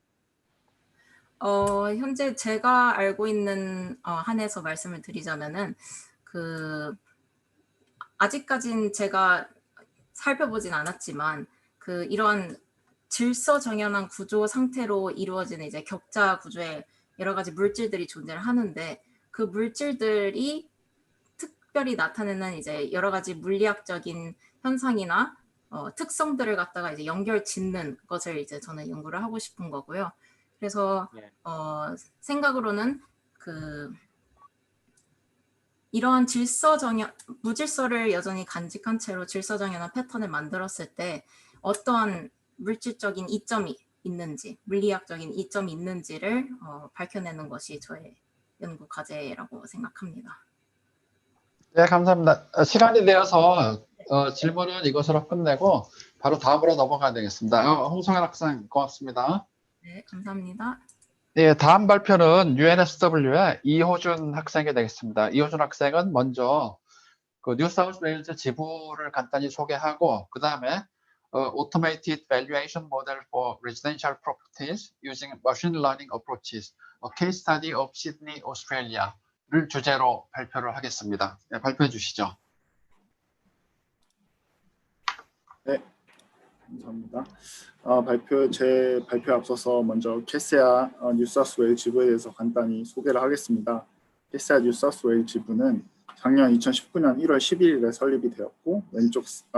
현재 제가 알고 있는 한에서 말씀을 드리자면은 아직까진 제가 살펴보진 않았지만 이러한 질서 정연한 구조 상태로 이루어지는 이제 격자 구조의 여러 가지 물질들이 존재를 하는데 그 물질들이 특별히 나타내는 이제 여러 가지 물리학적인 현상이나 특성들을 갖다가 이제 연결 짓는 것을 이제 저는 연구를 하고 싶은 거고요. 그래서 생각으로는 이러한 무질서를 여전히 간직한 채로 질서정연한 패턴을 만들었을 때 어떠한 물질적인 이점이 있는지, 물리학적인 이점이 있는지를 밝혀내는 것이 저의 연구 과제라고 생각합니다. 네, 감사합니다. 시간이 되어서 질문은 이것으로 끝내고 바로 다음으로 넘어가야 되겠습니다. 홍성현 학생 고맙습니다. 네, 감사합니다. 네, 다음 발표는 UNSW의 이호준 학생이 되겠습니다. 이호준 학생은 먼저 뉴사우스웨일즈 지부를 간단히 소개하고 그 다음에 Automated Valuation Model for Residential Properties Using Machine Learning Approaches, A Case Study of Sydney, Australia를 주제로 발표를 하겠습니다. 네, 발표해 주시죠. 네, 감사합니다. 제 발표에 앞서서 먼저 KASEA 뉴사우스웨일 지부에 대해서 간단히 소개를 하겠습니다. KASEA 뉴사우스웨일 지부는 작년 2019년 1월 11일에 설립이 되었고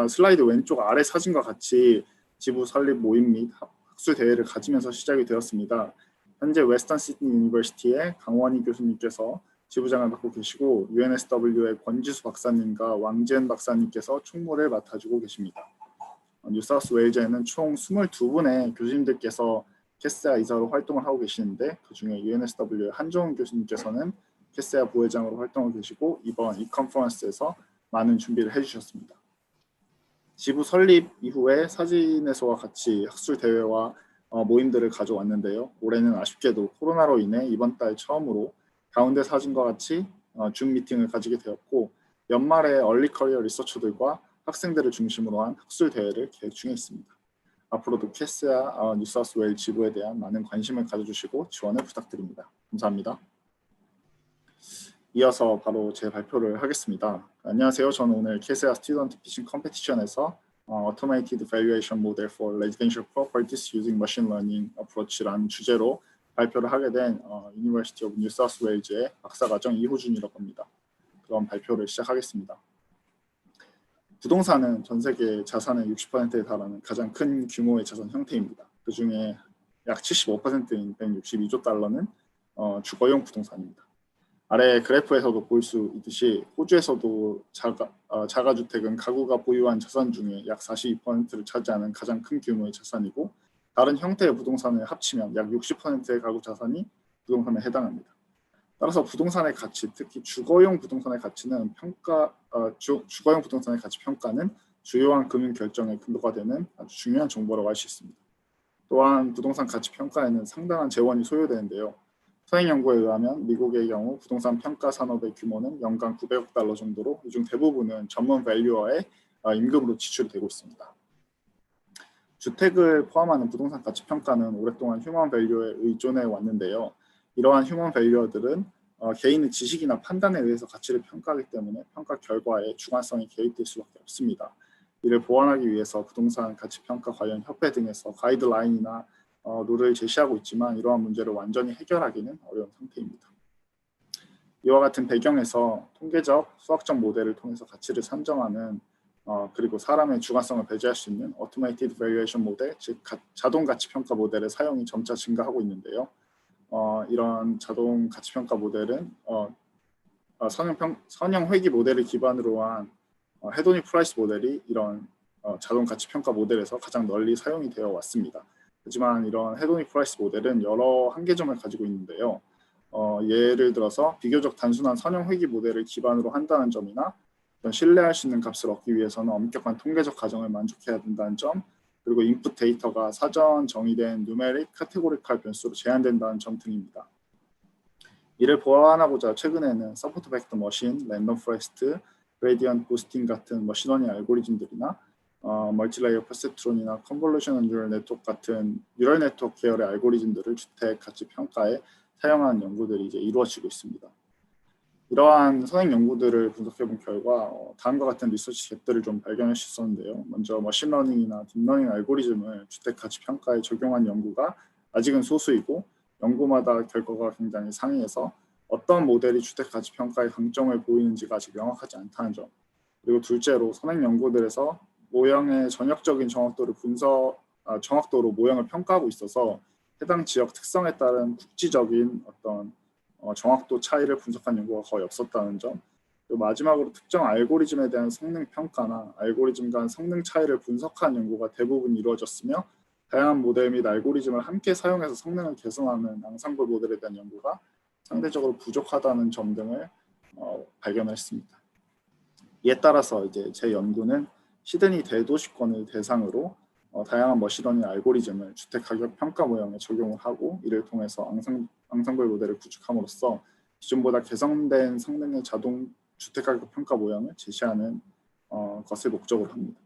슬라이드 왼쪽 아래 사진과 같이 지부 설립 모임 및 학술 대회를 가지면서 시작이 되었습니다. 현재 웨스턴 시드니 유니버시티의 강원희 교수님께서 지부장을 맡고 계시고 UNSW의 권지수 박사님과 왕지은 박사님께서 총무를 맡아주고 계십니다. 뉴사우스웨일즈에는 총 22분의 교수님들께서 KASEA 이사로 활동을 하고 계시는데 그중에 UNSW의 한종훈 교수님께서는 KASEA 부회장으로 활동을 계시고 이번 이 컨퍼런스에서 많은 준비를 해주셨습니다. 지부 설립 이후에 사진에서와 같이 학술 대회와 모임들을 가져왔는데요. 올해는 아쉽게도 코로나로 인해 이번 달 처음으로 가운데 사진과 같이 줌 미팅을 가지게 되었고 연말에 얼리 커리어 리서처들과 학생들을 중심으로 한 학술 대회를 계획 중에 있습니다. 앞으로도 KASEA 뉴사우스웨일 지부에 대한 많은 관심을 가져주시고 지원을 부탁드립니다. 감사합니다. 이어서 바로 제 발표를 하겠습니다. 안녕하세요. 저는 오늘 KASEA 스튜던트 피칭 컴페티션에서 Automated Valuation Model for Residential Properties Using Machine Learning Approach라는 주제로 발표를 하게 된 University of New South Wales의 박사과정 이호준이라고 합니다. 그럼 발표를 시작하겠습니다. 부동산은 전 세계 자산의 60%에 달하는 가장 큰 규모의 자산 형태입니다. 그 중에 약 75%인 162조 달러는 주거용 부동산입니다. 아래 그래프에서도 볼 수 있듯이 호주에서도 자가주택은 가구가 보유한 자산 중에 약 42%를 차지하는 가장 큰 규모의 자산이고 다른 형태의 부동산을 합치면 약 60%의 가구 자산이 부동산에 해당합니다. 따라서 부동산의 가치, 특히 주거용 부동산의 가치는 주거용 부동산의 가치 평가는 주요한 금융 결정의 근거가 되는 아주 중요한 정보라고 할 수 있습니다. 또한 부동산 가치 평가에는 상당한 재원이 소요되는데요. 서행 연구에 의하면 미국의 경우 부동산 평가 산업의 규모는 연간 900억 달러 정도로 이 중 대부분은 전문 밸류어의 임금으로 지출되고 있습니다. 주택을 포함하는 부동산 가치 평가는 오랫동안 휴먼 밸류어에 의존해 왔는데요. 이러한 휴먼 밸류어들은 개인의 지식이나 판단에 의해서 가치를 평가하기 때문에 평가 결과에 주관성이 개입될 수밖에 없습니다. 이를 보완하기 위해서 부동산 가치 평가 관련 협회 등에서 가이드라인이나 룰을 제시하고 있지만 이러한 문제를 완전히 해결하기는 어려운 상태입니다. 이와 같은 배경에서 통계적, 수학적 모델을 통해서 가치를 산정하는 그리고 사람의 주관성을 배제할 수 있는 Automated Valuation 모델, 즉 자동 가치 평가 모델의 사용이 점차 증가하고 있는데요. 이런 자동 가치 평가 모델은 선형 회귀 모델을 기반으로 한 헤도닉 프라이스 모델이 이런 자동 가치 평가 모델에서 가장 널리 사용이 되어 왔습니다. 하지만 이런 헤도닉 프라이스 모델은 여러 한계점을 가지고 있는데요. 예를 들어서 비교적 단순한 선형 회귀 모델을 기반으로 한다는 점이나 신뢰할 수 있는 값을 얻기 위해서는 엄격한 통계적 가정을 만족해야 된다는 점, 그리고 인풋 데이터가 사전 정의된 누메릭 카테고리칼 변수로 제한된다는 점 등입니다. 이를 보완하고자 최근에는 서포트 벡터 머신, 랜덤 포레스트, 그레디언트 부스팅 같은 머신러닝 알고리즘들이나 멀티레이어 퍼셉트론이나 컨볼루셔널 뉴럴 네트워크 같은 뉴럴 네트워크 계열의 알고리즘들을 주택 가치 평가에 사용하는 연구들이 이제 이루어지고 있습니다. 이러한 선행 연구들을 분석해본 결과 다음과 같은 리서치 갭들을 좀 발견할 수 있었는데요. 먼저 머신러닝이나 딥러닝 알고리즘을 주택 가치 평가에 적용한 연구가 아직은 소수이고 연구마다 결과가 굉장히 상이해서 어떤 모델이 주택 가치 평가의 강점을 보이는지가 아직 명확하지 않다는 점, 그리고 둘째로 선행 연구들에서 모형의 전역적인 정확도로 모형을 평가하고 있어서 해당 지역 특성에 따른 국지적인 어떤 정확도 차이를 분석한 연구가 거의 없었다는 점, 그리고 마지막으로 특정 알고리즘에 대한 성능 평가나 알고리즘 간 성능 차이를 분석한 연구가 대부분 이루어졌으며 다양한 모델 및 알고리즘을 함께 사용해서 성능을 개선하는 앙상블 모델에 대한 연구가 상대적으로 부족하다는 점 등을 발견했습니다. 이에 따라서 이제 제 연구는 시드니 대도시권을 대상으로 다양한 머신러닝 알고리즘을 주택 가격 평가 모형에 적용을 하고 이를 통해서 앙상블 모델을 구축함으로써 기존보다 개선된 성능의 자동 주택 가격 평가 모형을 제시하는 것을 목적으로 합니다.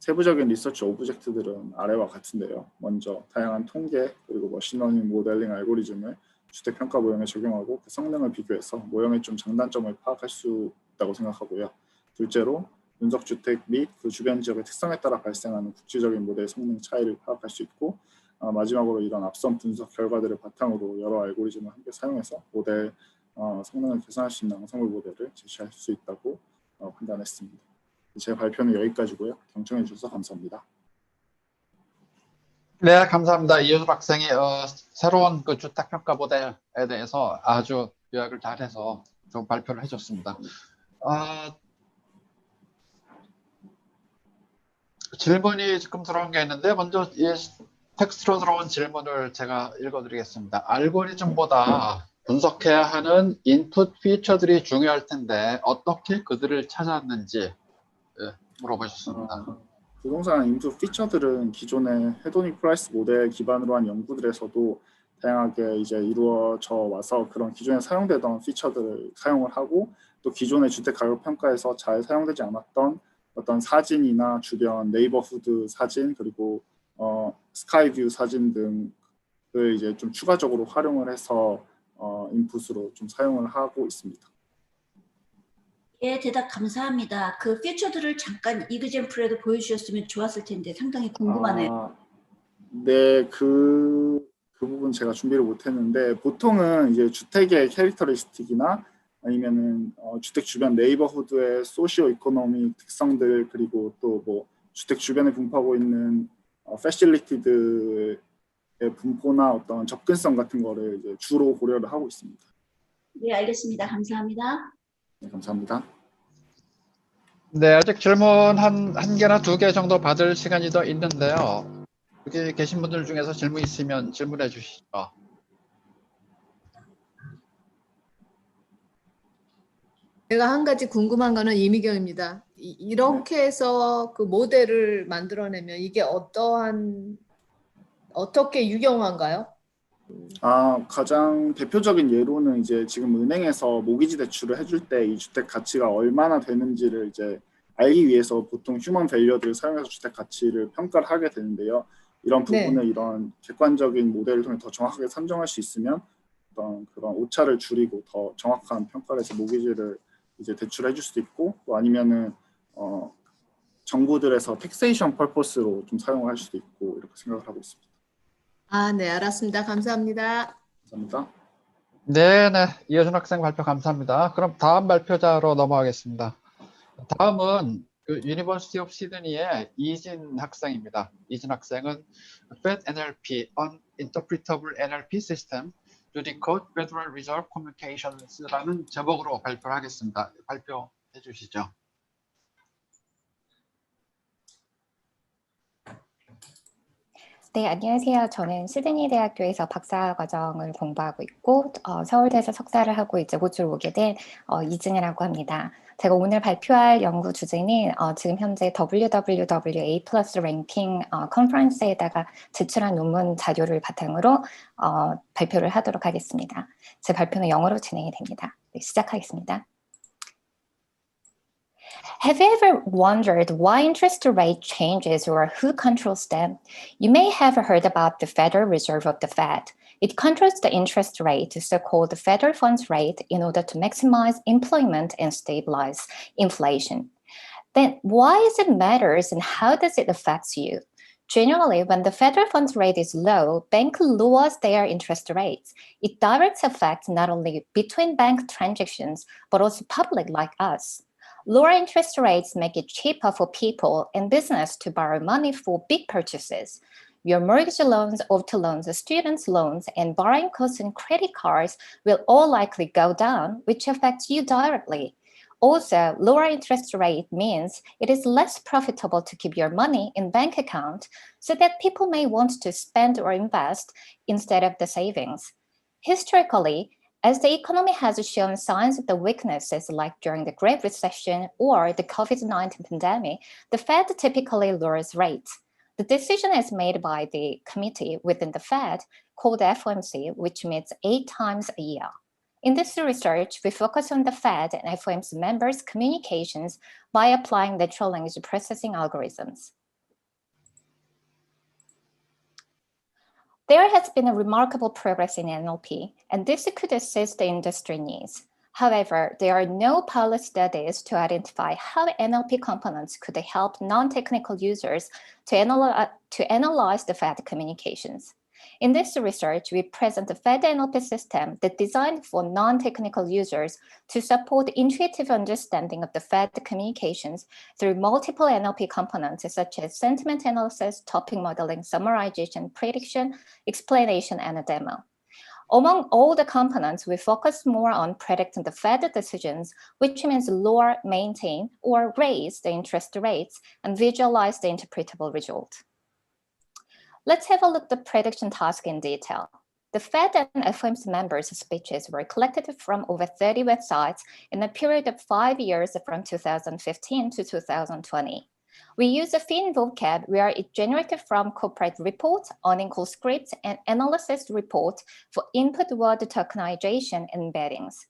세부적인 리서치 오브젝트들은 아래와 같은데요. 먼저 다양한 통계 그리고 머신러닝 모델링 알고리즘을 주택 평가 모형에 적용하고 그 성능을 비교해서 모형의 좀 장단점을 파악할 수 있다고 생각하고요. 둘째로 분석 주택 및 그 주변 지역의 특성에 따라 발생하는 국지적인 모델 성능 차이를 파악할 수 있고 마지막으로 이런 앞선 분석 결과들을 바탕으로 여러 알고리즘을 함께 사용해서 모델 성능을 개선할 수 있는 앙상블 모델을 제시할 수 있다고 판단했습니다. 제 발표는 여기까지고요. 경청해 주셔서 감사합니다. 네, 감사합니다. 이효섭 학생이 새로운 그 주택평가 모델에 대해서 아주 요약을 잘해서 좀 발표를 해줬습니다. 질문이 지금 들어온 게 있는데 먼저 이 텍스트로 들어온 질문을 제가 읽어드리겠습니다. 알고리즘보다 분석해야 하는 인풋 피처들이 중요할 텐데 어떻게 그들을 찾았는지 물어보셨습니다. 부동산 인풋 피처들은 기존의 헤도닉 프라이스 모델 기반으로 한 연구들에서도 다양하게 이제 이루어져 와서 그런 기존에 사용되던 피처들을 사용을 하고 또 기존의 주택 가격 평가에서 잘 사용되지 않았던 어떤 사진이나 주변 네이버후드 사진 그리고 스카이뷰 사진 등을 이제 좀 추가적으로 활용을 해서 인풋으로 좀 사용을 하고 있습니다. 예, 대답 감사합니다. 그 피처들을 잠깐 이그젠플에도 보여주셨으면 좋았을 텐데 상당히 궁금하네요. 네, 그 부분 제가 준비를 못했는데 보통은 이제 주택의 캐릭터리스틱이나 아니면은 주택 주변 네이버후드의 소시오 이코노믹 특성들, 그리고 또 뭐 주택 주변에 분포하고 있는 패실리티드의 분포나 어떤 접근성 같은 거를 이제 주로 고려를 하고 있습니다. 네, 알겠습니다. 감사합니다. 네, 감사합니다. 네, 아직 질문 한 개나 두 개 정도 받을 시간이 더 있는데요. 여기 계신 분들 중에서 질문 있으면 질문해 주시죠. 제가 한 가지 궁금한 거는 이미경입니다. 이렇게 해서 그 모델을 만들어내면 이게 어떻게 유용한가요? 가장 대표적인 예로는 이제 지금 은행에서 모기지 대출을 해줄 때 이 주택 가치가 얼마나 되는지를 이제 알기 위해서 보통 휴먼 밸류를 사용해서 주택 가치를 평가를 하게 되는데요. 이런 부분을 이런 객관적인 모델을 통해 더 정확하게 산정할 수 있으면 어떤 그런 오차를 줄이고 더 정확한 평가를 해서 모기지를 이제 대출해 줄 수도 있고, 또 아니면은 정부들에서 텍세이션 펄포스로 좀 사용할 수도 있고, 이렇게 생각을 하고 있습니다. 네, 알았습니다. 감사합니다. 감사합니다. 네, 이효준 학생 발표 감사합니다. 그럼 다음 발표자로 넘어가겠습니다. 다음은 그 유니버시티 오브 시드니의 이진 학생입니다. 이진 학생은 Fed NLP, Uninterpretable NLP System to Decode Federal Reserve Communications라는 제목으로 발표를 하겠습니다. 발표해 주시죠. 네, 안녕하세요. 저는 시드니 대학교에서 박사과정을 공부하고 있고 서울대에서 석사를 하고 이제 호주로 오게 된 이진이라고 합니다. 제가 오늘 발표할 연구 주제는 지금 현재 WWWA 플러스 랭킹 컨퍼런스에다가 제출한 논문 자료를 바탕으로 발표를 하도록 하겠습니다. 제 발표는 영어로 진행이 됩니다. 네, 시작하겠습니다. Have you ever wondered why interest rate changes or who controls them? You may have heard about the Federal Reserve of the Fed. It controls the interest rate, so-called the federal funds rate, in order to maximize employment and stabilize inflation. Then why is it matters and how does it affect you? Generally, when the federal funds rate is low, banks lowers their interest rates. It directly affects not only between bank transactions, but also public like us. Lower interest rates make it cheaper for people and business to borrow money for big purchases. Your mortgage loans, auto loans, student loans, and borrowing costs and credit cards will all likely go down, which affects you directly. Also, lower interest rate means it is less profitable to keep your money in bank account, so that people may want to spend or invest instead of the savings. Historically, as the economy has shown signs of the weaknesses like during the Great Recession or the COVID-19 pandemic, the Fed typically lowers rates. The decision is made by the committee within the Fed called FOMC, which meets 8 times a year. In this research, we focus on the Fed and FOMC members' communications by applying natural language processing algorithms. There has been a remarkable progress in NLP, and this could assist the industry needs. However, there are no pilot studies to identify how NLP components could help non-technical users to analyze the Fed communications. In this research, we present a Fed NLP system that designed for non-technical users to support intuitive understanding of the Fed communications through multiple NLP components such as sentiment analysis, topic modeling, summarization, prediction, explanation, and a demo. Among all the components, we focus more on predicting the Fed decisions, which means lower, maintain, or raise the interest rates and visualize the interpretable result. Let's have a look at the prediction task in detail. The Fed and FOMC members' speeches were collected from over 30 websites in a period of 5 years from 2015 to 2020. We use a Fin vocab where it generated from corporate reports, earnings call scripts, and analysis reports for input word tokenization and embeddings.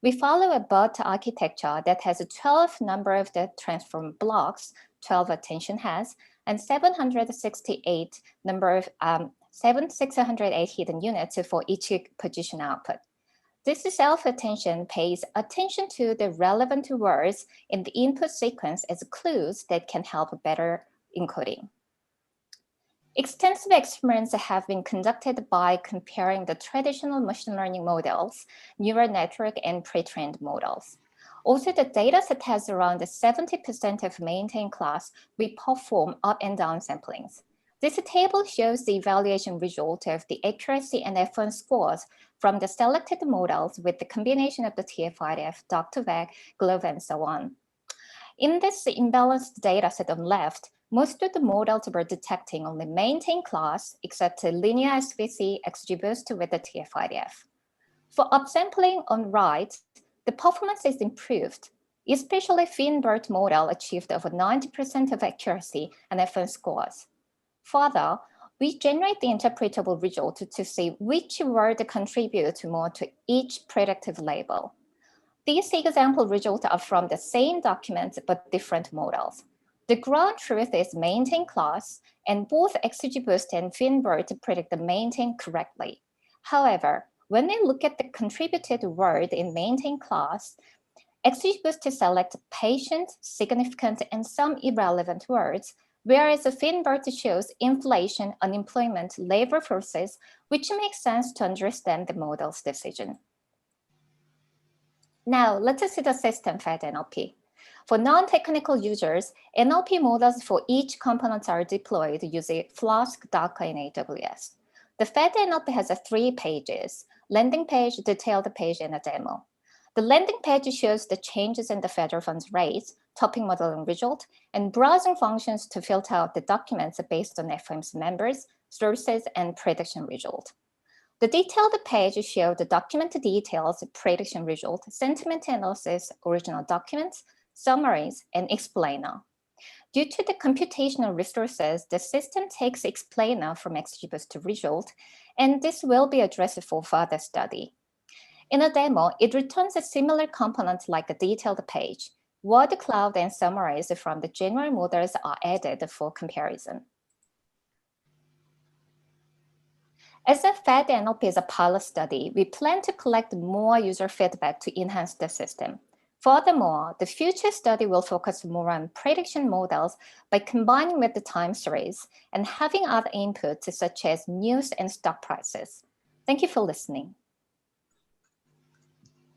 We follow a BOT architecture that has a 12 number of the transform blocks, 12 attention heads, and 768 number of 608 hidden units for each position output. This self-attention pays attention to the relevant words in the input sequence as clues that can help better encoding. Extensive experiments have been conducted by comparing the traditional machine learning models, neural network, and pre-trained models. Also, the dataset has around 70% of maintained class. We perform up and down samplings. This table shows the evaluation result of the accuracy and F1 scores from the selected models with the combination of the TF-IDF, Dr. GLOVE, and so on. In this imbalanced dataset on left, most of the models were detecting only maintained class except linear SVC XGBoost with the TF-IDF. For upsampling on right, the performance is improved, especially Finn-BERT model achieved over 90% of accuracy and F1 scores. Further, we generate the interpretable result to see which word contributes more to each predictive label. These example results are from the same document but different models. The ground truth is maintained class, and both XGBoost and Finn-BERT predict the maintained correctly. However, when we look at the contributed word in maintained class, XGBoost select patient, significant, and some irrelevant words, whereas Finn-BERT shows inflation, unemployment, labor forces, which makes sense to understand the model's decision. Now, let's see the system-fed NLP. For non-technical users, NLP models for each component are deployed using Flask, Docker, and AWS. The fed NLP has 3 pages: landing page, detailed page, and a demo. The landing page shows the changes in the federal funds rates, topping modeling result, and browsing functions to filter out the documents based on FOM's members, sources, and prediction result. The detailed page shows the document details, prediction result, sentiment analysis, original documents, summaries, and explainer. Due to the computational resources, the system takes explainer from XGBoost result, and this will be addressed for further study. In a demo, it returns a similar component like a detailed page. Word cloud and summaries from the general models are added for comparison. As a fed NLP is a pilot study, we plan to collect more user feedback to enhance the system. Furthermore, the future study will focus more on prediction models by combining with the time series and having other inputs such as news and stock prices. Thank you for listening.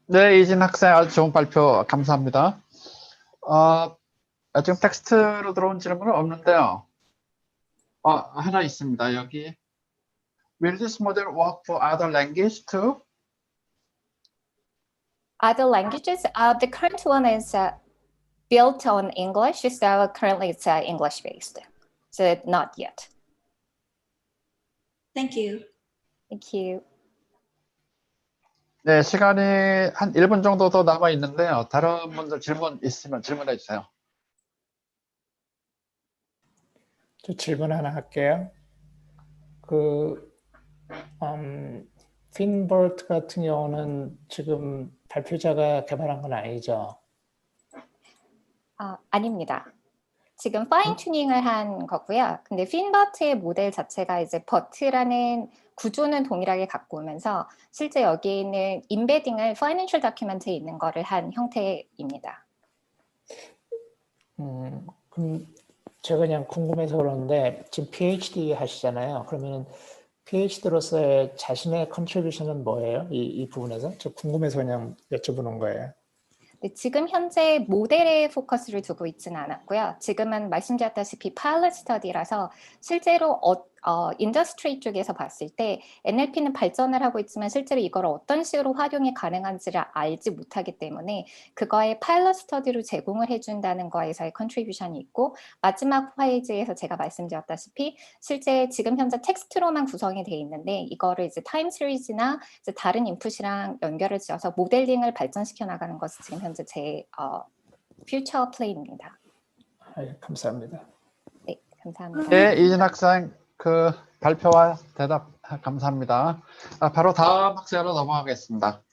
네, 이진 학생 아주 좋은 발표 감사합니다. 지금 텍스트로 들어온 질문은 없는데요. 하나 있습니다. 여기. Will this model work for other languages too? Other languages? The current one is built on English, so currently it's English-based. So not yet. Thank you. Thank you. 네, 시간이 한 1분 정도 더 남아 있는데요. 다른 분들 질문 있으면 질문해 주세요. 저 질문 하나 할게요. 핀버트 같은 경우는 지금 발표자가 개발한 건 아니죠? 아닙니다. 지금 파인 튜닝을 한 거고요. 근데 핀버트의 모델 자체가 이제 버트라는 구조는 동일하게 갖고 오면서 실제 여기 있는 인베딩을 파이낸셜 다큐멘트에 있는 거를 한 형태입니다. 그럼 제가 그냥 궁금해서 그러는데 지금 PhD 하시잖아요. 그러면 PhD로서의 자신의 컨트리뷰션은 뭐예요? 이 부분에서? 저 궁금해서 그냥 여쭤보는 거예요. 네, 지금 현재 모델에 포커스를 두고 있지는 않았고요. 지금은 말씀드렸다시피 파일럿 스터디라서 실제로 인더스트리 쪽에서 봤을 때 NLP는 발전을 하고 있지만 실제로 이걸 어떤 식으로 활용이 가능한지를 알지 못하기 때문에 그거의 파일럿 스터디로 제공을 해준다는 거에서의 컨트리뷰션이 있고, 마지막 페이지에서 제가 말씀드렸다시피 실제 지금 현재 텍스트로만 구성이 되어 있는데 이거를 이제 타임 시리즈나 이제 다른 인풋이랑 연결을 지어서 모델링을 발전시켜 나가는 것이 지금 현재 제 퓨처 플레이입니다. 감사합니다. 네, 감사합니다. 네, 이진 학생 그 발표와 대답 감사합니다. 바로 다음 학생으로 넘어가겠습니다.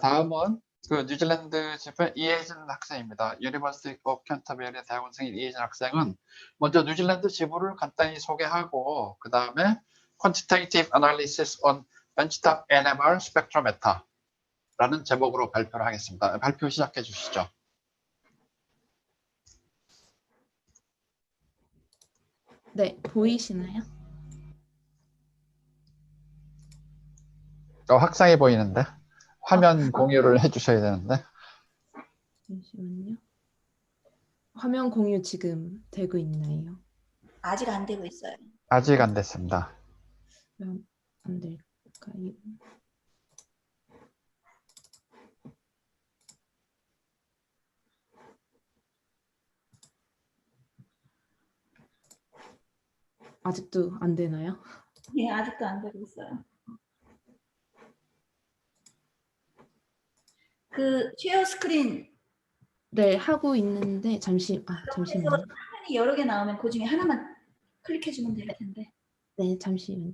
다음은 그 뉴질랜드 지부의 이혜진 학생입니다. 유니버시티 오브 캔터베리의 대학원생인 이혜진 학생은 먼저 뉴질랜드 지부를 간단히 소개하고 그 다음에 Quantitative Analysis on Benchtop NMR Spectrometer라는 제목으로 발표를 하겠습니다. 발표 시작해 주시죠. 네, 보이시나요? 확상해 보이는데 화면 공유를 해주셔야 되는데. 잠시만요. 화면 공유 지금 되고 있나요? 아직 안 되고 있어요. 아직 안 됐습니다. 그럼 안 될까요? 아직도 안 되나요? 예, 아직도 안 되고 있어요. 그 쉐어 스크린 네, 하고 있는데 잠시만요. 화면이 여러 개 나오면 그 중에 하나만 클릭해 주면 될 텐데. 네, 잠시만요.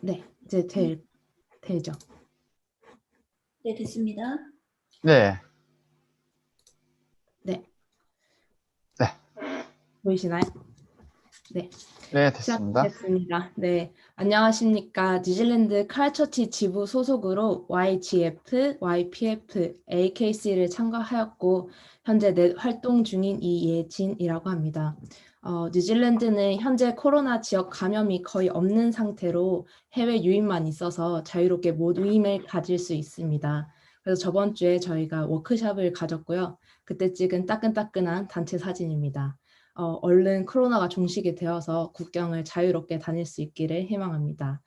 네, 이제 되죠. 네, 됐습니다. 네. 네. 네. 보이시나요? 네. 네, 됐습니다. 시작하겠습니다. 네, 안녕하십니까. 뉴질랜드 칼처치 지부 소속으로 YGF, YPF, AKC를 참가하였고 현재 활동 중인 이예진이라고 합니다. 뉴질랜드는 현재 코로나 지역 감염이 거의 없는 상태로 해외 유입만 있어서 자유롭게 모임을 가질 수 있습니다. 그래서 저번 주에 저희가 워크숍을 가졌고요. 그때 찍은 따끈따끈한 단체 사진입니다. 얼른 코로나가 종식이 되어서 국경을 자유롭게 다닐 수 있기를 희망합니다.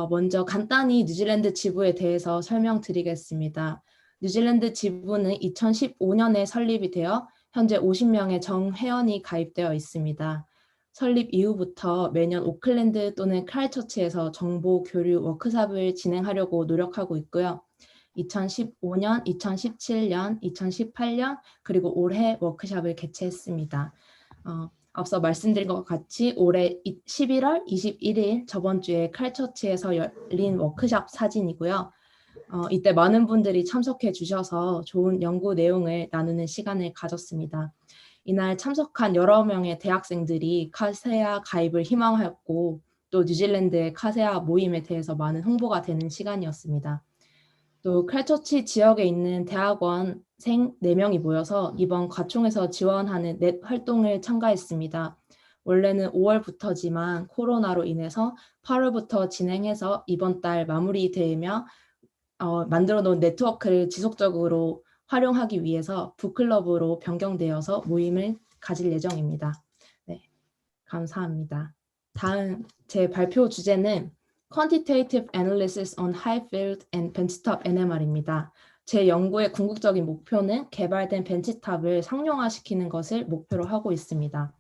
먼저 간단히 뉴질랜드 지부에 대해서 설명드리겠습니다. 뉴질랜드 지부는 2015년에 설립이 되어 현재 50명의 정회원이 가입되어 있습니다. 설립 이후부터 매년 오클랜드 또는 크라이처치에서 정보 교류 워크숍을 진행하려고 노력하고 있고요. 2015년, 2017년, 2018년 그리고 올해 워크숍을 개최했습니다. 앞서 말씀드린 것 같이 올해 11월 21일 저번 주에 칼처치에서 열린 워크숍 사진이고요. 이때 많은 분들이 참석해 주셔서 좋은 연구 내용을 나누는 시간을 가졌습니다. 이날 참석한 여러 명의 대학생들이 카세아 가입을 희망하였고 또 뉴질랜드의 카세아 모임에 대해서 많은 홍보가 되는 시간이었습니다. 또 칼처치 지역에 있는 대학원생 4명이 모여서 이번 과총에서 지원하는 넷 활동을 참가했습니다. 원래는 5월부터지만 코로나로 인해서 8월부터 진행해서 이번 달 마무리되며 만들어 놓은 네트워크를 지속적으로 활용하기 위해서 북클럽으로 변경되어서 모임을 가질 예정입니다. 네, 감사합니다. 다음 제 발표 주제는 Quantitative Analysis on High Field and Benchtop NMR입니다. 제 연구의 궁극적인 목표는 개발된 벤치탑을 상용화시키는 것을 목표로 하고 있습니다.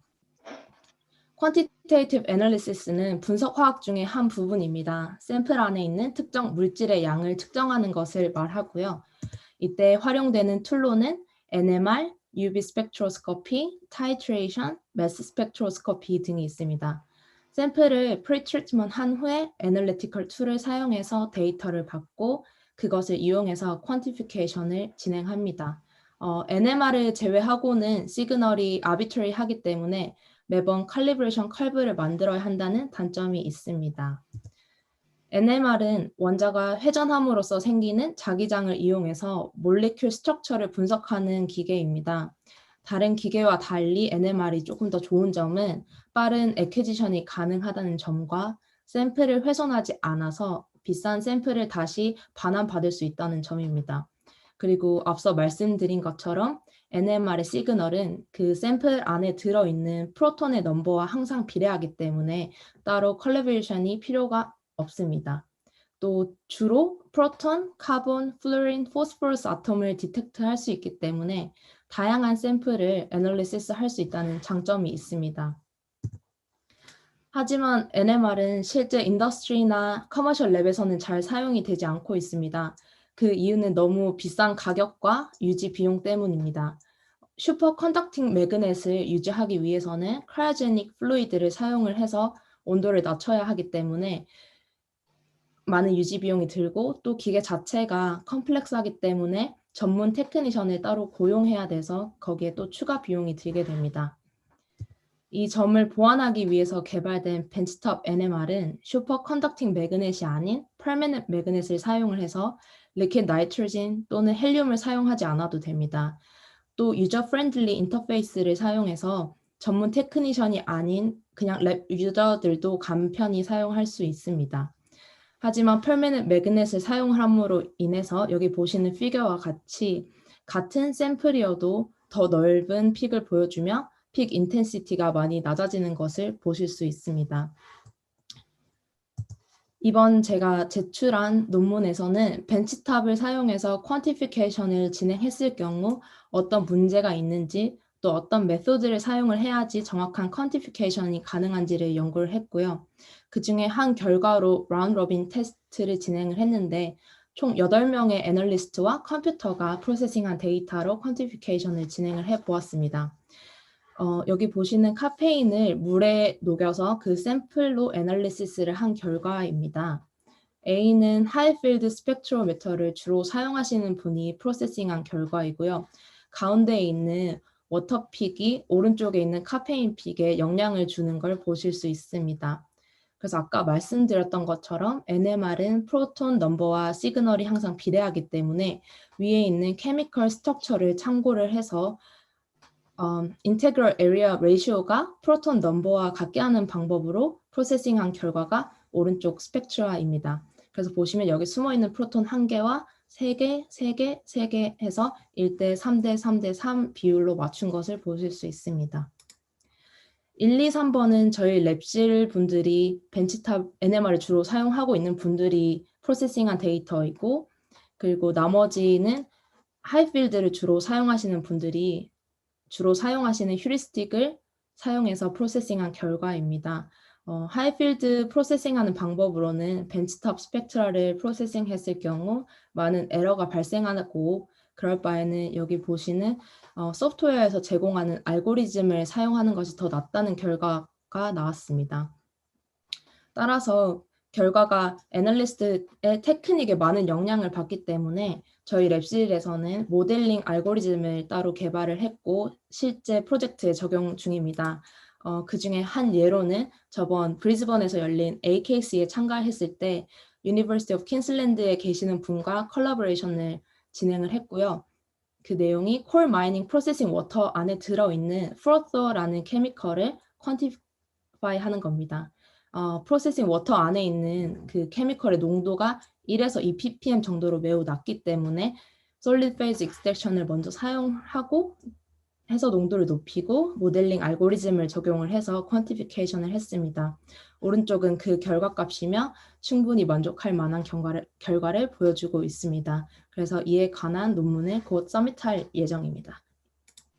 Quantitative Analysis는 분석 화학 중의 한 부분입니다. 샘플 안에 있는 특정 물질의 양을 측정하는 것을 말하고요. 이때 활용되는 툴로는 NMR, UV 스펙트로스코피, 타이트레이션, 매스 스펙트로스코피 등이 있습니다. 샘플을 프리트리트먼트 한 후에 애널리티컬 툴을 사용해서 데이터를 받고 그것을 이용해서 퀀티피케이션을 진행합니다. NMR을 제외하고는 시그널이 아비트리하기 때문에 매번 칼리브레이션 커브를 만들어야 한다는 단점이 있습니다. NMR은 원자가 회전함으로써 생기는 자기장을 이용해서 몰리큘 스트럭처를 분석하는 기계입니다. 다른 기계와 달리 NMR이 조금 더 좋은 점은 빠른 애퀴지션이 가능하다는 점과 샘플을 훼손하지 않아서 비싼 샘플을 다시 반환받을 수 있다는 점입니다. 그리고 앞서 말씀드린 것처럼 NMR의 시그널은 그 샘플 안에 들어있는 프로톤의 넘버와 항상 비례하기 때문에 따로 컬리브레이션이 필요가 없습니다. 또 주로 프로톤, 카본, 플루린, 포스포러스 아톰을 디텍트할 수 있기 때문에 다양한 샘플을 애널리시스 할 수 있다는 장점이 있습니다. 하지만 NMR은 실제 인더스트리나 커머셜 랩에서는 잘 사용이 되지 않고 있습니다. 그 이유는 너무 비싼 가격과 유지 비용 때문입니다. 슈퍼 컨덕팅 매그넷을 유지하기 위해서는 크라이오제닉 플루이드를 사용을 해서 온도를 낮춰야 하기 때문에 많은 유지 비용이 들고 또 기계 자체가 컴플렉스하기 때문에 전문 테크니션을 따로 고용해야 돼서 거기에 또 추가 비용이 들게 됩니다. 이 점을 보완하기 위해서 개발된 벤치톱 NMR은 슈퍼 컨덕팅 매그넷이 아닌 퍼머넌트 매그넷을 사용을 해서 리퀴드 나이트로진 또는 헬륨을 사용하지 않아도 됩니다. 또 유저 프렌들리 인터페이스를 사용해서 전문 테크니션이 아닌 그냥 랩 유저들도 간편히 사용할 수 있습니다. 하지만 퍼머넌트 매그넷을 사용함으로 인해서 여기 보시는 피겨와 같이 같은 샘플이어도 더 넓은 픽을 보여주며 픽 인텐시티가 많이 낮아지는 것을 보실 수 있습니다. 이번 제가 제출한 논문에서는 벤치탑을 사용해서 퀀티피케이션을 진행했을 경우 어떤 문제가 있는지 또 어떤 메소드를 사용을 해야지 정확한 퀀티피케이션이 가능한지를 연구를 했고요. 그 중에 한 결과로 라운드 로빈 테스트를 진행을 했는데 총 8명의 애널리스트와 컴퓨터가 프로세싱한 데이터로 퀀티피케이션을 진행을 해보았습니다. 여기 보시는 카페인을 물에 녹여서 그 샘플로 애널리시스를 한 결과입니다. A는 하이필드 스펙트로미터를 주로 사용하시는 분이 프로세싱한 결과이고요. 가운데에 있는 워터픽이 오른쪽에 있는 카페인 픽에 영향을 주는 걸 보실 수 있습니다. 그래서 아까 말씀드렸던 것처럼 NMR은 프로톤 넘버와 시그널이 항상 비례하기 때문에 위에 있는 케미컬 스트럭처를 참고를 해서 인테그럴 에리어 레이시오가 프로톤 넘버와 같게 하는 방법으로 프로세싱한 결과가 오른쪽 스펙트라입니다. 그래서 보시면 여기 숨어있는 프로톤 1개와 3개, 3개, 3개 해서 1대 3대 3대 3 비율로 맞춘 것을 보실 수 있습니다. 1, 2, 3번은 저희 랩실 분들이 벤치탑 NMR을 주로 사용하고 있는 분들이 프로세싱한 데이터이고, 그리고 나머지는 하이필드를 주로 사용하시는 분들이 주로 사용하시는 휴리스틱을 사용해서 프로세싱한 결과입니다. 하이필드 프로세싱하는 방법으로는 벤치탑 스펙트라를 프로세싱했을 경우 많은 에러가 발생하고 그럴 바에는 여기 보시는 소프트웨어에서 제공하는 알고리즘을 사용하는 것이 더 낫다는 결과가 나왔습니다. 따라서 결과가 애널리스트의 테크닉에 많은 영향을 받기 때문에 저희 랩실에서는 모델링 알고리즘을 따로 개발을 했고 실제 프로젝트에 적용 중입니다. 그 중에 한 예로는 저번 브리즈번에서 열린 AKC에 참가했을 때 University of Queensland에 계시는 분과 컬래버레이션을 진행을 했고요. 그 내용이 콜 마이닝 프로세싱 워터 안에 들어있는 프로토라는 케미컬을 퀀티파이 하는 겁니다. 프로세싱 워터 안에 있는 그 케미컬의 농도가 1에서 2 ppm 정도로 매우 낮기 때문에 솔리드 페이즈 익스트랙션을 먼저 사용하고 해서 농도를 높이고 모델링 알고리즘을 적용을 해서 퀀티피케이션을 했습니다. 오른쪽은 그 결과값이며 충분히 만족할 만한 결과를 보여주고 있습니다. 그래서 이에 관한 논문을 곧 서밋할 예정입니다.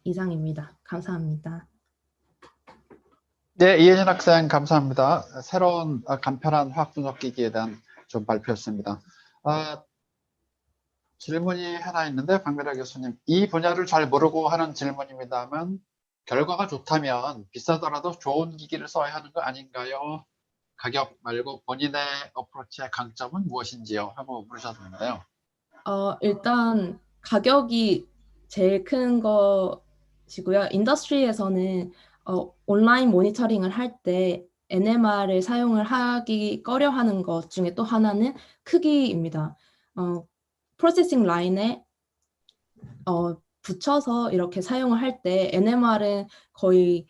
이상입니다. 감사합니다. 네, 이혜진 학생 감사합니다. 새로운 간편한 화학분석기기에 대한 좋은 발표였습니다. 질문이 하나 있는데 박미라 교수님, 이 분야를 잘 모르고 하는 질문입니다만 결과가 좋다면 비싸더라도 좋은 기기를 써야 하는 거 아닌가요? 가격 말고 본인의 어프로치의 강점은 무엇인지요? 하고 물으셨는데요. 일단 가격이 제일 큰 것이고요. 인더스트리에서는 온라인 모니터링을 할 때 NMR을 사용을 하기 꺼려하는 것 중에 또 하나는 크기입니다. 프로세싱 라인에 붙여서 이렇게 사용을 할 때 NMR은 거의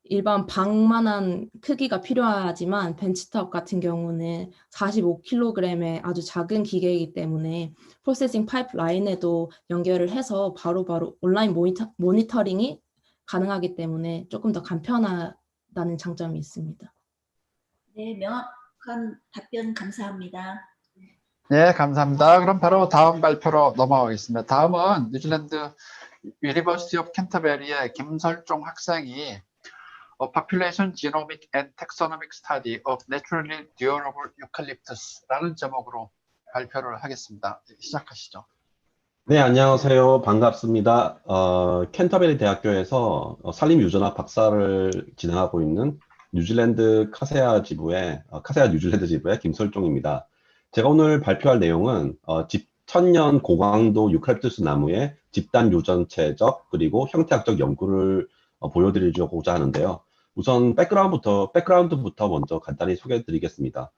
일반 방만한 크기가 필요하지만 벤치탑 같은 경우는 45kg의 아주 작은 기계이기 때문에 프로세싱 파이프라인에도 연결을 해서 바로바로 온라인 모니터링이 가능하기 때문에 조금 더 간편하다는 장점이 있습니다. 네, 명확한 답변 감사합니다. 네, 감사합니다. 그럼 바로 다음 발표로 넘어가겠습니다. 다음은 뉴질랜드 유니버시티 오브 캔터베리의 김설종 학생이 Population Genomic and Taxonomic Study of Naturally Durable Eucalyptus라는 제목으로 발표를 하겠습니다. 시작하시죠. 네, 안녕하세요. 반갑습니다. 캔터베리 대학교에서 산림유전학 박사를 진행하고 있는 뉴질랜드 카세아 지부의 카세아 뉴질랜드 지부의 김설종입니다. 제가 오늘 발표할 내용은 천년 고강도 유칼립투스 나무의 집단 유전체적 그리고 형태학적 연구를 보여드리려고자 하는데요. 우선 백그라운드부터 먼저 간단히 소개해 드리겠습니다.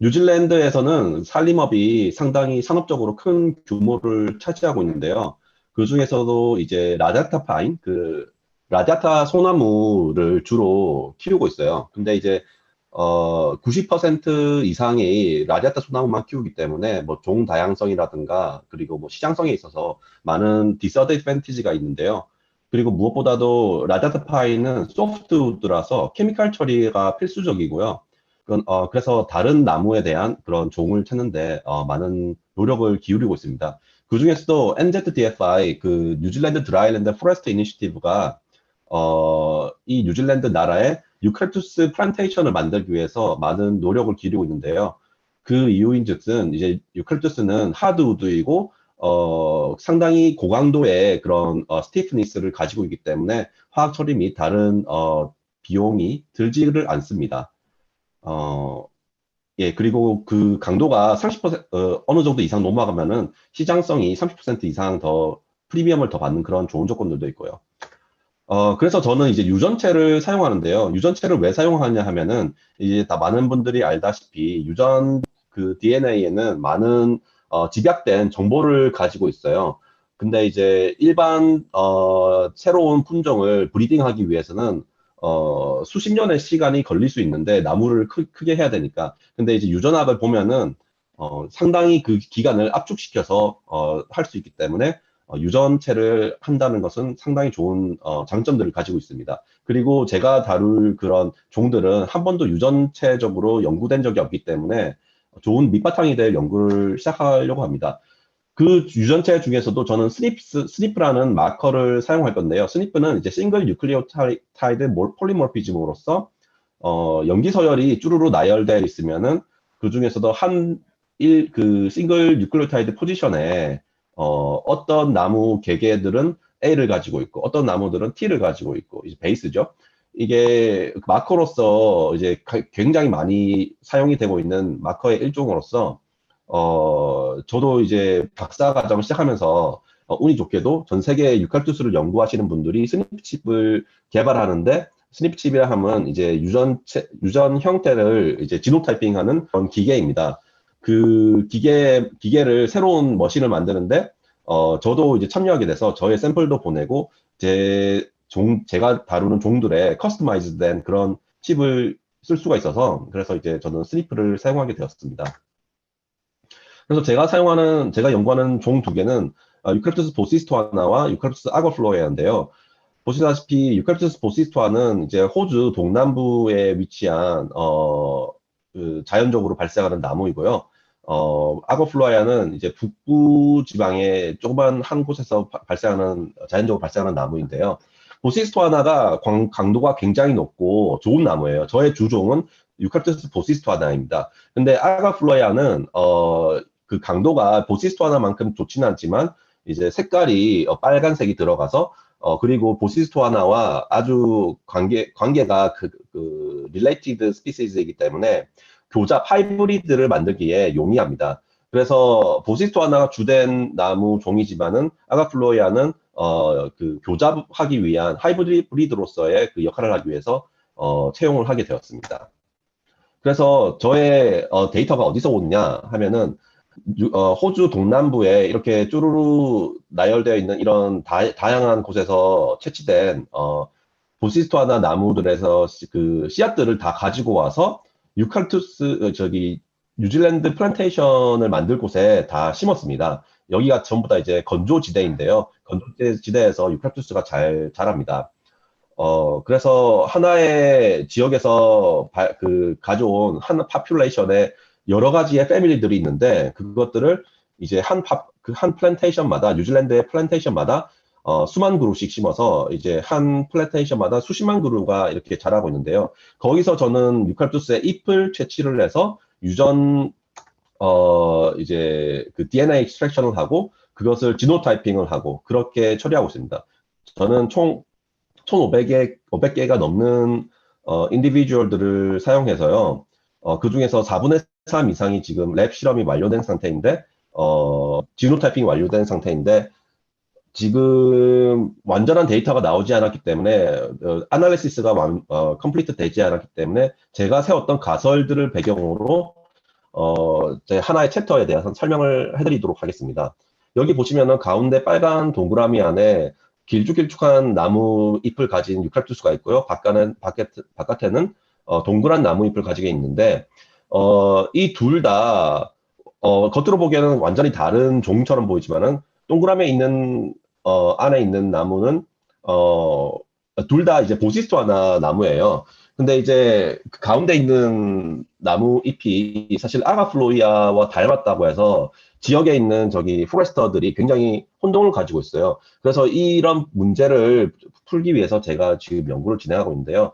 뉴질랜드에서는 산림업이 상당히 산업적으로 큰 규모를 차지하고 있는데요. 그 중에서도 이제 라디아타 파인, 그 라디아타 소나무를 주로 키우고 있어요. 근데 이제 90% 이상이 라디아타 소나무만 키우기 때문에 뭐 종 다양성이라든가 그리고 뭐 시장성에 있어서 많은 디스어드밴티지가 있는데요. 그리고 무엇보다도 라디아타 파인은 소프트우드라서 케미칼 처리가 필수적이고요. 그래서 다른 나무에 대한 그런 종을 찾는데 많은 노력을 기울이고 있습니다. 그 중에서도 NZDFI, 그 뉴질랜드 드라이랜드 포레스트 이니시티브가 이 뉴질랜드 나라에 유칼립투스 플란테이션을 만들기 위해서 많은 노력을 기울이고 있는데요. 그 이유인즉슨 이제 유칼립투스는 하드우드이고 상당히 고강도의 그런 스티프니스를 가지고 있기 때문에 화학 처리 및 다른 비용이 들지를 않습니다. 예, 그리고 그 강도가 30% 어느 정도 이상 넘어가면은 시장성이 30% 이상 더 프리미엄을 더 받는 그런 좋은 조건들도 있고요. 그래서 저는 이제 유전체를 사용하는데요. 유전체를 왜 사용하냐 하면은 이제 다 많은 분들이 알다시피 유전 그 DNA에는 많은 집약된 정보를 가지고 있어요. 근데 이제 일반 새로운 품종을 브리딩하기 위해서는 수십 년의 시간이 걸릴 수 있는데 나무를 크게 해야 되니까. 근데 이제 유전학을 보면은 상당히 그 기간을 압축시켜서 할 수 있기 때문에 유전체를 한다는 것은 상당히 좋은 장점들을 가지고 있습니다. 그리고 제가 다룰 그런 종들은 한 번도 유전체적으로 연구된 적이 없기 때문에 좋은 밑바탕이 될 연구를 시작하려고 합니다. 그 유전체 중에서도 저는 스니프라는 마커를 사용할 건데요. 스니프는 이제 싱글 뉴클리오타이드 폴리모피즘으로서 염기 서열이 쭈루루 나열되어 있으면은 그 중에서도 그 싱글 뉴클리오타이드 포지션에 어떤 나무 개개들은 A를 가지고 있고 어떤 나무들은 T를 가지고 있고 이제 베이스죠. 이게 마커로서 이제 굉장히 많이 사용이 되고 있는 마커의 일종으로서 저도 이제 박사 과정을 시작하면서 운이 좋게도 전 세계 유칼립투스를 연구하시는 분들이 스니프칩을 개발하는데 스니프칩이라 하면 이제 유전 형태를 이제 지노타이핑하는 그런 기계입니다. 그 기계를 새로운 머신을 만드는데 저도 이제 참여하게 돼서 저의 샘플도 보내고 제가 다루는 종들의 커스터마이즈된 그런 칩을 쓸 수가 있어서 그래서 이제 저는 스니프를 사용하게 되었습니다. 그래서 제가 연구하는 종 두 개는 유칼립투스 보시스토아나와 유칼립투스 아거플로에아인데요. 보시다시피 유칼립투스 보시스토아는 이제 호주 동남부에 위치한 그 자연적으로 발생하는 나무이고요. 아거플로에아는 이제 북부 지방의 조그만 한 곳에서 자연적으로 발생하는 나무인데요. 보시스토아나가 강도가 굉장히 높고 좋은 나무예요. 저의 주종은 유칼립투스 보시스토아나입니다. 근데 아가플로에아는 그 강도가 보시스토아나만큼 좋지는 않지만 이제 색깔이 빨간색이 들어가서 그리고 보시스토아나와 아주 관계가 그 related species이기 때문에 교잡 하이브리드를 만들기에 용이합니다. 그래서 보시스토아나가 주된 나무 종이지만은 아가플로에아는 그 교잡하기 위한 하이브리드로서의 그 역할을 하기 위해서 채용을 하게 되었습니다. 그래서 저의 데이터가 어디서 오느냐 하면은 호주 동남부에 이렇게 쭈루루 나열되어 있는 이런 다양한 곳에서 채취된 보시스토아나 나무들에서 그 씨앗들을 다 가지고 와서 유칼립투스 뉴질랜드 플란테이션을 만들 곳에 다 심었습니다. 여기가 전부 다 이제 건조지대인데요. 건조지대에서 유칼립투스가 잘 자랍니다. 그래서 하나의 지역에서 가져온 한 파퓰레이션에 여러 가지의 패밀리들이 있는데 그것들을 이제 한 플랜테이션마다 뉴질랜드의 플랜테이션마다 수만 그루씩 심어서 이제 한 플랜테이션마다 수십만 그루가 이렇게 자라고 있는데요. 거기서 저는 유칼립투스의 잎을 채취를 해서 이제 그 DNA 익스트랙션을 하고 그것을 지노타이핑을 하고 그렇게 처리하고 있습니다. 저는 총 1,500개가 넘는 인디비주얼들을 사용해서요. 그 중에서 4분의 3 이상이 지금 랩 실험이 완료된 상태인데 지노타이핑이 완료된 상태인데 지금 완전한 데이터가 나오지 않았기 때문에 아날리시스가 컴플리트 되지 않았기 때문에 제가 세웠던 가설들을 배경으로 하나의 챕터에 대해서 설명을 해드리도록 하겠습니다. 여기 보시면은 가운데 빨간 동그라미 안에 길쭉길쭉한 나무 잎을 가진 유칼립투스가 있고요. 바깥에는 동그란 나무 잎을 가지고 있는데 이 둘 다 겉으로 보기에는 완전히 다른 종처럼 보이지만은 동그라미에 있는 안에 있는 나무는 둘 다 이제 보시스토아나 나무예요. 근데 이제 그 가운데 있는 나무 잎이 사실 아가플로이아와 닮았다고 해서 지역에 있는 저기 포레스터들이 굉장히 혼동을 가지고 있어요. 그래서 이런 문제를 풀기 위해서 제가 지금 연구를 진행하고 있는데요.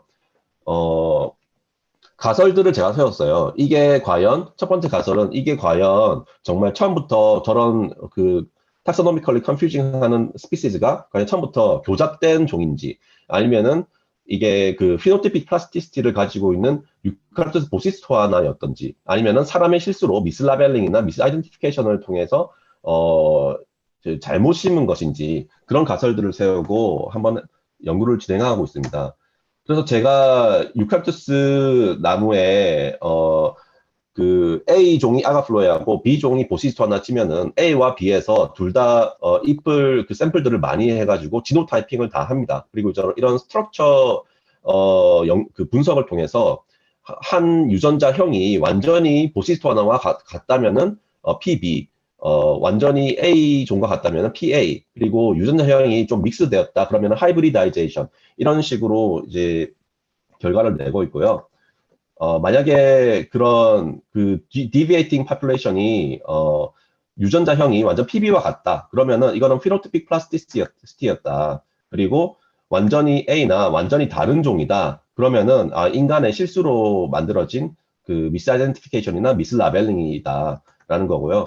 가설들을 제가 세웠어요. 이게 과연 첫 번째 가설은 이게 과연 정말 처음부터 저런 그 탁소노미컬리 컨퓨징하는 스피시즈가 과연 처음부터 교잡된 종인지 아니면은 이게 그 피노티픽 플라스티시티를 가지고 있는 유칼립투스 보시스토아나였던지 아니면은 사람의 실수로 미스라벨링이나 미스아이덴티피케이션을 통해서 잘못 심은 것인지 그런 가설들을 세우고 한번 연구를 진행하고 있습니다. 그래서 제가 유칼립투스 나무에 그 A 종이 아가플로이하고 B 종이 보시스토아나 치면은 A와 B에서 둘 다 잎을 그 샘플들을 많이 해가지고 지노타이핑을 다 합니다. 그리고 이런 스트럭처 그 분석을 통해서 한 유전자형이 완전히 보시스토아나와 같다면은 PB, 완전히 A 종과 같다면은 PA, 그리고 유전자형이 좀 믹스되었다 그러면은 하이브리다이제이션 이런 식으로 이제 결과를 내고 있고요. 만약에 그런 그 deviating population이 유전자형이 완전 PB와 같다. 그러면은 이거는 phenotypic plasticity였다. 그리고 완전히 A나 완전히 다른 종이다. 그러면은 인간의 실수로 만들어진 그 미스아이덴티피케이션이나 미스라벨링이다라는 거고요.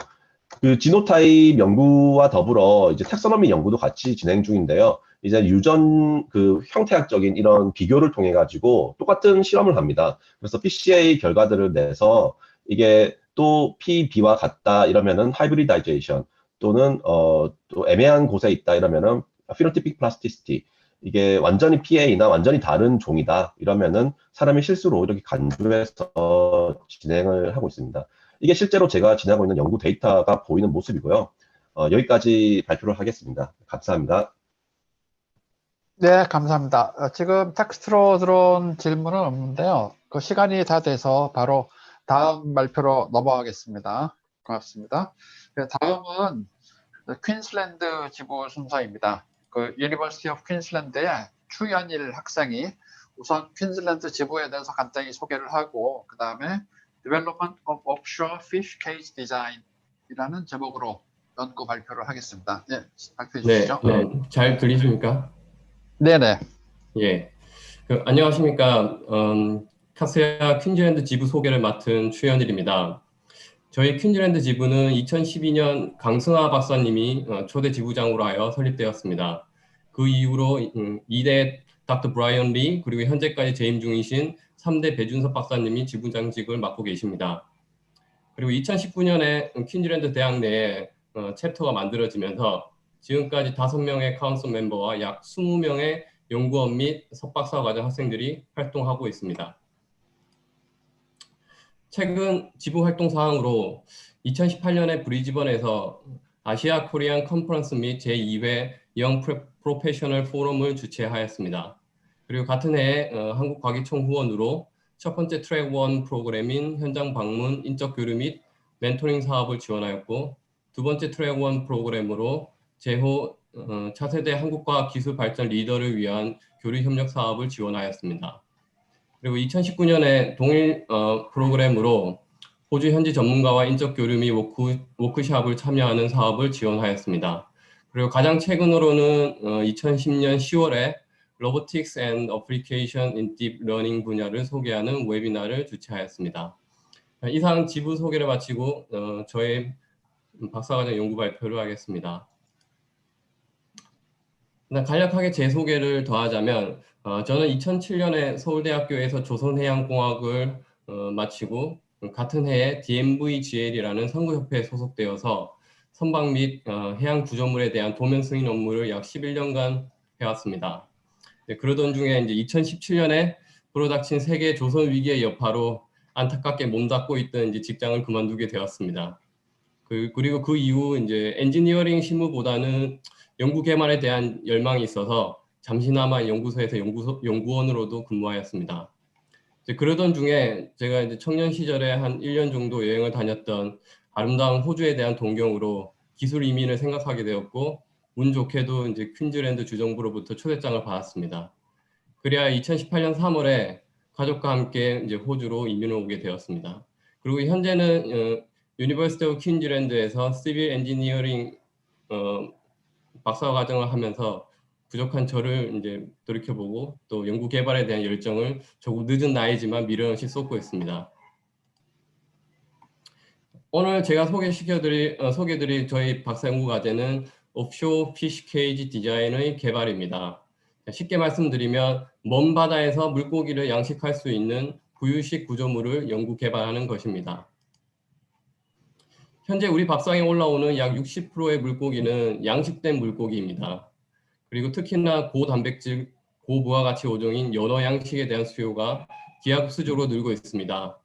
그 지노타입 연구와 더불어 이제 텍소노미 연구도 같이 진행 중인데요. 이제 유전 그 형태학적인 이런 비교를 통해 가지고 똑같은 실험을 합니다. 그래서 PCA 결과들을 내서 이게 또 PB와 같다 이러면은 하이브리다이제이션 또는 또 애매한 곳에 있다 이러면은 피노티픽 플라스티시티 이게 완전히 PA나 완전히 다른 종이다 이러면은 사람의 실수로 이렇게 간주해서 진행을 하고 있습니다. 이게 실제로 제가 진행하고 있는 연구 데이터가 보이는 모습이고요. 여기까지 발표를 하겠습니다. 감사합니다. 네, 감사합니다. 지금 텍스트로 들어온 질문은 없는데요. 그 시간이 다 돼서 바로 다음 발표로 넘어가겠습니다. 고맙습니다. 다음은 퀸슬랜드 지부 순서입니다. 그 유니버시티 오브 퀸슬랜드의 추연일 학생이 우선 퀸슬랜드 지부에 대해서 간단히 소개를 하고 그 다음에 Development of Offshore Fish Cage Design이라는 제목으로 연구 발표를 하겠습니다. 네, 발표해 주시죠. 네, 잘 들리십니까? 네네. 예. 안녕하십니까. 카세아 퀸즐랜드 지부 소개를 맡은 추현일입니다. 저희 퀸즐랜드 지부는 2012년 강승하 박사님이 초대 지부장으로 하여 설립되었습니다. 그 이후로 2대 닥터 브라이언 리 그리고 현재까지 재임 중이신 3대 배준섭 박사님이 지부장직을 맡고 계십니다. 그리고 2019년에 퀸즐랜드 대학 내에 챕터가 만들어지면서 지금까지 5명의 카운슬 멤버와 약 20명의 연구원 및 석박사 과정 학생들이 활동하고 있습니다. 최근 지부 활동 사항으로 2018년에 브리즈번에서 아시아 코리안 컨퍼런스 및 제2회 영 프로페셔널 포럼을 주최하였습니다. 그리고 같은 해에 한국과기총 후원으로 첫 번째 트랙 1 프로그램인 현장 방문, 인적 교류 및 멘토링 사업을 지원하였고 두 번째 트랙 1 프로그램으로 제호 차세대 한국과학 기술 발전 리더를 위한 교류 협력 사업을 지원하였습니다. 그리고 2019년에 동일 프로그램으로 호주 현지 전문가와 인적 교류 및 워크숍을 참여하는 사업을 지원하였습니다. 그리고 가장 최근으로는 2010년 10월에 Robotics and Application in Deep Learning 분야를 소개하는 웨비나를 주최하였습니다. 이상 지부 소개를 마치고 저의 박사과정 연구 발표를 하겠습니다. 간략하게 제 소개를 더하자면 저는 2007년에 서울대학교에서 조선해양공학을 마치고 같은 해에 DMVGL이라는 선구협회에 소속되어서 선박 및 해양 구조물에 대한 도면 승인 업무를 약 11년간 해왔습니다. 그러던 중에 이제 2017년에 불어닥친 세계 조선 위기의 여파로 안타깝게 몸담고 있던 이제 직장을 그만두게 되었습니다. 그리고 그 이후 이제 엔지니어링 실무보다는 연구 개발에 대한 열망이 있어서 잠시나마 연구소에서 연구원으로도 근무하였습니다. 이제 그러던 중에 제가 이제 청년 시절에 한 1년 정도 여행을 다녔던 아름다운 호주에 대한 동경으로 기술 이민을 생각하게 되었고, 운 좋게도 이제 퀸즐랜드 주정부로부터 초대장을 받았습니다. 그래야 2018년 3월에 가족과 함께 이제 호주로 이민을 오게 되었습니다. 그리고 현재는 유니버시티 오브 퀸즐랜드에서 시빌 엔지니어링 박사 과정을 하면서 부족한 저를 이제 돌이켜보고 또 연구 개발에 대한 열정을 조금 늦은 나이지만 미련없이 쏟고 있습니다. 오늘 제가 소개드릴 저희 박사 연구 과제는 옵쇼 피쉬 케이지 디자인의 개발입니다. 쉽게 말씀드리면 먼 바다에서 물고기를 양식할 수 있는 부유식 구조물을 연구 개발하는 것입니다. 현재 우리 밥상에 올라오는 약 60%의 물고기는 양식된 물고기입니다. 그리고 특히나 고단백질, 고부하가치 어종인 연어 양식에 대한 수요가 기하급수적으로 늘고 있습니다.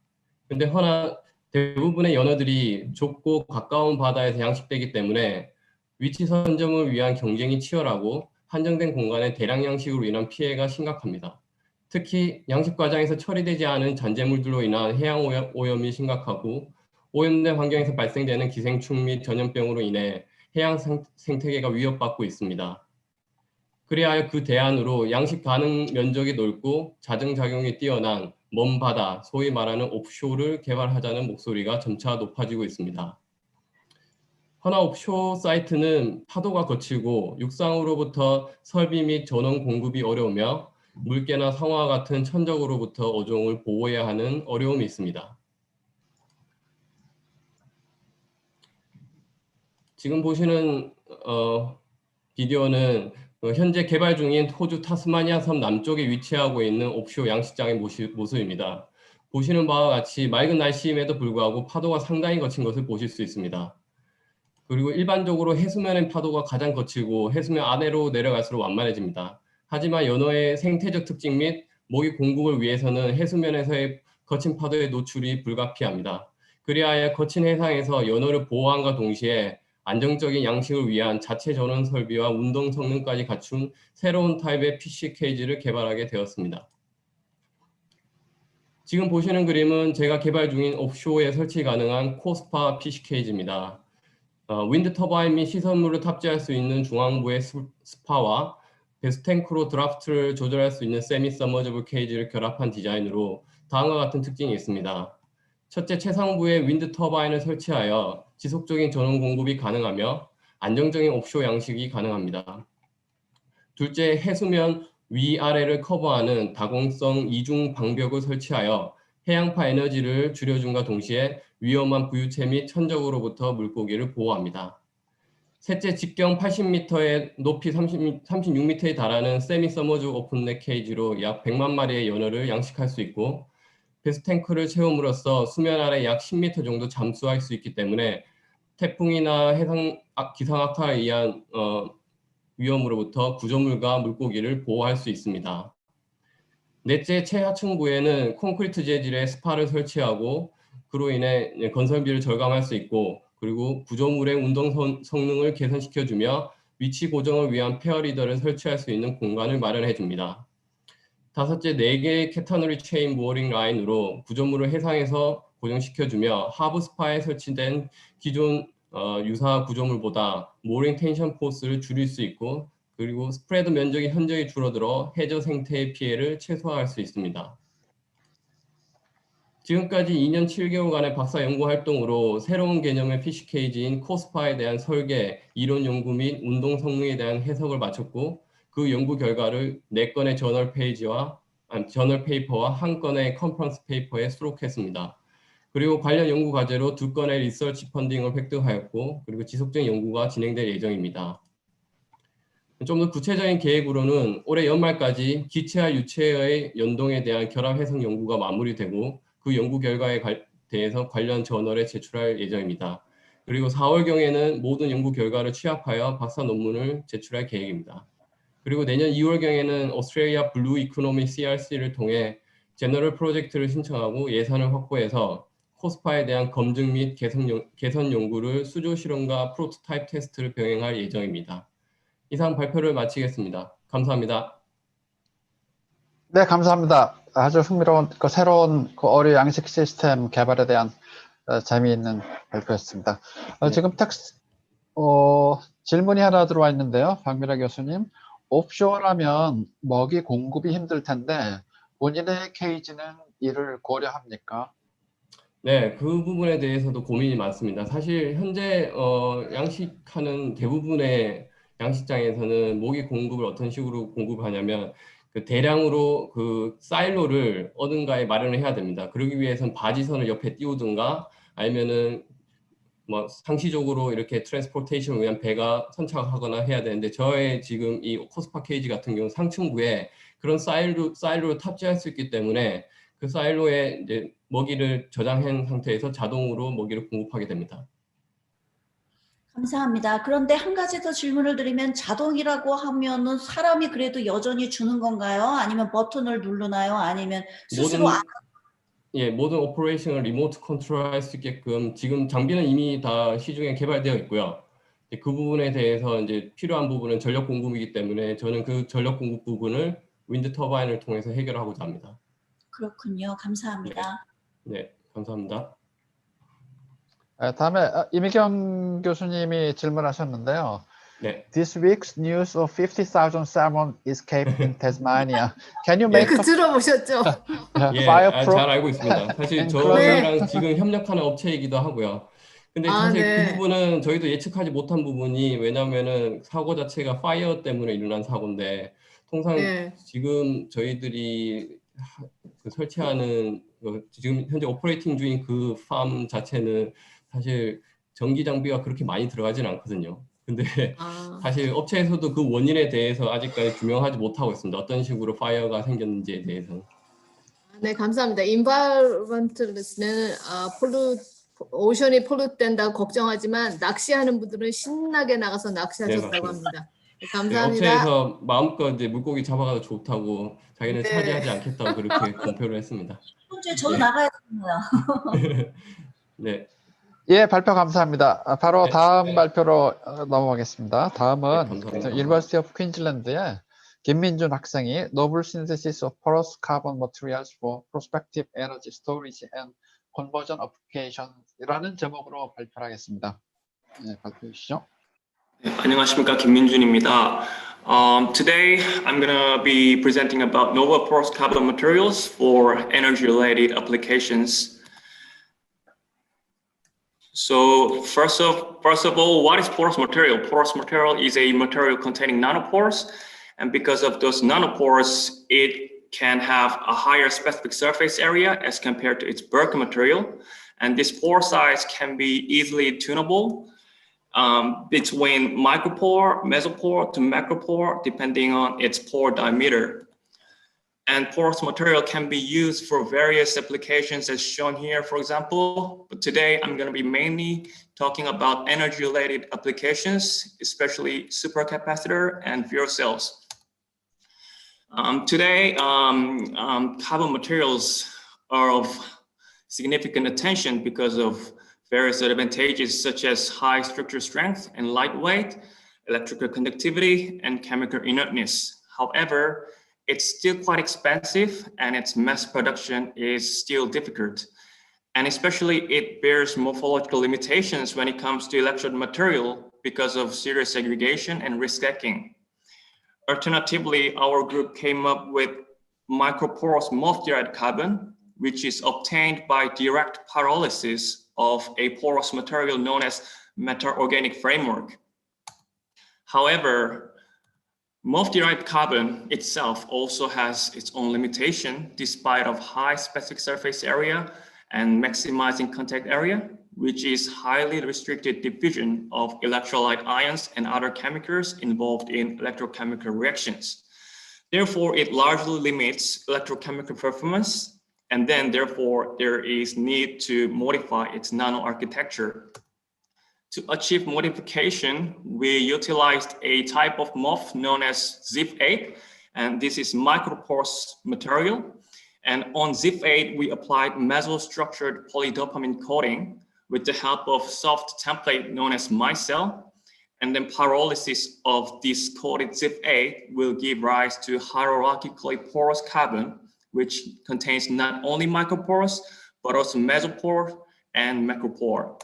근데 허나 대부분의 연어들이 좁고 가까운 바다에서 양식되기 때문에 위치 선점을 위한 경쟁이 치열하고 한정된 공간의 대량 양식으로 인한 피해가 심각합니다. 특히 양식 과정에서 처리되지 않은 잔재물들로 인한 해양 오염이 심각하고, 오염된 환경에서 발생되는 기생충 및 전염병으로 인해 해양 생태계가 위협받고 있습니다. 그래야 그 대안으로 양식 가능 면적이 넓고 자정작용이 뛰어난 먼 바다, 소위 말하는 옵쇼를 개발하자는 목소리가 점차 높아지고 있습니다. 허나 옵쇼 사이트는 파도가 거칠고 육상으로부터 설비 및 전원 공급이 어려우며 물개나 상어와 같은 천적으로부터 어종을 보호해야 하는 어려움이 있습니다. 지금 보시는 비디오는 현재 개발 중인 호주 타스마니아 섬 남쪽에 위치하고 있는 옵쇼 양식장의 모습입니다. 보시는 바와 같이 맑은 날씨임에도 불구하고 파도가 상당히 거친 것을 보실 수 있습니다. 그리고 일반적으로 해수면의 파도가 가장 거칠고 해수면 아래로 내려갈수록 완만해집니다. 하지만 연어의 생태적 특징 및 먹이 공급을 위해서는 해수면에서의 거친 파도의 노출이 불가피합니다. 그리하여 거친 해상에서 연어를 보호함과 동시에 안정적인 양식을 위한 자체 전원 설비와 운동 성능까지 갖춘 새로운 타입의 피쉬 케이지를 개발하게 되었습니다. 지금 보시는 그림은 제가 개발 중인 옵쇼에 설치 가능한 코스파 피쉬 케이지입니다. 윈드 터바인 및 시선물을 탑재할 수 있는 중앙부의 스파와 배수탱크로 드라프트를 조절할 수 있는 세미 서머저블 케이지를 결합한 디자인으로 다음과 같은 특징이 있습니다. 첫째, 최상부에 윈드 터바인을 설치하여 지속적인 전원 공급이 가능하며 안정적인 옵쇼 양식이 가능합니다. 둘째, 해수면 위아래를 커버하는 다공성 이중 방벽을 설치하여 해양파 에너지를 줄여줌과 동시에 위험한 부유체 및 천적으로부터 물고기를 보호합니다. 셋째, 직경 80m에 높이 36m에 달하는 세미 서머즈 오픈넥 케이지로 약 100만 마리의 연어를 양식할 수 있고, 배수탱크를 채움으로써 수면 아래 약 10m 정도 잠수할 수 있기 때문에 태풍이나 기상 악화에 의한 위험으로부터 구조물과 물고기를 보호할 수 있습니다. 넷째, 최하층부에는 콘크리트 재질의 스파를 설치하고 그로 인해 건설비를 절감할 수 있고, 그리고 구조물의 운동 성능을 개선시켜주며 위치 고정을 위한 페어리더를 설치할 수 있는 공간을 마련해 줍니다. 다섯째, 4개의 캐터너리 체인 모어링 라인으로 구조물을 해상에서 고정시켜주며 하부 스파에 설치된 기존 유사 구조물보다 모어링 텐션 포스를 줄일 수 있고, 그리고 스프레드 면적이 현저히 줄어들어 해저 생태의 피해를 최소화할 수 있습니다. 지금까지 2년 7개월간의 박사 연구 활동으로 새로운 개념의 피쉬 케이지인 코스파에 대한 설계, 이론 연구 및 운동 성능에 대한 해석을 마쳤고, 그 연구 결과를 4건의 저널 페이퍼와 1건의 컨퍼런스 페이퍼에 수록했습니다. 그리고 관련 연구 과제로 2건의 리서치 펀딩을 획득하였고, 그리고 지속적인 연구가 진행될 예정입니다. 좀 더 구체적인 계획으로는 올해 연말까지 기체와 유체의 연동에 대한 결합 해석 연구가 마무리되고, 그 연구 결과에 대해서 관련 저널에 제출할 예정입니다. 그리고 4월경에는 모든 연구 결과를 취합하여 박사 논문을 제출할 계획입니다. 그리고 내년 2월경에는 오스트레일리아 블루 이코노미 CRC를 통해 제너럴 프로젝트를 신청하고 예산을 확보해서 코스파에 대한 검증 및 개선 연구를 수조 실험과 프로토타입 테스트를 병행할 예정입니다. 이상 발표를 마치겠습니다. 감사합니다. 네, 감사합니다. 아주 흥미로운 새로운 어류 양식 시스템 개발에 대한 재미있는 발표였습니다. 네. 지금 질문이 하나 들어와 있는데요. 박미라 교수님, 옵쇼어라면 먹이 공급이 힘들 텐데 본인의 케이지는 이를 고려합니까? 네, 그 부분에 대해서도 고민이 많습니다. 사실 현재 양식하는 대부분의 양식장에서는 모기 공급을 어떤 식으로 공급하냐면 그 대량으로 그 사일로를 어딘가에 마련을 해야 됩니다. 그러기 위해서는 바지선을 옆에 띄우든가 아니면은 뭐 상시적으로 이렇게 트랜스포테이션을 위한 배가 선착하거나 해야 되는데 저의 지금 이 코스파 케이지 같은 경우 상층부에 그런 사일로를 탑재할 수 있기 때문에 그 사일로에 이제 먹이를 저장한 상태에서 자동으로 먹이를 공급하게 됩니다. 감사합니다. 그런데 한 가지 더 질문을 드리면 자동이라고 하면은 사람이 그래도 여전히 주는 건가요? 아니면 버튼을 누르나요? 아니면 스스로 모든 오퍼레이션을 리모트 컨트롤할 수 있게끔 지금 장비는 이미 다 시중에 개발되어 있고요. 그 부분에 대해서 이제 필요한 부분은 전력 공급이기 때문에 저는 그 전력 공급 부분을 윈드 터바인을 통해서 해결하고자 합니다. 그렇군요. 감사합니다. 네, 감사합니다. 다음에 이미경 교수님이 질문하셨는데요. 네. This week's news of 50,000 salmon escaped in Tasmania. Can you make 그 들어보셨죠? fireproof 잘 알고 있습니다. 사실 enclosure? 저희랑 지금 협력하는 업체이기도 하고요. 근데 사실 네. 그 부분은 저희도 예측하지 못한 부분이 왜냐하면은 사고 자체가 파이어 때문에 일어난 사고인데 통상 네. 지금 저희들이 설치하는 지금 현재 오퍼레이팅 중인 그 팜 자체는 사실 전기 장비가 그렇게 많이 들어가지는 않거든요. 근데 사실 업체에서도 그 원인에 대해서 아직까지 규명하지 못하고 있습니다. 어떤 식으로 파이어가 생겼는지에 대해서는. 네, 감사합니다. 인바이러먼털리스트는 오션이 폴루트된다고 걱정하지만 낚시하는 분들은 신나게 나가서 낚시하셨다고 합니다. 네, 감사합니다. 업체에서 마음껏 이제 물고기 잡아가도 좋다고 자기는 차지하지 않겠다고 그렇게 공표를 했습니다. 저도 나가야 되나요? 네. 예, 발표 감사합니다. 바로 다음 발표로 넘어가겠습니다. 다음은 University of Queensland의 김민준 학생이 Novel Synthesis of Porous Carbon Materials for Prospective Energy Storage and Conversion Application이라는 제목으로 발표를 하겠습니다. 네, 발표해 주시죠. 안녕하십니까, 김민준입니다. Today I'm going to be presenting about novel porous carbon materials for energy-related applications. So first of all, what is porous material? Porous material is a material containing nanopores, and because of those nanopores, it can have a higher specific surface area as compared to its bulk material, and this pore size can be easily tunable between micropore, mesopore to macropore, depending on its pore diameter. And porous material can be used for various applications as shown here, for example. But today I'm going to be mainly talking about energy-related applications, especially supercapacitor and fuel cells. Today, carbon materials are of significant attention because of various advantages such as high structure strength and lightweight, electrical conductivity, and chemical inertness. However, it's still quite expensive and its mass production is still difficult. And especially it bears morphological limitations when it comes to electrode material because of serious segregation and risk stacking. Alternatively, our group came up with microporous multi-ride carbon, which is obtained by direct pyrolysis of a porous material known as meta-organic framework. However, multi-ride carbon itself also has its own limitation despite of high specific surface area and maximizing contact area, which is highly restricted division of electrolyte ions and other chemicals involved in electrochemical reactions. Therefore, it largely limits electrochemical performance, and then therefore there is need to modify its nano-architecture. To achieve modification, we utilized a type of MOF known as ZIP8, and this is microporous material. And on ZIP8, we applied mesostructured polydopamine coating with the help of soft template known as micelle. And then pyrolysis of this coated ZIP8 will give rise to hierarchically porous carbon, which contains not only microporous, but also mesopore and macropore.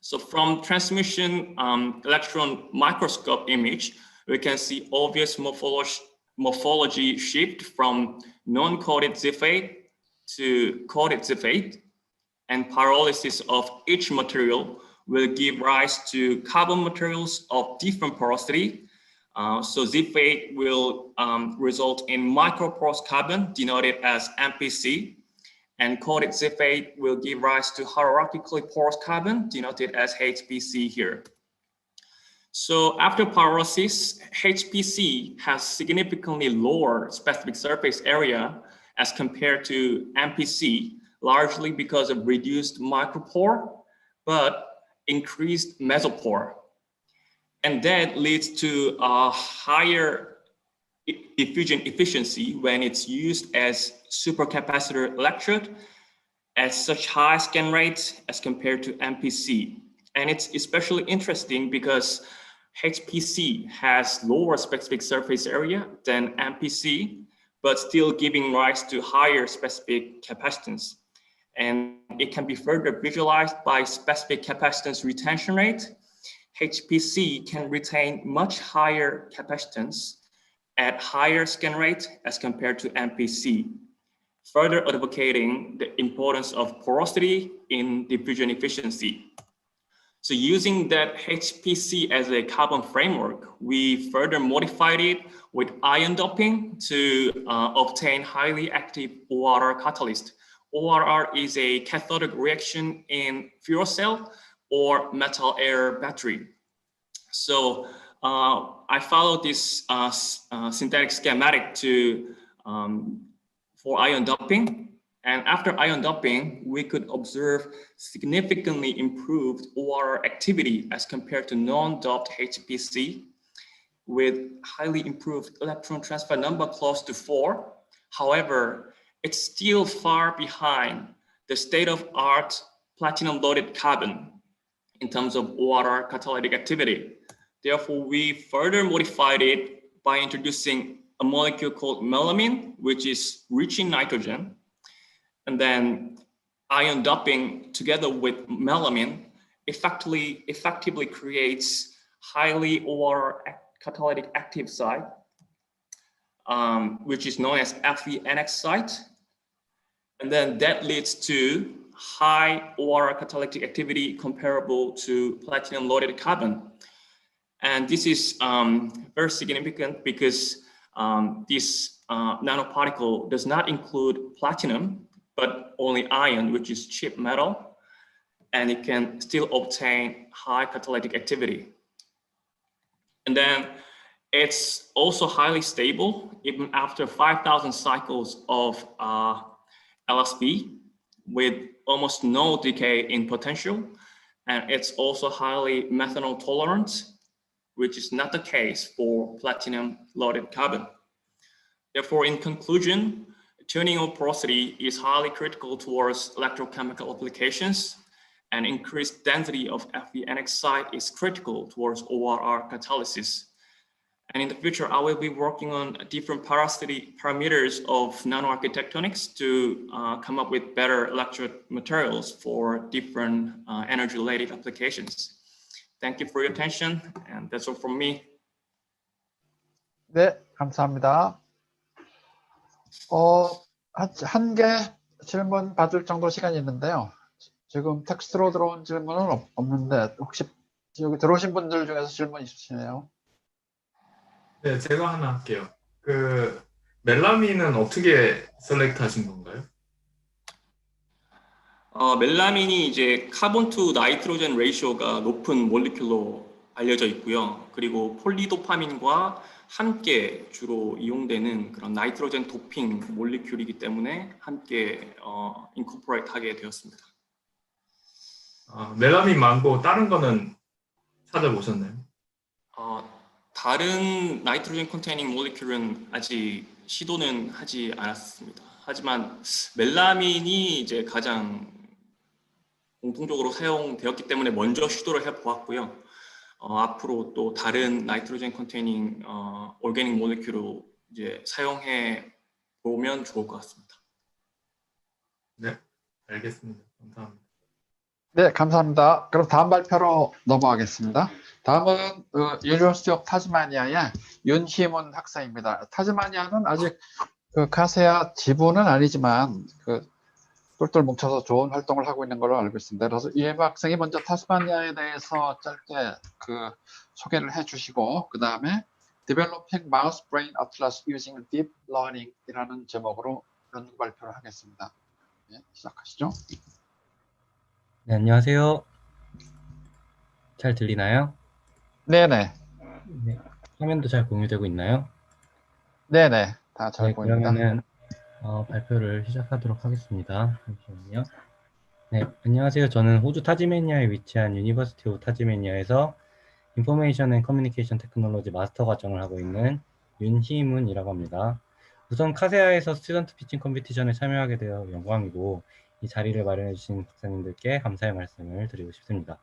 So from transmission electron microscope image, we can see obvious morphology shift from non-coated ZIP8 to coated ZIP8, and pyrolysis of each material will give rise to carbon materials of different porosity. So ZIP8 will result in microporous carbon denoted as MPC, and coated ZIP8 will give rise to hierarchically porous carbon denoted as HPC here. So after pyrolysis, HPC has significantly lower specific surface area as compared to MPC, largely because of reduced micropore, but increased mesopore. And that leads to a higher diffusion efficiency when it's used as supercapacitor electrode at such high scan rates as compared to MPC. And it's especially interesting because HPC has lower specific surface area than MPC, but still giving rise to higher specific capacitance. And it can be further visualized by specific capacitance retention rate. HPC can retain much higher capacitance at higher scan rate as compared to MPC, further advocating the importance of porosity in diffusion efficiency. So using that HPC as a carbon framework, we further modified it with ion doping to obtain highly active ORR catalyst. ORR is a cathodic reaction in fuel cell or metal air battery. So I followed this synthetic schematic for ion doping. And after ion doping, we could observe significantly improved ORR activity as compared to non-doped HPC with highly improved electron transfer number close to 4. However, it's still far behind the state-of-art platinum-loaded carbon in terms of ORR catalytic activity. Therefore, we further modified it by introducing a molecule called melamine, which is rich in nitrogen. And then ion doping together with melamine effectively creates highly ORR catalytic active site, which is known as FeNX site. And then that leads to high ORR catalytic activity comparable to platinum loaded carbon. And this is very significant because this nanoparticle does not include platinum, but only iron, which is cheap metal, and it can still obtain high catalytic activity. And then it's also highly stable even after 5,000 cycles of LSB with almost no decay in potential. And it's also highly methanol tolerant, which is not the case for platinum loaded carbon. Therefore, in conclusion, tuning of porosity is highly critical towards electrochemical applications, and increased density of FeNX site is critical towards ORR catalysis. And in the future, I will be working on different porosity parameters of nanoarchitectonics to come up with better electrode materials for different energy-related applications. Thank you for your attention, and that's all from me. 네, 감사합니다. 한 개 질문 받을 정도 시간이 있는데요. 지금 텍스트로 들어온 질문은 없는데 혹시 여기 들어오신 분들 중에서 질문 있으시나요? 네, 제가 하나 할게요. 그 멜라민은 어떻게 셀렉트 하신 건가요? 멜라민이 이제 카본 투 나이트로젠 레이쇼가 높은 몰리큘로 알려져 있고요. 그리고 폴리도파민과 함께 주로 이용되는 그런 나이트로젠 도핑 몰리큘이기 때문에 함께 인코퍼레이트 하게 되었습니다. 멜라민 말고 다른 거는 찾아보셨나요? 다른 나이트로젠 컨테이닝 몰리큘은 아직 시도는 하지 않았습니다. 하지만 멜라민이 이제 가장 공통적으로 사용되었기 때문에 먼저 시도를 해보았고요. 앞으로 또 다른 나이트로젠 컨테이닝 오르가닉 모레큘로 이제 사용해 보면 좋을 것 같습니다. 네, 알겠습니다. 감사합니다. 네, 감사합니다. 그럼 다음 발표로 넘어가겠습니다. 다음은 유니버시티 오브 타즈마니아의 윤희문 학생입니다. 타즈마니아는 아직 카세아 지부는 아니지만 똘똘 뭉쳐서 좋은 활동을 하고 있는 걸로 알고 있습니다. 그래서 이해부 학생이 먼저 타스마니아에 대해서 짧게 소개를 해주시고 그 다음에 Developing Mouse Brain Atlas Using Deep Learning이라는 제목으로 연구 발표를 하겠습니다. 네, 시작하시죠. 네, 안녕하세요. 잘 들리나요? 네네. 네, 화면도 잘 공유되고 있나요? 네네, 다 잘 네, 보입니다. 그러면은 발표를 시작하도록 하겠습니다. 잠시만요. 네, 안녕하세요. 저는 호주 타즈메니아에 위치한 유니버시티 오브 타즈메니아에서 인포메이션 앤 커뮤니케이션 테크놀로지 마스터 과정을 하고 있는 윤희문이라고 합니다. 우선 카세아에서 스튜던트 피칭 컴피티션에 참여하게 되어 영광이고 이 자리를 마련해 주신 박사님들께 감사의 말씀을 드리고 싶습니다.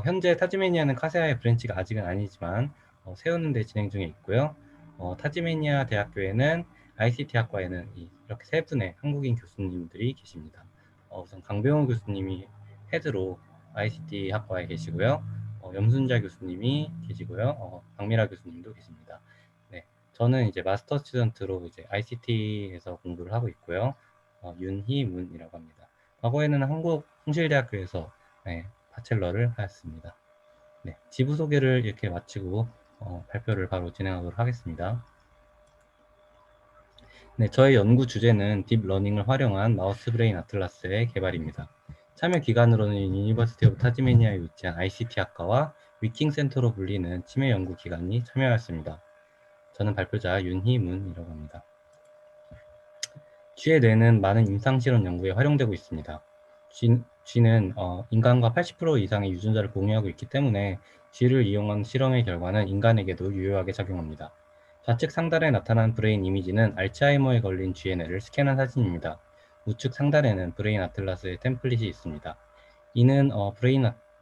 현재 타즈메니아는 카세아의 브랜치가 아직은 아니지만 세우는 데 진행 중에 있고요. 타즈메니아 대학교에는 ICT 학과에는 이렇게 세 분의 한국인 교수님들이 계십니다. 우선 강병호 교수님이 헤드로 ICT 학과에 계시고요. 염순자 교수님이 계시고요. 박미라 교수님도 계십니다. 네, 저는 이제 마스터 스튜던트로 이제 ICT에서 공부를 하고 있고요. 윤희문이라고 합니다. 과거에는 한국 홍실대학교에서 바첼러를 하였습니다. 네, 지부 소개를 이렇게 마치고 발표를 바로 진행하도록 하겠습니다. 네, 저의 연구 주제는 딥러닝을 활용한 마우스 브레인 아틀라스의 개발입니다. 참여 기관으로는 유니버시티 오브 타즈메니아에 위치한 ICT 학과와 위킹 센터로 불리는 치매 연구 기관이 참여하였습니다. 저는 발표자 윤희문이라고 합니다. 쥐의 뇌는 많은 임상실험 연구에 활용되고 있습니다. 쥐는 인간과 80% 이상의 유전자를 공유하고 있기 때문에 쥐를 이용한 실험의 결과는 인간에게도 유효하게 작용합니다. 좌측 상단에 나타난 브레인 이미지는 알츠하이머에 걸린 쥐의 뇌를 스캔한 사진입니다. 우측 상단에는 브레인 아틀라스의 템플릿이 있습니다. 이는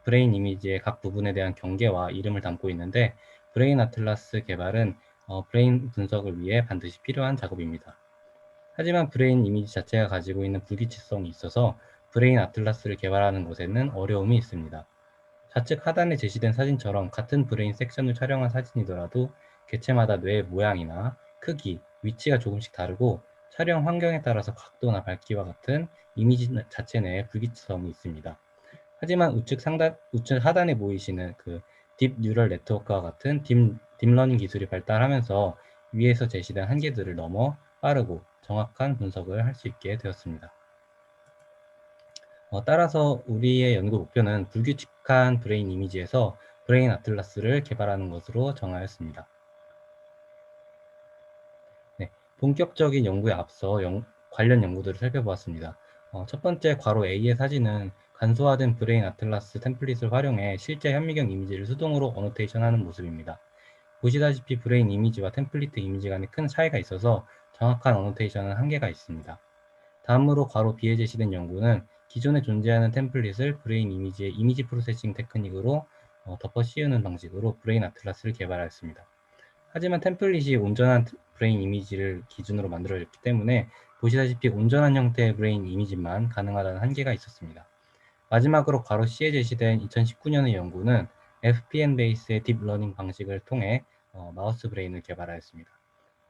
브레인 이미지의 각 부분에 대한 경계와 이름을 담고 있는데 브레인 아틀라스 개발은 브레인 분석을 위해 반드시 필요한 작업입니다. 하지만 브레인 이미지 자체가 가지고 있는 불규칙성이 있어서 브레인 아틀라스를 개발하는 것에는 어려움이 있습니다. 좌측 하단에 제시된 사진처럼 같은 브레인 섹션을 촬영한 사진이더라도 개체마다 뇌의 모양이나 크기, 위치가 조금씩 다르고 촬영 환경에 따라서 각도나 밝기와 같은 이미지 자체 내에 불규칙성이 있습니다. 하지만 우측 하단에 보이시는 딥 뉴럴 네트워크와 같은 딥러닝 기술이 발달하면서 위에서 제시된 한계들을 넘어 빠르고 정확한 분석을 할 수 있게 되었습니다. 따라서 우리의 연구 목표는 불규칙한 브레인 이미지에서 브레인 아틀라스를 개발하는 것으로 정하였습니다. 네, 본격적인 연구에 앞서 관련 연구들을 살펴보았습니다. 첫 번째 괄호 A의 사진은 간소화된 브레인 아틀라스 템플릿을 활용해 실제 현미경 이미지를 수동으로 어노테이션하는 모습입니다. 보시다시피 브레인 이미지와 템플릿 이미지 간에 큰 차이가 있어서 정확한 어노테이션은 한계가 있습니다. 다음으로 괄호 B에 제시된 연구는 기존에 존재하는 템플릿을 브레인 이미지의 이미지 프로세싱 테크닉으로 덮어 씌우는 방식으로 브레인 아틀라스를 개발하였습니다. 하지만 템플릿이 온전한 브레인 이미지를 기준으로 만들어졌기 때문에 보시다시피 온전한 형태의 브레인 이미지만 가능하다는 한계가 있었습니다. 마지막으로 괄호 C에 제시된 2019년의 연구는 FPN 베이스의 딥러닝 방식을 통해 마우스 브레인을 개발하였습니다.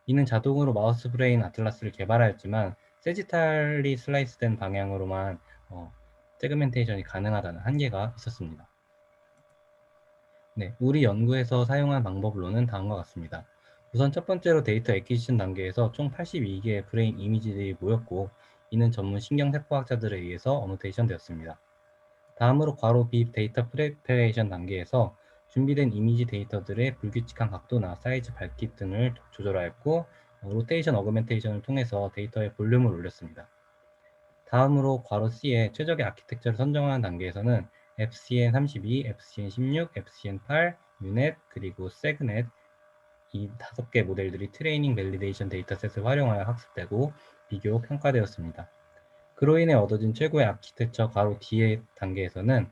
이는 자동으로 마우스 브레인 아틀라스를 개발하였지만 세지탈리 슬라이스된 방향으로만 세그멘테이션이 가능하다는 한계가 있었습니다. 네, 우리 연구에서 사용한 방법론은 다음과 같습니다. 우선 첫 번째로 데이터 애퀴지션 단계에서 총 82개의 브레인 이미지들이 모였고 이는 전문 신경세포학자들에 의해서 어노테이션 되었습니다. 다음으로 괄호 B 데이터 프레퍼레이션 단계에서 준비된 이미지 데이터들의 불규칙한 각도나 사이즈, 밝기 등을 조절하였고 로테이션 어그멘테이션을 통해서 데이터의 볼륨을 올렸습니다. 다음으로 괄호 C의 최적의 아키텍처를 선정하는 단계에서는 FCN32, FCN16, FCN8, 유넷, 그리고 세그넷 이 5개 모델들이 트레이닝 밸리데이션 데이터셋을 활용하여 학습되고 비교 평가되었습니다. 그로 인해 얻어진 최고의 아키텍처 가로 D의 단계에서는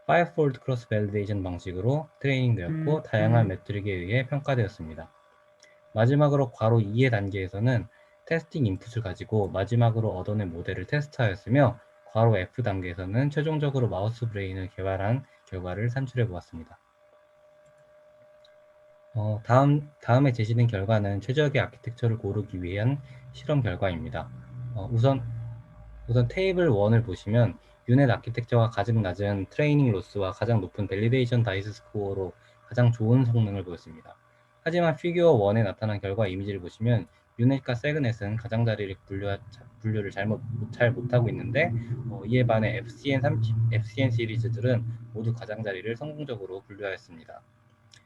fivefold cross validation 방식으로 트레이닝되었고 다양한 매트릭에 의해 평가되었습니다. 마지막으로 괄호 2의 단계에서는 테스팅 인풋을 가지고 마지막으로 얻어낸 모델을 테스트하였으며 괄호 F 단계에서는 최종적으로 마우스 브레인을 개발한 결과를 산출해 보았습니다. 다음에 제시된 결과는 최적의 아키텍처를 고르기 위한 실험 결과입니다. 우선 테이블 1을 보시면 유넷 아키텍처가 가장 낮은 트레이닝 로스와 가장 높은 밸리데이션 다이스 스코어로 가장 좋은 성능을 보였습니다. 하지만 피규어 1에 나타난 결과 이미지를 보시면 유넷과 세그넷은 가장자리를 분류를 잘 못하고 있는데 이에 반해 FCN 시리즈들은 모두 가장자리를 성공적으로 분류하였습니다.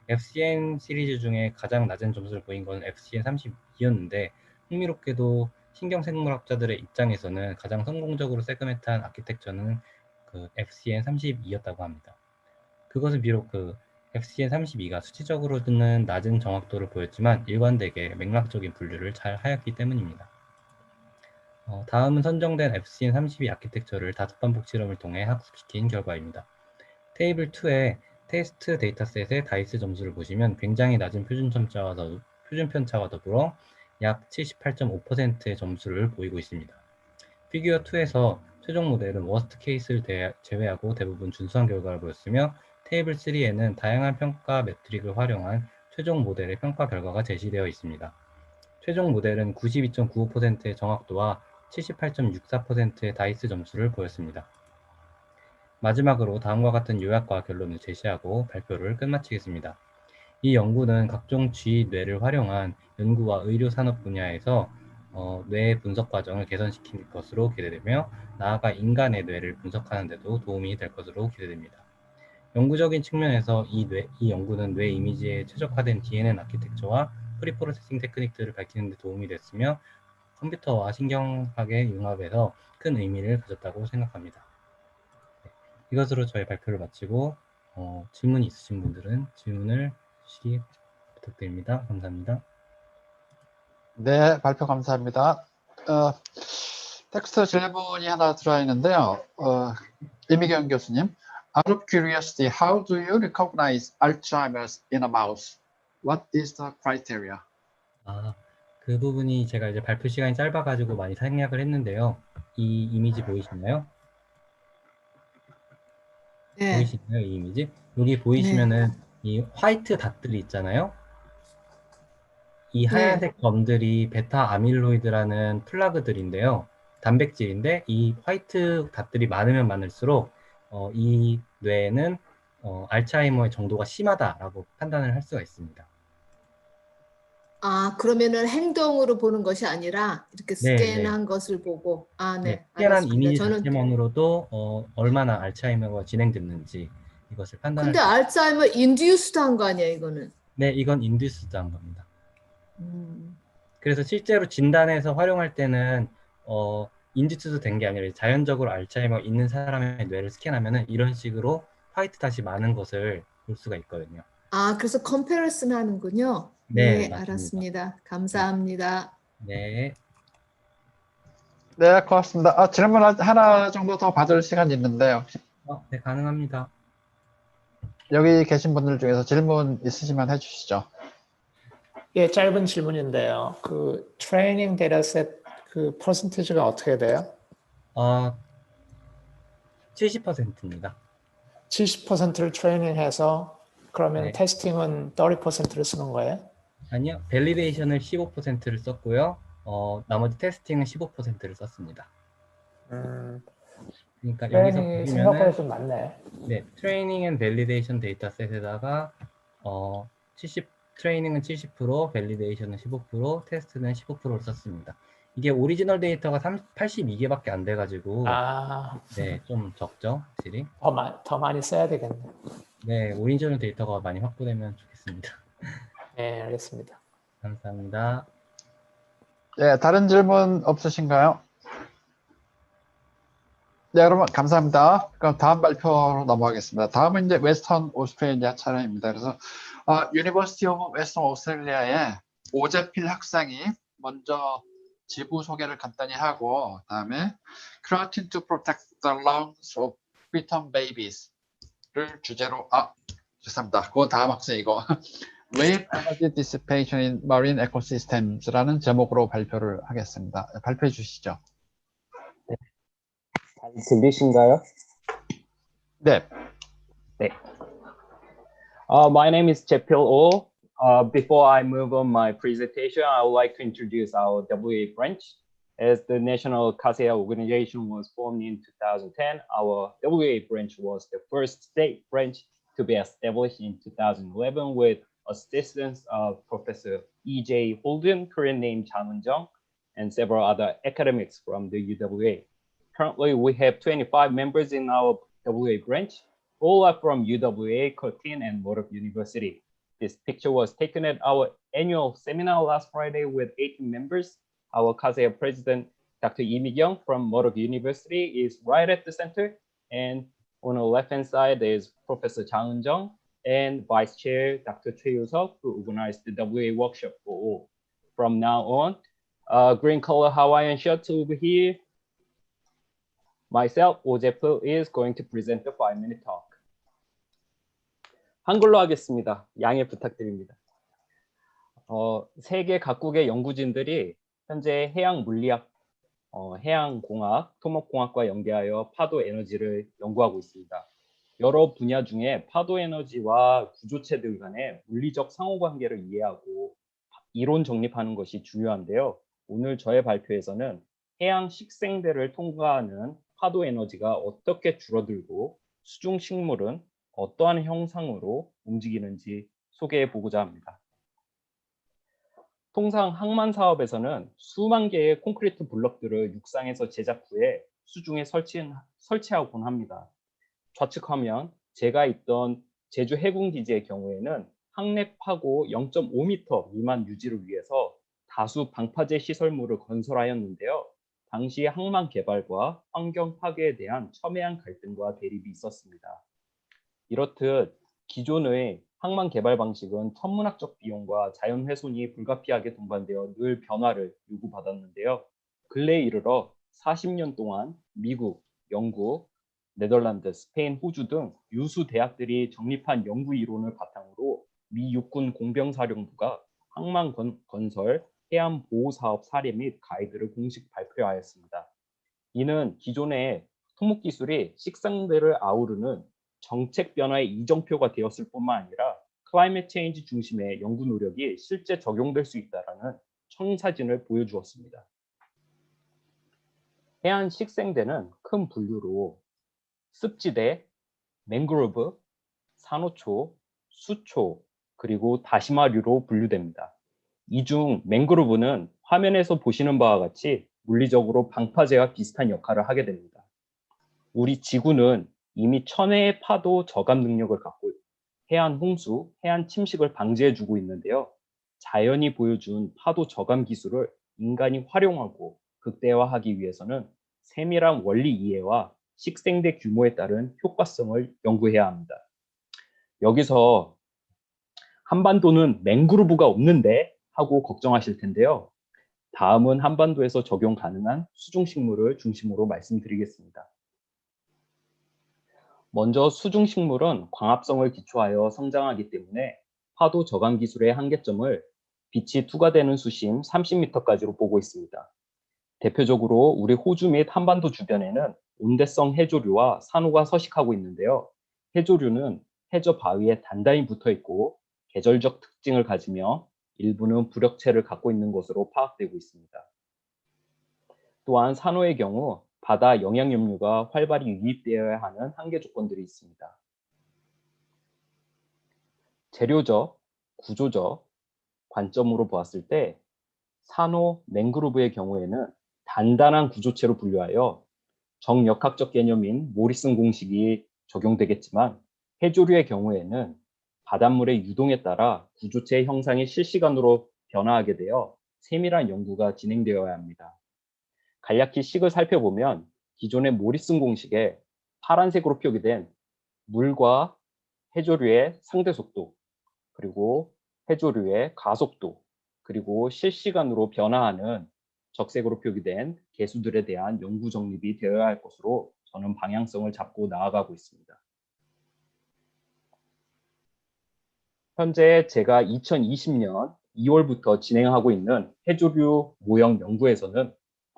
FCN 시리즈 중에 가장 낮은 점수를 보인 건 FCN 32였는데 흥미롭게도 신경생물학자들의 입장에서는 가장 성공적으로 세그멘트한 아키텍처는 그 FCN 32였다고 합니다. 그것은 비록 그 FCN 32가 수치적으로는 낮은 정확도를 보였지만 일관되게 맥락적인 분류를 잘 하였기 때문입니다. 다음은 선정된 FCN 32 아키텍처를 5반복 실험을 통해 학습시킨 결과입니다. 테이블 2의 테스트 데이터셋의 다이스 점수를 보시면 굉장히 낮은 표준 편차와 더불어 약 78.5%의 점수를 보이고 있습니다. 피규어 2에서 최종 모델은 워스트 케이스를 제외하고 대부분 준수한 결과를 보였으며 테이블 3에는 다양한 평가 매트릭을 활용한 최종 모델의 평가 결과가 제시되어 있습니다. 최종 모델은 92.95%의 정확도와 78.64%의 다이스 점수를 보였습니다. 마지막으로 다음과 같은 요약과 결론을 제시하고 발표를 끝마치겠습니다. 이 연구는 각종 뇌를 활용한 연구와 의료 산업 분야에서 뇌 분석 과정을 개선시킬 것으로 기대되며 나아가 인간의 뇌를 분석하는 데도 도움이 될 것으로 기대됩니다. 연구적인 측면에서 이 연구는 뇌 이미지에 최적화된 DNN 아키텍처와 프리프로세싱 테크닉들을 밝히는 데 도움이 됐으며 컴퓨터와 신경학의 융합에서 큰 의미를 가졌다고 생각합니다. 이것으로 저희 발표를 마치고 질문이 있으신 분들은 질문을 주시기 부탁드립니다. 감사합니다. 네, 발표 감사합니다. 텍스트 질문이 하나 들어와 있는데요. 이미경 교수님, out of curiosity, how do you recognize Alzheimer's in a mouse? What is the criteria? 그 부분이 제가 이제 발표 시간이 짧아가지고 많이 생략을 했는데요. 이 이미지 보이시나요? 네. 보이시나요? 이 이미지? 여기 보이시면은 이 화이트 닷들이 있잖아요. 이 하얀색 점들이 베타 아밀로이드라는 플라그들인데요. 단백질인데 이 화이트 닷들이 많으면 많을수록 이 뇌에는 알츠하이머의 정도가 심하다라고 판단을 할 수가 있습니다. 아, 그러면은 행동으로 보는 것이 아니라 이렇게 스캔한 것을 보고. 네, 스캔한 알았습니다. 이미지 저는 자체만으로도 얼마나 알츠하이머가 진행됐는지 이것을 판단할 근데 수 있습니다. 알츠하이머 인듀스드한 거 아니야, 이거는? 네, 이건 인듀스드한 겁니다. 그래서 실제로 진단에서 활용할 때는 인듀스드 된 게 아니라 자연적으로 알츠하이머 있는 사람의 뇌를 스캔하면은 이런 식으로 화이트 닷이 많은 것을 볼 수가 있거든요. 아, 그래서 컴패리슨 하는군요. 네, 네, 맞습니다. 알았습니다. 감사합니다. 네. 네, 고맙습니다. 질문 하나 정도 더 받을 시간이 있는데요. 네, 가능합니다. 여기 계신 분들 중에서 질문 있으시면 해주시죠. 예, 짧은 질문인데요. 그 트레이닝 데이터셋 그 퍼센티지가 어떻게 돼요? 70%입니다. 70%를 트레이닝해서 그러면 네. 테스팅은 30%를 쓰는 거예요? 아니요, 밸리데이션을 15%를 썼고요. 나머지 테스팅은 15%를 썼습니다. 그러니까 여기서 트레이닝이 보시면은 생각보다 좀 많네. 네, 트레이닝 앤 밸리데이션 데이터셋에다가 트레이닝은 70%, 밸리데이션은 15%, 테스트는 15%를 썼습니다. 이게 오리지널 데이터가 82개밖에 안 돼가지고 네, 좀 적죠, 확실히. 더 많이 써야 되겠네. 네, 오리지널 데이터가 많이 확보되면 좋겠습니다. 네, 알겠습니다. 감사합니다. 네, 다른 질문 없으신가요? 네, 여러분 감사합니다. 그럼 다음 발표로 넘어가겠습니다. 다음은 이제 웨스턴 오스트레일리아 차례입니다. 그래서 유니버시티 오브 웨스턴 오스트레일리아의 오재필 학생이 먼저 지부 소개를 간단히 하고 다음에 Creatine to protect the lungs of preterm babies를 주제로 죄송합니다. 그 다음 학생이고 Wave Energy Dissipation in Marine Ecosystems라는 제목으로 발표를 하겠습니다. 발표해 주시죠. 잘 들리신가요? 네. 네. My name is Jepil Oh. Before I move on my presentation, I would like to introduce our WA branch. As the National KASEA organization was formed in 2010, our WA branch was the first state branch to be established in 2011 with assistance of Professor E.J. Holden, Korean name Chan Eun-jung, and several other academics from the UWA. Currently, we have 25 members in our WA branch. All are from UWA, Curtin, and Murdoch University. This picture was taken at our annual seminar last Friday with 18 members. Our KASEA president, Dr. Lee Mi-kyung from Murdoch University, is right at the center. And on the left-hand side is Professor Chang Eun-jung and Vice Chair Dr. Choi Yoo-seok, who organized the WA workshop for all. From now on, green color Hawaiian shirts over here. Myself, Oh Jae-pil, is going to present the 5-minute talk. 한글로 하겠습니다. 양해 부탁드립니다. 세계 각국의 연구진들이 현재 해양 물리학, 해양공학, 토목공학과 연계하여 파도 에너지를 연구하고 있습니다. 여러 분야 중에 파도 에너지와 구조체들 간의 물리적 상호관계를 이해하고 이론 정립하는 것이 중요한데요. 오늘 저의 발표에서는 해양 식생대를 통과하는 파도 에너지가 어떻게 줄어들고 수중 식물은 어떠한 형상으로 움직이는지 소개해 보고자 합니다. 통상 항만 사업에서는 수만 개의 콘크리트 블럭들을 육상에서 제작 후에 수중에 설치하곤 합니다. 좌측 화면, 제가 있던 제주 해군기지의 경우에는 항내 파고 0.5m 미만 유지를 위해서 다수 방파제 시설물을 건설하였는데요. 당시 항만 개발과 환경 파괴에 대한 첨예한 갈등과 대립이 있었습니다. 이렇듯 기존의 항만 개발 방식은 천문학적 비용과 자연 훼손이 불가피하게 동반되어 늘 변화를 요구받았는데요. 근래에 이르러 40년 동안 미국, 영국, 네덜란드, 스페인, 호주 등 유수 대학들이 정립한 연구 이론을 바탕으로 미 육군 공병사령부가 항만 건설 해안 보호 사업 사례 및 가이드를 공식 발표하였습니다. 이는 기존의 토목 기술이 식생대를 아우르는 정책 변화의 이정표가 되었을 뿐만 아니라 클라이밋 체인지 중심의 연구 노력이 실제 적용될 수 있다는 청사진을 보여주었습니다. 해안 식생대는 큰 분류로 습지대, 맹그로브, 산호초, 수초, 그리고 다시마류로 분류됩니다. 이 중 맹그로브는 화면에서 보시는 바와 같이 물리적으로 방파제와 비슷한 역할을 하게 됩니다. 우리 지구는 이미 천혜의 파도 저감 능력을 갖고 해안 홍수, 해안 침식을 방지해주고 있는데요. 자연이 보여준 파도 저감 기술을 인간이 활용하고 극대화하기 위해서는 세밀한 원리 이해와 식생대 규모에 따른 효과성을 연구해야 합니다. 여기서 한반도는 맹그로브가 없는데 하고 걱정하실 텐데요. 다음은 한반도에서 적용 가능한 수중식물을 중심으로 말씀드리겠습니다. 먼저 수중식물은 광합성을 기초하여 성장하기 때문에 파도 저감 기술의 한계점을 빛이 투과되는 수심 30m까지로 보고 있습니다. 대표적으로 우리 호주 및 한반도 주변에는 온대성 해조류와 산호가 서식하고 있는데요. 해조류는 해저 바위에 단단히 붙어 있고 계절적 특징을 가지며 일부는 부력체를 갖고 있는 것으로 파악되고 있습니다. 또한 산호의 경우 바다 영양염류가 활발히 유입되어야 하는 한계 조건들이 있습니다. 재료적, 구조적 관점으로 보았을 때 산호, 맹그로브의 경우에는 단단한 구조체로 분류하여 정역학적 개념인 모리슨 공식이 적용되겠지만 해조류의 경우에는 바닷물의 유동에 따라 구조체의 형상이 실시간으로 변화하게 되어 세밀한 연구가 진행되어야 합니다. 간략히 식을 살펴보면 기존의 모리슨 공식에 파란색으로 표기된 물과 해조류의 상대 속도, 그리고 해조류의 가속도, 그리고 실시간으로 변화하는 적색으로 표기된 개수들에 대한 연구 정립이 되어야 할 것으로 저는 방향성을 잡고 나아가고 있습니다. 현재 제가 2020년 2월부터 진행하고 있는 해조류 모형 연구에서는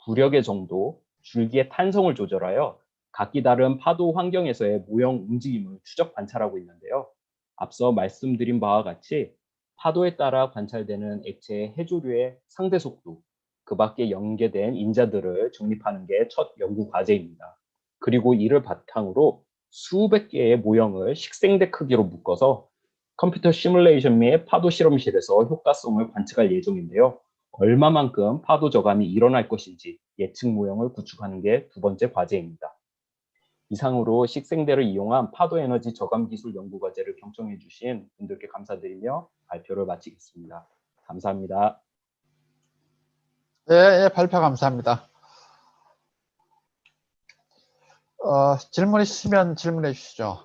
부력의 정도, 줄기의 탄성을 조절하여 각기 다른 파도 환경에서의 모형 움직임을 추적 관찰하고 있는데요. 앞서 말씀드린 바와 같이 파도에 따라 관찰되는 액체의 해조류의 상대 속도, 그 밖에 연계된 인자들을 정립하는 게 첫 연구 과제입니다. 그리고 이를 바탕으로 수백 개의 모형을 식생대 크기로 묶어서 컴퓨터 시뮬레이션 및 파도 실험실에서 효과성을 관측할 예정인데요. 얼마만큼 파도 저감이 일어날 것인지 예측 모형을 구축하는 게 두 번째 과제입니다. 이상으로 식생대를 이용한 파도 에너지 저감 기술 연구 과제를 경청해 주신 분들께 감사드리며 발표를 마치겠습니다. 감사합니다. 예, 발표 감사합니다. 질문 있으시면 질문해 주시죠.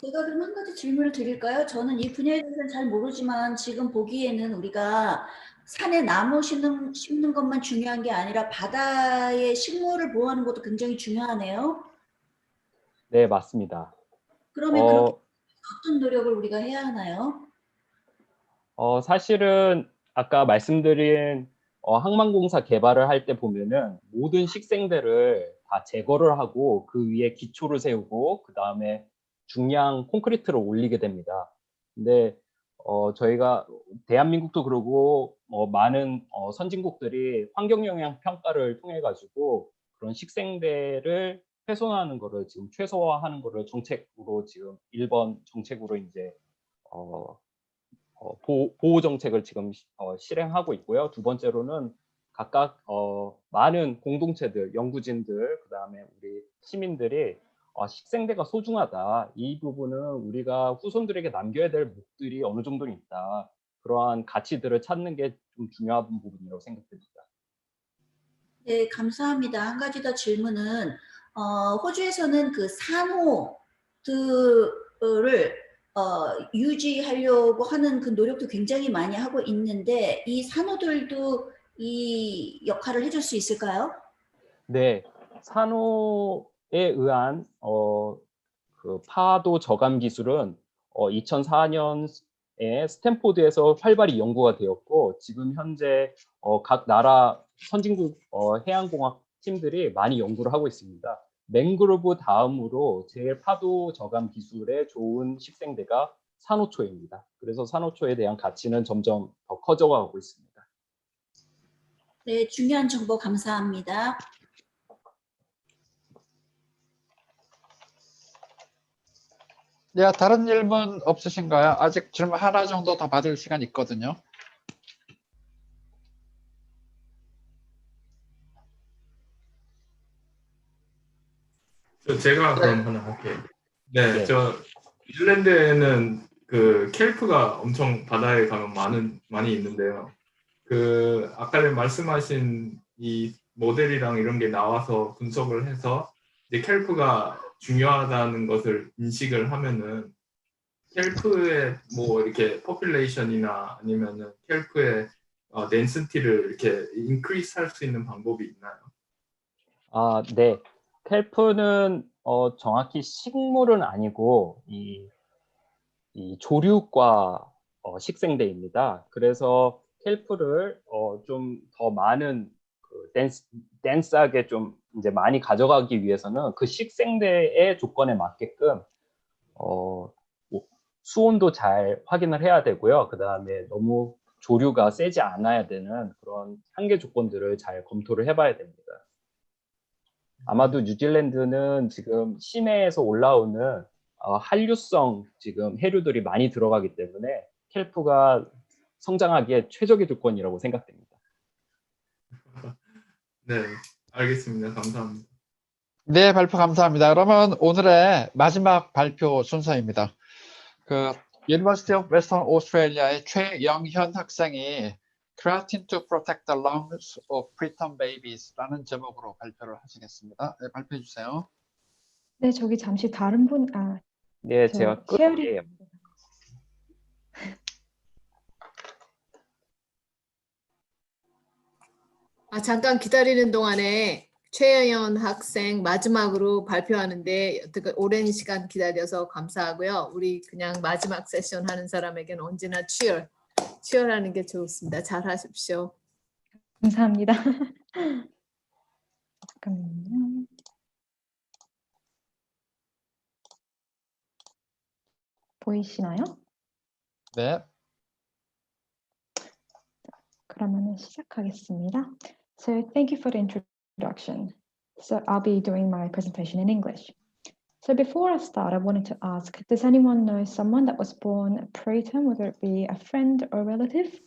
제가 그럼 한 가지 질문을 드릴까요? 저는 이 분야에 대해서는 잘 모르지만 지금 보기에는 우리가 산에 나무 심는 것만 중요한 게 아니라 바다의 식물을 보호하는 것도 굉장히 중요하네요. 네, 맞습니다. 그러면 그렇게 어떤 노력을 우리가 해야 하나요? 사실은 아까 말씀드린 항만공사 개발을 할 때 보면은 모든 식생대를 다 제거를 하고 그 위에 기초를 세우고 그 다음에 중량 콘크리트를 올리게 됩니다. 근데 저희가 대한민국도 그러고 많은 선진국들이 환경영향 평가를 통해 가지고 그런 식생대를 훼손하는 거를 지금 최소화하는 거를 정책으로 지금 1번 정책으로 이제 보호 정책을 지금 실행하고 있고요. 두 번째로는 각각 많은 공동체들, 연구진들, 그다음에 우리 시민들이 식생대가 소중하다. 이 부분은 우리가 후손들에게 남겨야 될 몫들이 어느 정도는 있다. 그러한 가치들을 찾는 게 좀 중요한 부분이라고 생각됩니다. 네, 감사합니다. 한 가지 더 질문은 호주에서는 그 산호들을 유지하려고 하는 그 노력도 굉장히 많이 하고 있는데 이 산호들도 이 역할을 해줄 수 있을까요? 네, 산호에 의한 그 파도 저감 기술은 2004년에 스탠포드에서 활발히 연구가 되었고 지금 현재 각 나라 선진국 해양공학 팀들이 많이 연구를 하고 있습니다. 맹그로브 다음으로 제일 파도 저감 기술에 좋은 식생대가 산호초입니다. 그래서 산호초에 대한 가치는 점점 더 커져가고 있습니다. 네, 중요한 정보 감사합니다. 네, 다른 질문 없으신가요? 아직 질문 하나 정도 더 받을 시간 있거든요. 제가 그럼 하나 할게요. 네, 저 뉴질랜드에는 그 켈프가 엄청 바다에 가면 많이 있는데요. 그 아까 말씀하신 이 모델이랑 이런 게 나와서 분석을 해서 이제 켈프가 중요하다는 것을 인식을 하면은 켈프의 뭐 이렇게 포퓰레이션이나 아니면은 켈프의 덴시티를 이렇게 인크리스 할 수 있는 방법이 있나요? 아, 네. 켈프는 정확히 식물은 아니고 이 조류과 식생대입니다. 그래서 켈프를 좀 더 많은 덴스하게 좀 이제 많이 가져가기 위해서는 그 식생대의 조건에 맞게끔 뭐 수온도 잘 확인을 해야 되고요. 그 다음에 너무 조류가 세지 않아야 되는 그런 한계 조건들을 잘 검토를 해봐야 됩니다. 아마도 뉴질랜드는 지금 시내에서 올라오는 한류성 지금 해류들이 많이 들어가기 때문에 켈프가 성장하기에 최적의 조건이라고 생각됩니다. 네, 알겠습니다. 감사합니다. 네, 발표 감사합니다. 그러면 오늘의 마지막 발표 순서입니다. 그 University of Western Australia의 최영현 학생이 Creatine to Protect the Lungs of Preterm Babies라는 제목으로 발표를 하시겠습니다. 네, 발표해 주세요. 네, 저기 잠시 다른 분, 네, 저 제가 쉐어링. 끌게요. 잠깐 기다리는 동안에 최혜연 학생 마지막으로 발표하는데 어떻게 오랜 시간 기다려서 감사하고요. 우리 그냥 마지막 세션 하는 사람에게는 언제나 치열하는 게 좋습니다. 잘 하십시오. 감사합니다. 잠깐만요. 보이시나요? 네. 그러면 시작하겠습니다. So thank you for the introduction. So I'll be doing my presentation in English. So before I start, I wanted to ask, does anyone know someone that was born preterm, whether it be a friend or a relative?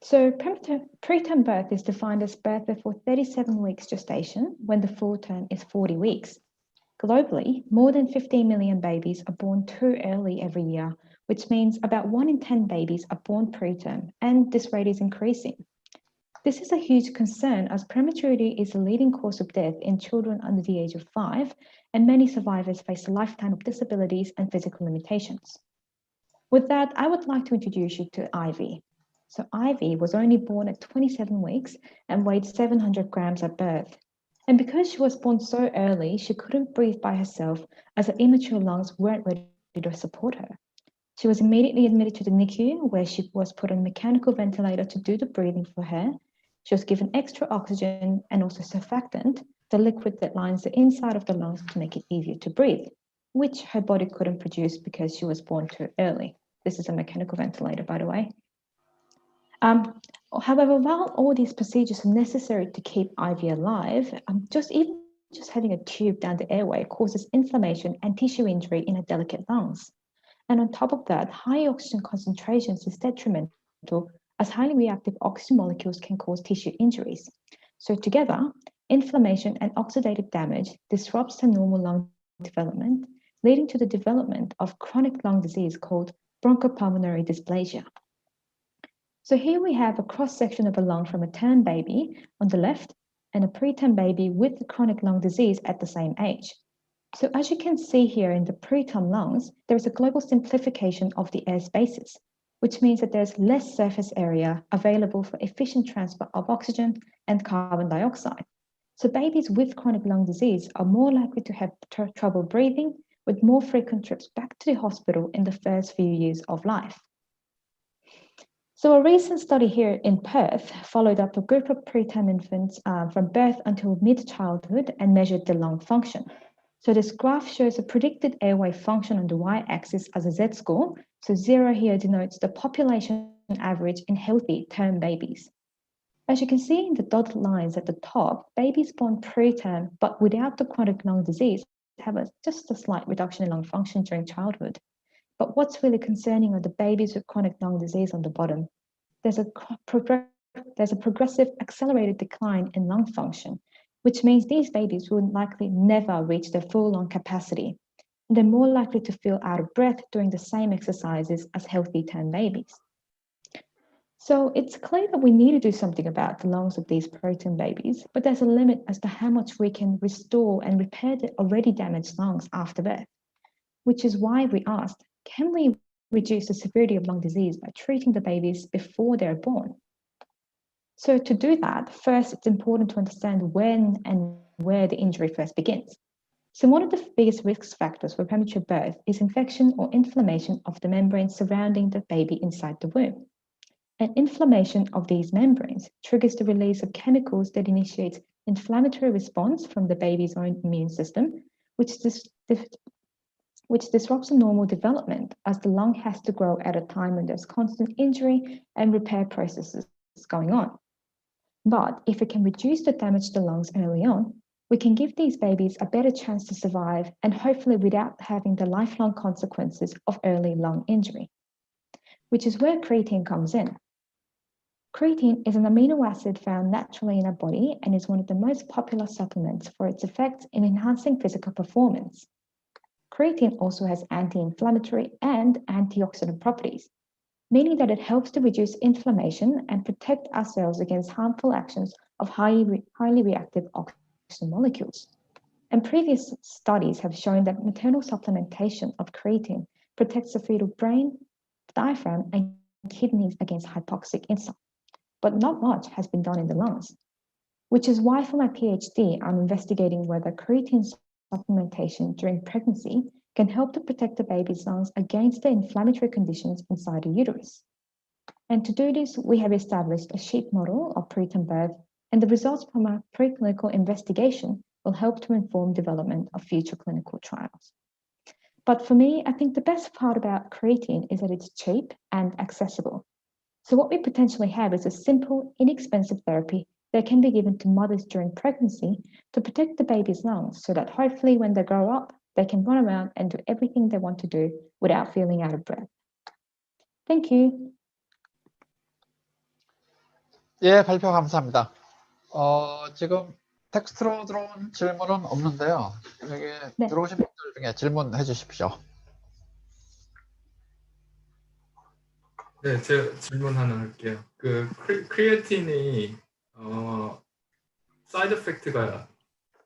So preterm birth is defined as birth before 37 weeks gestation when the full term is 40 weeks. Globally, more than 15 million babies are born too early every year, which means about 1 in 10 babies are born preterm, and this rate is increasing. This is a huge concern as prematurity is the leading cause of death in children under the age of 5, and many survivors face a lifetime of disabilities and physical limitations. With that, I would like to introduce you to Ivy. So Ivy was only born at 27 weeks and weighed 700 grams at birth. And because she was born so early, she couldn't breathe by herself as her immature lungs weren't ready to support her. She was immediately admitted to the NICU, where she was put on a mechanical ventilator to do the breathing for her. She was given extra oxygen and also surfactant, the liquid that lines the inside of the lungs to make it easier to breathe, which her body couldn't produce because she was born too early. This is a mechanical ventilator, by the way. However, while all these procedures are necessary to keep Ivy alive, just having a tube down the airway causes inflammation and tissue injury in her delicate lungs. And on top of that, high oxygen concentrations is detrimental as highly reactive oxygen molecules can cause tissue injuries. So together, inflammation and oxidative damage disrupts the normal lung development, leading to the development of chronic lung disease called bronchopulmonary dysplasia. So here we have a cross-section of a lung from a term baby on the left and a preterm baby with the chronic lung disease at the same age. So as you can see here in the preterm lungs, there is a global simplification of the air spaces, which means that there's less surface area available for efficient transport of oxygen and carbon dioxide. So babies with chronic lung disease are more likely to have trouble breathing, with more frequent trips back to the hospital in the first few years of life. So a recent study here in Perth followed up a group of preterm infants from birth until mid-childhood and measured the lung function. So this graph shows a predicted airway function on the y-axis as a Z-score. So 0 here denotes the population average in healthy term babies. As you can see in the dotted lines at the top, babies born preterm but without the chronic lung disease have just a slight reduction in lung function during childhood. But what's really concerning are the babies with chronic lung disease on the bottom. There's a progressive accelerated decline in lung function, which means these babies will likely never reach their full lung capacity. They're more likely to feel out of breath during the same exercises as healthy term babies. So it's clear that we need to do something about the lungs of these preterm babies, but there's a limit as to how much we can restore and repair the already damaged lungs after birth, which is why we asked, can we reduce the severity of lung disease by treating the babies before they're born? So to do that, first, it's important to understand when and where the injury first begins. So one of the biggest risk factors for premature birth is infection or inflammation of the membranes surrounding the baby inside the womb. And inflammation of these membranes triggers the release of chemicals that initiates inflammatory response from the baby's own immune system, which disrupts the normal development as the lung has to grow at a time when there's constant injury and repair processes going on. But if we can reduce the damage to the lungs early on, we can give these babies a better chance to survive and hopefully without having the lifelong consequences of early lung injury, which is where creatine comes in. Creatine is an amino acid found naturally in our body and is one of the most popular supplements for its effects in enhancing physical performance. Creatine also has anti-inflammatory and antioxidant properties, meaning that it helps to reduce inflammation and protect our cells against harmful actions of highly reactive oxygen molecules. And previous studies have shown that maternal supplementation of creatine protects the fetal brain, diaphragm, and kidneys against hypoxic insult. But not much has been done in the lungs, which is why for my PhD, I'm investigating whether creatine supplementation during pregnancy can help to protect the baby's lungs against the inflammatory conditions inside the uterus. And to do this, we have established a sheep model of preterm birth, and the results from our preclinical investigation will help to inform development of future clinical trials. But for me, I think the best part about creatine is that it's cheap and accessible. So what we potentially have is a simple, inexpensive therapy that can be given to mothers during pregnancy to protect the baby's lungs so that hopefully when they grow up, they can run around and do everything they want to do without feeling out of breath. Thank you. 예, 발표 감사합니다. 지금 텍스트로 들어온 질문은 없는데요. 여기 들어오신 분들 중에 질문해 주십시오. 네, 제가 질문 하나 할게요. 그 크리에틴이 사이드 이펙트가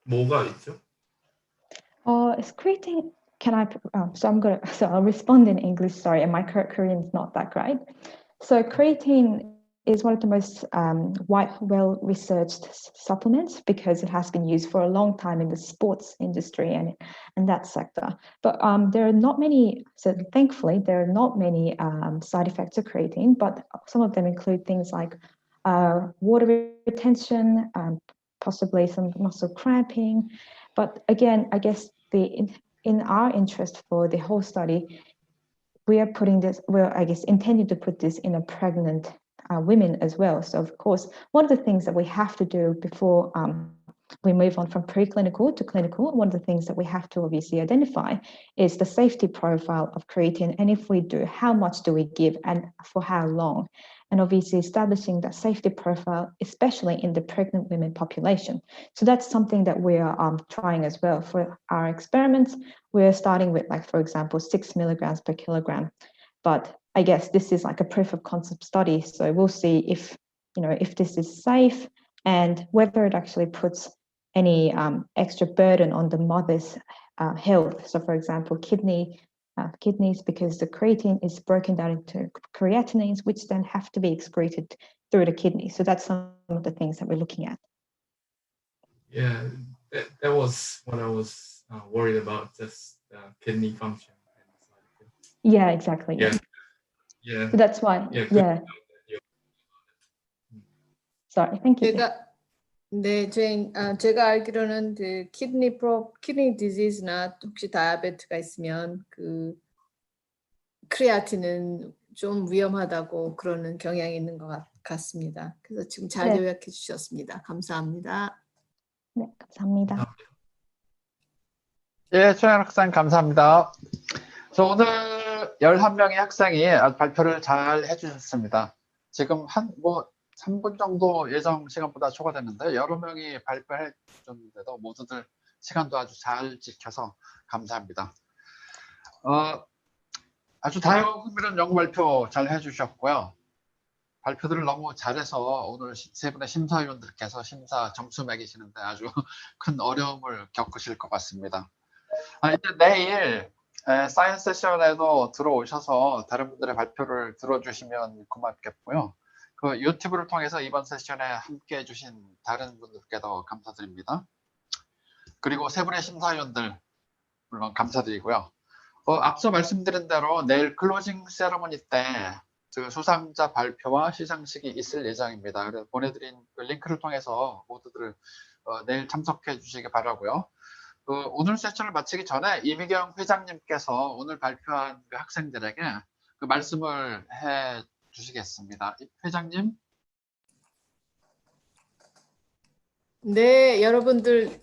뭐가 있죠? Is creatine, can I, so I'll respond in English, sorry, and my Korean is not that great. So creatine is one of the most well-researched supplements because it has been used for a long time in the sports industry and that sector. But there are not many, so thankfully, there are not many side effects of creatine, but some of them include things like water retention, possibly some muscle cramping. But again, I guess in our interest for the whole study, we are putting this, we're, I guess, intending to put this in a pregnant women as well. So of course, one of the things that we have to do before we move on from preclinical to clinical, one of the things that we have to obviously identify is the safety profile of creatine. And if we do, how much do we give and for how long? And obviously establishing that safety profile, especially in the pregnant women population. So that's something that we are trying as well. For our experiments, we're starting with, like, for example, 6 milligrams per kilogram. But I guess this is like a proof of concept study. So we'll see if, if this is safe and whether it actually puts any extra burden on the mother's health. So for example, kidneys, because the creatine is broken down into creatinines, which then have to be excreted through the kidney. So that's some of the things that we're looking at. Yeah, that was what I was worried about, just kidney function. Yeah, exactly. Yeah. Yeah. So that's why, yeah. Sorry, thank you. 네, 제가 알기로는 그 키드니 디지즈나 혹시 다이아베트가 있으면 그 크레아틴은 좀 위험하다고 그러는 경향이 있는 것 같습니다. 그래서 지금 잘 요약해 주셨습니다. 감사합니다. 네, 감사합니다. 예, 최현 학생 감사합니다. 그래서 오늘 11명의 학생이 발표를 잘 해주셨습니다. 지금 3분 정도 예정 시간보다 초과됐는데 여러 명이 발표해 주셨는데도 모두들 시간도 아주 잘 지켜서 감사합니다. 아주 다양한 흥미로운 연구 발표 잘 해주셨고요. 발표들을 너무 잘해서 오늘 세 분의 심사위원들께서 심사 점수 매기시는데 아주 큰 어려움을 겪으실 것 같습니다. 이제 내일 사이언스 세션에도 들어오셔서 다른 분들의 발표를 들어주시면 고맙겠고요. 그 유튜브를 통해서 이번 세션에 함께 해주신 다른 분들께도 감사드립니다. 그리고 세 분의 심사위원들 물론 감사드리고요. 앞서 말씀드린 대로 내일 클로징 세러머니 때 그 수상자 발표와 시상식이 있을 예정입니다. 그래서 보내드린 그 링크를 통해서 모두들 내일 참석해 주시기 바라고요. 오늘 세션을 마치기 전에 이미경 회장님께서 오늘 발표한 그 학생들에게 그 말씀을 해 주시겠습니다. 회장님. 네, 여러분들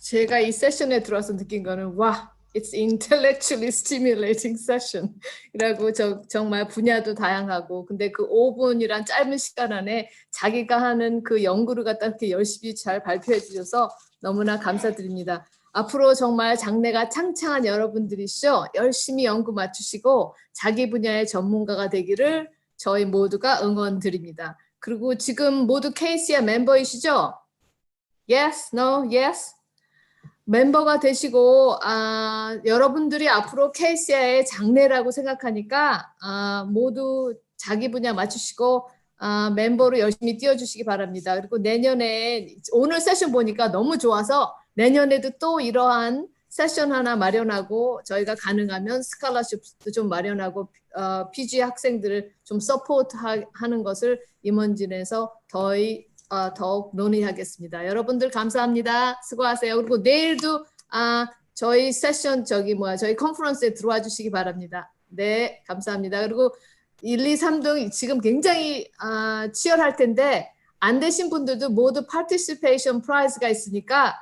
제가 이 세션에 들어와서 느낀 거는 it's intellectually stimulating session 이라고 정말 분야도 다양하고 근데 그 5분이란 짧은 시간 안에 자기가 하는 그 연구를 갖다 이렇게 열심히 잘 발표해 주셔서 너무나 감사드립니다. 앞으로 정말 장래가 창창한 여러분들이시죠. 열심히 연구 마치시고 자기 분야의 전문가가 되기를 저희 모두가 응원드립니다. 그리고 지금 모두 KASEA 멤버이시죠? Yes? No? Yes? 멤버가 되시고 여러분들이 앞으로 KASEA의 장래라고 생각하니까 모두 자기 분야 맞추시고 멤버로 열심히 뛰어주시기 바랍니다. 그리고 내년에 오늘 세션 보니까 너무 좋아서 내년에도 또 이러한 세션 하나 마련하고 저희가 가능하면 스칼러십도 좀 마련하고 PG 학생들을 좀 서포트하는 것을 임원진에서 더욱 논의하겠습니다. 여러분들 감사합니다. 수고하세요. 그리고 내일도 저희 세션 저희 컨퍼런스에 들어와 주시기 바랍니다. 네, 감사합니다. 그리고 1, 2, 3등 지금 굉장히 치열할 텐데 안 되신 분들도 모두 파티시페이션 프라이즈가 있으니까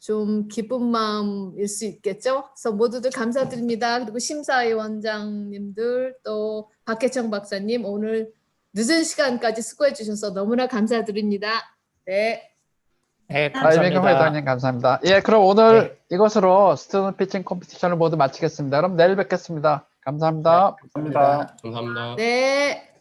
좀 기쁜 마음일 수 있겠죠. 그래서 모두들 감사드립니다. 그리고 심사위원장님들 또 박혜청 박사님 오늘 늦은 시간까지 수고해 주셔서 너무나 감사드립니다. 네. 네, 이민경 감사합니다. 회장님 감사합니다. 예, 그럼 오늘 이것으로 스튜던트 피칭 컴피티션을 모두 마치겠습니다. 그럼 내일 뵙겠습니다. 감사합니다. 감사합니다. 감사합니다. 네.